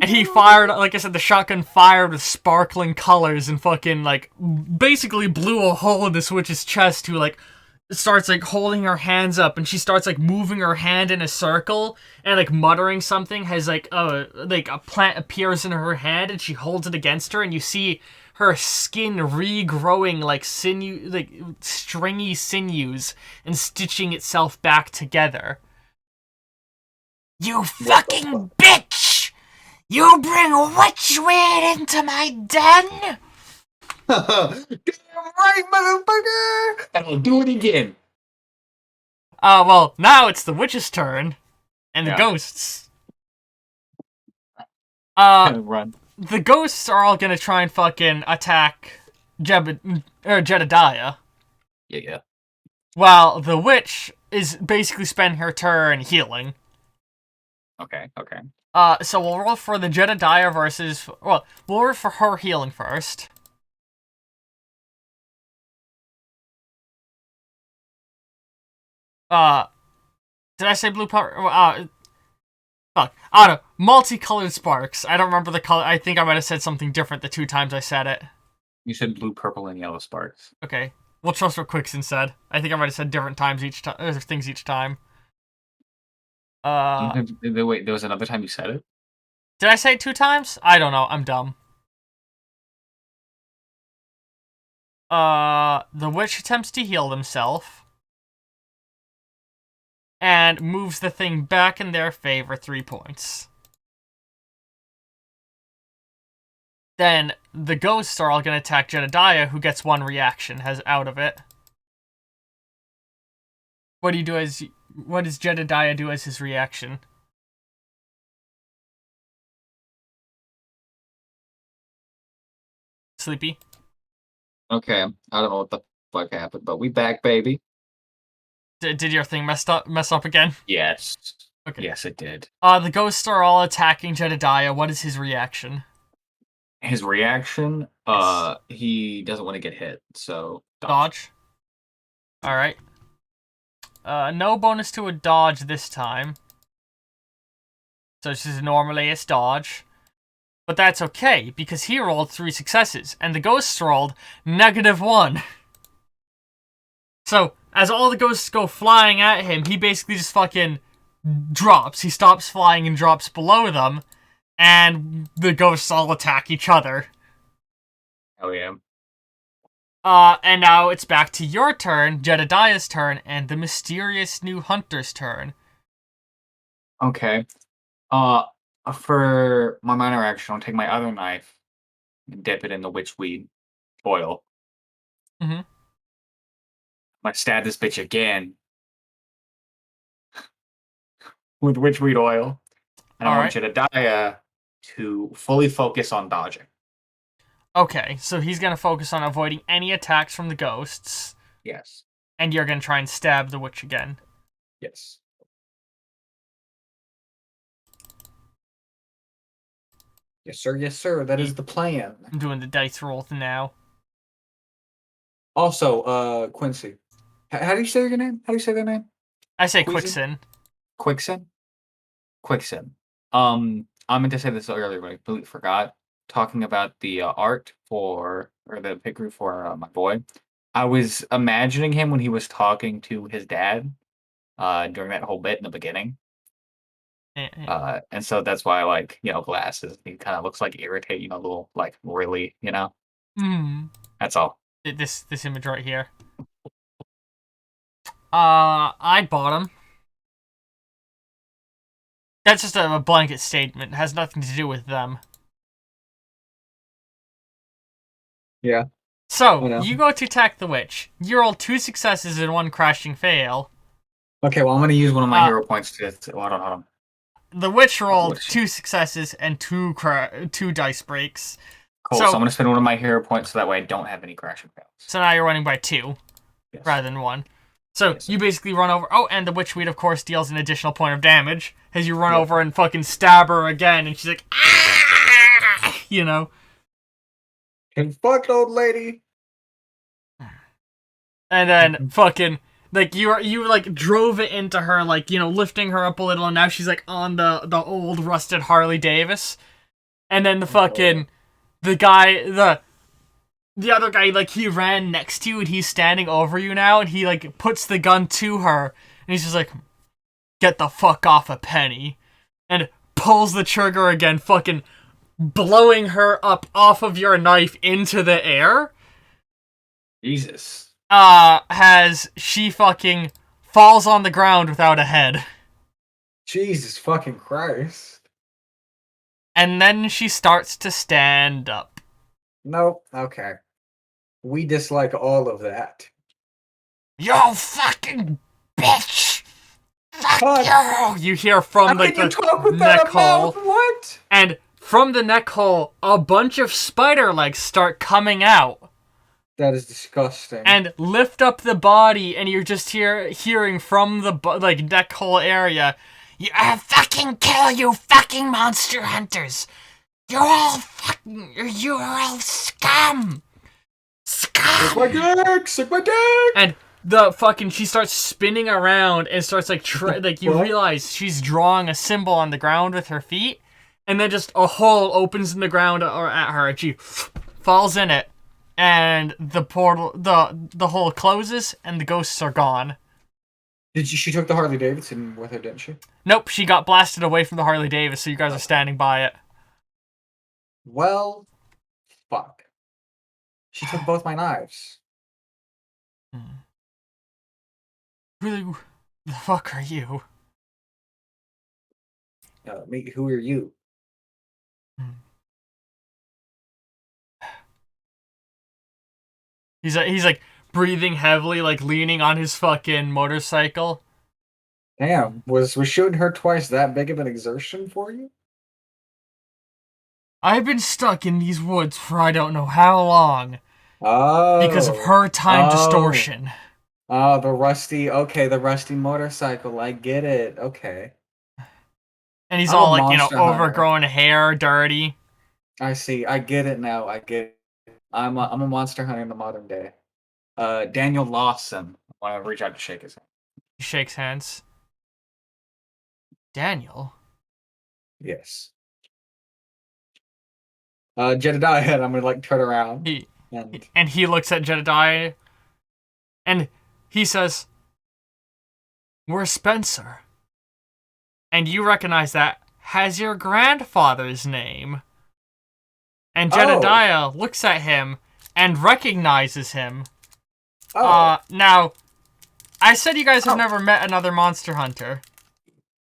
A: And he fired, like I said, the shotgun fired with sparkling colors and fucking, basically blew a hole in this witch's chest who, starts, holding her hands up, and she starts, moving her hand in a circle and, muttering something, has, a plant appears in her hand, and she holds it against her, and you see her skin regrowing stringy sinews and stitching itself back together. You fucking bitch! You bring witchweed into my den?
C: Damn right, motherfucker! And I'll do it again.
A: Well, now it's the witch's turn. And the ghosts.
B: Run.
A: The ghosts are all gonna try and fucking attack Jedediah.
B: Yeah.
A: While the witch is basically spending her turn healing.
B: Okay.
A: So we'll roll for the Jedediah versus... Well, we'll roll for her healing first. Did I say blue power? Fuck. I don't know. Multicolored sparks. I don't remember the color. I think I might have said something different the 2 times I said it.
B: You said blue, purple, and yellow sparks.
A: Okay. We'll trust what Quicks said. I think I might have said different times each time. Things each time.
B: Wait, there was another time you said it?
A: Did I say it 2 times? I don't know. I'm dumb. The witch attempts to heal himself. And moves the thing back in their favor 3 points. then the ghosts are all gonna attack Jedediah, who gets one reaction out of it. What does Jedediah do as his reaction? Sleepy?
B: Okay, I don't know what the fuck happened, but we back, baby.
A: Did your thing mess up again?
B: Yes.
A: Okay.
B: Yes, it did.
A: The ghosts are all attacking Jedediah. What is his reaction?
B: His reaction,
A: Yes.
B: he doesn't want to get hit, so
A: Dodge. Alright. No bonus to a dodge this time. So it's just normally it's dodge. But that's okay, because he rolled 3 successes, and the ghosts rolled -1. So, as all the ghosts go flying at him, he basically just fucking drops. He stops flying and drops below them, and the ghosts all attack each other.
B: Hell yeah.
A: And now it's back to your turn, Jedediah's turn, and the mysterious new hunter's turn.
B: Okay. For my minor action, I'll take my other knife and dip it in the witchweed oil.
A: Mm-hmm.
B: I stab this bitch again with witchweed oil, and I want Jedediah to fully focus on dodging.
A: Okay, so he's gonna focus on avoiding any attacks from the ghosts.
B: Yes.
A: And you're gonna try and stab the witch again.
B: Yes.
C: Yes, sir. Yes, sir. That is the plan.
A: I'm doing the dice roll now.
C: Also, Quincy. How do you say your name? How do you say their name?
A: I say
C: Queasy?
A: Quicksin.
B: Quicksin. I meant to say this earlier, but I completely forgot. Talking about the art or the pick group for my boy, I was imagining him when he was talking to his dad during that whole bit in the beginning. And so that's why I like, glasses. He kind of looks like irritating, a little like really, That's all.
A: This image right here. I bought him. That's just a blanket statement. It has nothing to do with them.
C: Yeah.
A: So, you go to attack the witch. You roll 2 successes and 1 crashing fail.
C: Okay, well, I'm going to use one of
B: My hero points to hold on.
A: The witch rolled 2 successes and 2 dice breaks.
B: Cool, so I'm going to spend one of my hero points so that way I don't have any crashing fails.
A: So now you're running by 2 rather than 1. So you basically run over. Oh, and the witchweed, of course, deals an additional point of damage as you run over and fucking stab her again, and she's like, ah!
C: Can fuck old lady.
A: And then fucking like you like drove it into her, like, lifting her up a little, and now she's like on the old rusted Harley Davidson. And then the fucking the other guy, like, he ran next to you and he's standing over you now, and he like puts the gun to her, and he's just like, get the fuck off a penny, and pulls the trigger again, fucking blowing her up off of your knife into the air.
B: Jesus.
A: As she fucking falls on the ground without a head.
C: Jesus fucking Christ.
A: And then she starts to stand up.
C: Nope. Okay. We dislike all of that.
A: You fucking bitch! Fuck you! You hear from like the neck hole.
C: What?
A: And from the neck hole, a bunch of spider legs start coming out.
C: That is disgusting.
A: And lift up the body, and you're just hearing from the neck hole area, "I'll fucking kill you, fucking monster hunters! You're all scum! Scum!"
C: Suck my dick! Suck my dick!
A: And she starts spinning around and starts you realize she's drawing a symbol on the ground with her feet, and then just a hole opens in the ground or at her, and she falls in it. And the portal, the hole closes, and the ghosts are gone.
C: She took the Harley Davidson with her, didn't she?
A: Nope, she got blasted away from the Harley Davidson, so you guys are standing by it.
C: Well, fuck. She took both my knives.
A: Really, the fuck are you?
C: Who are you?
A: He's like breathing heavily, like leaning on his fucking motorcycle.
C: Damn, was shooting her twice that big of an exertion for you?
A: I've been stuck in these woods for I don't know how long because of
C: Oh,
A: her time distortion.
C: oh, the rusty motorcycle. I get it. Okay,
A: And he's
C: I'm a
A: all like,
C: monster hunter.
A: overgrown hair, dirty.
C: I see. I get it now. I get it. I'm a monster hunter in the modern day. Daniel Lawson. I want to reach out to shake his hand.
A: He shakes hands. Daniel?
C: Yes. Jedediah, and I'm gonna like turn around
A: He
C: and
A: and he looks at Jedediah and he says, "We're Spencer." And you recognize that has your grandfather's name. And Jedediah looks at him and recognizes him. Now, I said you guys have never met another monster hunter.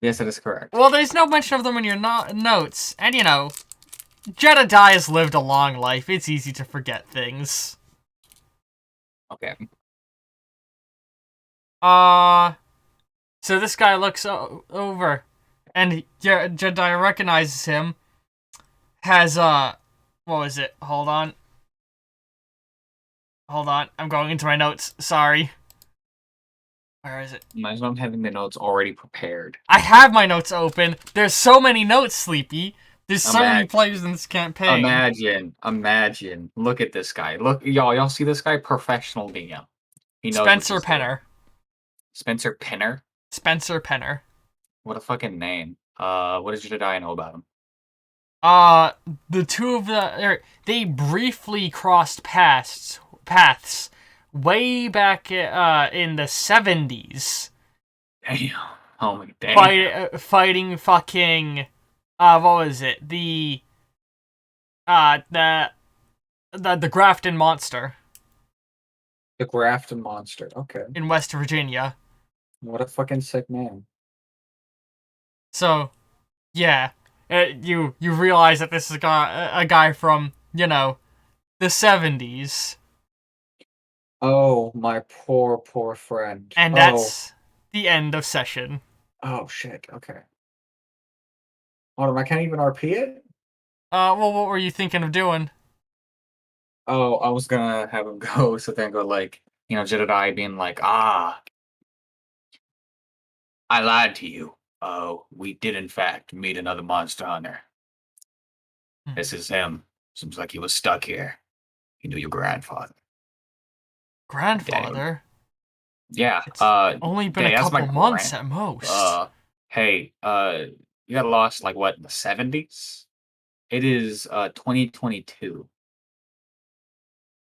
B: Yes, that is correct.
A: Well, there's no mention of them in your notes. And Jedediah's lived a long life. It's easy to forget things.
B: Okay.
A: So this guy looks over, and Jedediah recognizes him. Has, what was it? Hold on. I'm going into my notes. Sorry. Where is it?
B: Imagine I'm having the notes already prepared.
A: I have my notes open. There's so many notes, Sleepy. There's so many players in this campaign.
B: Imagine. Look at this guy. Look, y'all see this guy? Professional DM. He knows
A: Spencer Penner.
B: Spencer Penner?
A: Spencer Penner.
B: What a fucking name. What does Jedediah know about him?
A: The two of they briefly crossed paths way back in the 70s.
B: Damn. Oh my damn.
A: Fighting fucking what was it? The Grafton Monster.
C: the Grafton Monster. Okay.
A: In West Virginia.
C: What a fucking sick name.
A: So, yeah. You realize that this is a guy from, the 70s.
C: Oh, my poor friend.
A: And that's the end of session.
C: Oh, shit. Okay. Hold on, I can't even RP it?
A: Well, what were you thinking of doing?
B: Oh, I was gonna have him go, so then go like, Jedediah being like, I lied to you. Oh, we did in fact meet another monster hunter. This is him. Seems like he was stuck here. He knew your grandfather.
A: Grandfather?
B: Yeah.
A: It's only been a couple months at most.
B: Hey, you got lost like what, in the 70s? It is 2022.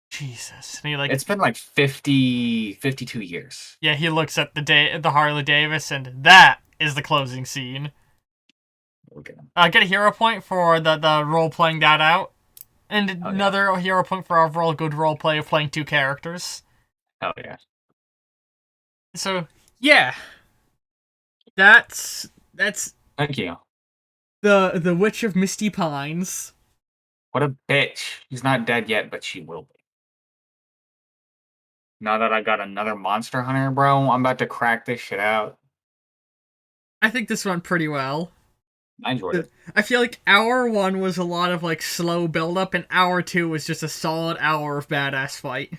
A: Jesus. And
B: it's been like 52 years.
A: Yeah, he looks at the Harley Davis, and that is the closing scene.
B: Okay.
A: Get a hero point for the role playing that out. And another hero point for overall good role play of playing two characters.
B: Oh yeah.
A: So yeah. That's
B: Thank you.
A: The Witch of Misty Pines.
B: What a bitch. She's not dead yet, but she will be. Now that I got another monster hunter, bro, I'm about to crack this shit out.
A: I think this went pretty well.
B: I enjoyed it.
A: I feel like hour 1 was a lot of like slow build up, and hour 2 was just a solid hour of badass fight.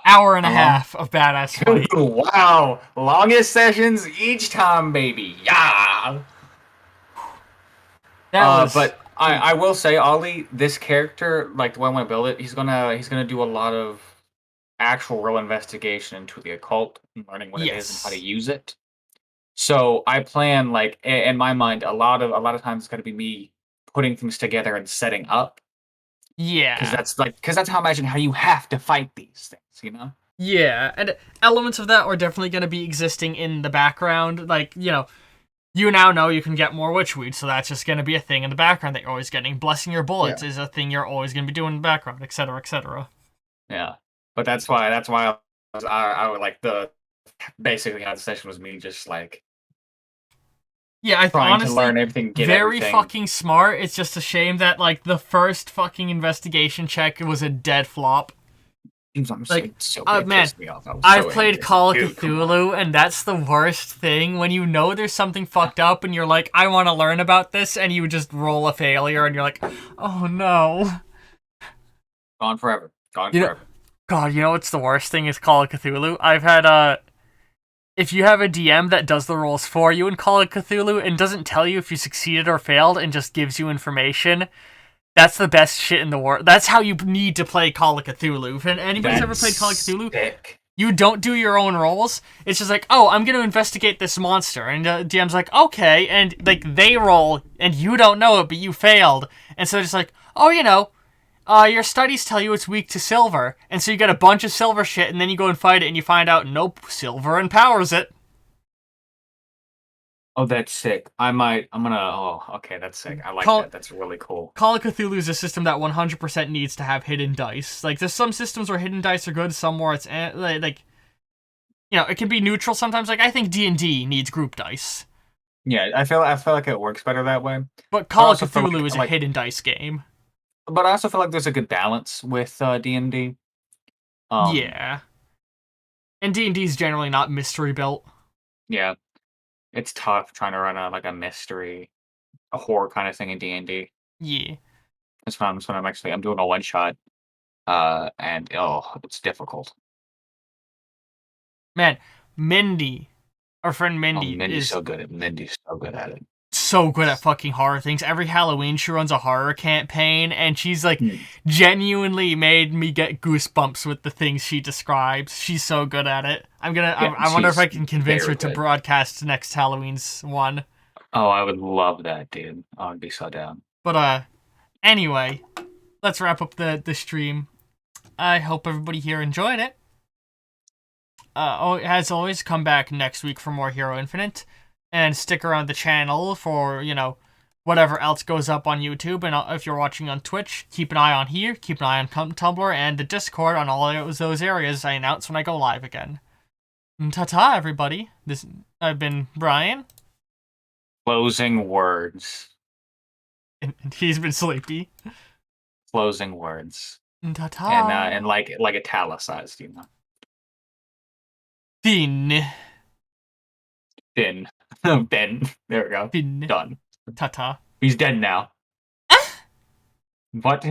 A: Hour and a half of badass fight.
B: Wow. Longest sessions each time, baby. Yeah. But I will say, Ollie, this character, like the way I want to build it, he's gonna do a lot of actual real investigation into the occult and learning what it is and how to use it. So I plan, like, in my mind, a lot of times it's gonna be me putting things together and setting up.
A: Yeah.
B: Because that's how I imagine how you have to fight these things,
A: Yeah, and elements of that are definitely going to be existing in the background. Like, you now know you can get more witchweed, so that's just going to be a thing in the background that you're always getting. Blessing your bullets is a thing you're always going to be doing in the background, etc., etc.
B: Yeah, but that's why I would like basically how the session was me just like.
A: Yeah, I
B: trying
A: honestly,
B: to learn everything, get
A: very
B: everything.
A: fucking smart. It's just a shame that like the first fucking investigation check was a dead flop. Like,
B: it
A: man,
B: pissed me off. I was
A: I've
B: so
A: played
B: angry.
A: Call of
B: Dude, come on.
A: Cthulhu, and that's the worst thing when you know there's something fucked up and you're like, I want to learn about this, and you just roll a failure and you're like, oh no.
B: Gone forever. Gone
A: You know,
B: forever.
A: God, you know what's the worst thing is Call of Cthulhu? I've had, if you have a DM that does the rolls for you in Call of Cthulhu and doesn't tell you if you succeeded or failed and just gives you information, that's the best shit in the world. That's how you need to play Call of Cthulhu. If anybody's ever played Call of Cthulhu,
B: sick.
A: you don't do your own rolls. It's just like, oh, I'm going to investigate this monster. And DM's like, okay. And like they roll and you don't know it, but you failed. And so it's like, oh, your studies tell you it's weak to silver. And so you get a bunch of silver shit and then you go and fight it and you find out, nope, silver empowers it.
B: Oh, that's sick. I'm gonna. Oh, okay, that's sick. I like that. That's really cool.
A: Call of Cthulhu is a system that 100% needs to have hidden dice. Like, there's some systems where hidden dice are good, some where it's, like, it can be neutral sometimes. Like, I think D&D needs group dice.
B: Yeah, I feel like it works better that way.
A: But Call of
B: also feel
A: Cthulhu
B: like-
A: is a hidden dice game.
B: But I also feel like there's a good balance with D&D.
A: Yeah. And D&D is generally not mystery built.
B: Yeah, it's tough trying to run a mystery, a horror kind of thing in D&D.
A: Yeah.
B: That's when I'm doing a one shot, and it's difficult.
A: Man, Mindy, our friend Mindy,
B: Mindy's
A: is
B: so good at it.
A: so good at fucking horror things. Every Halloween she runs a horror campaign, and she's like genuinely made me get goosebumps with the things she describes. She's so good at it. I wonder if I can convince her to broadcast next Halloween's one.
B: Oh, I would love that, dude. Oh, I'd be so down.
A: But anyway, let's wrap up the stream. I hope everybody here enjoyed it. As always, come back next week for more Hero Infinite. And stick around the channel for, whatever else goes up on YouTube. And if you're watching on Twitch, keep an eye on here, keep an eye on Tumblr, and the Discord on all those areas I announce when I go live again. And ta-ta, everybody. I've been Brian.
B: Closing words.
A: And he's been Sleepy.
B: Closing words.
A: And ta-ta.
B: And like italicized,
A: Thin.
B: Thin. Ben. There we go.
A: Thin.
B: Done.
A: Ta-ta.
B: He's dead now. What?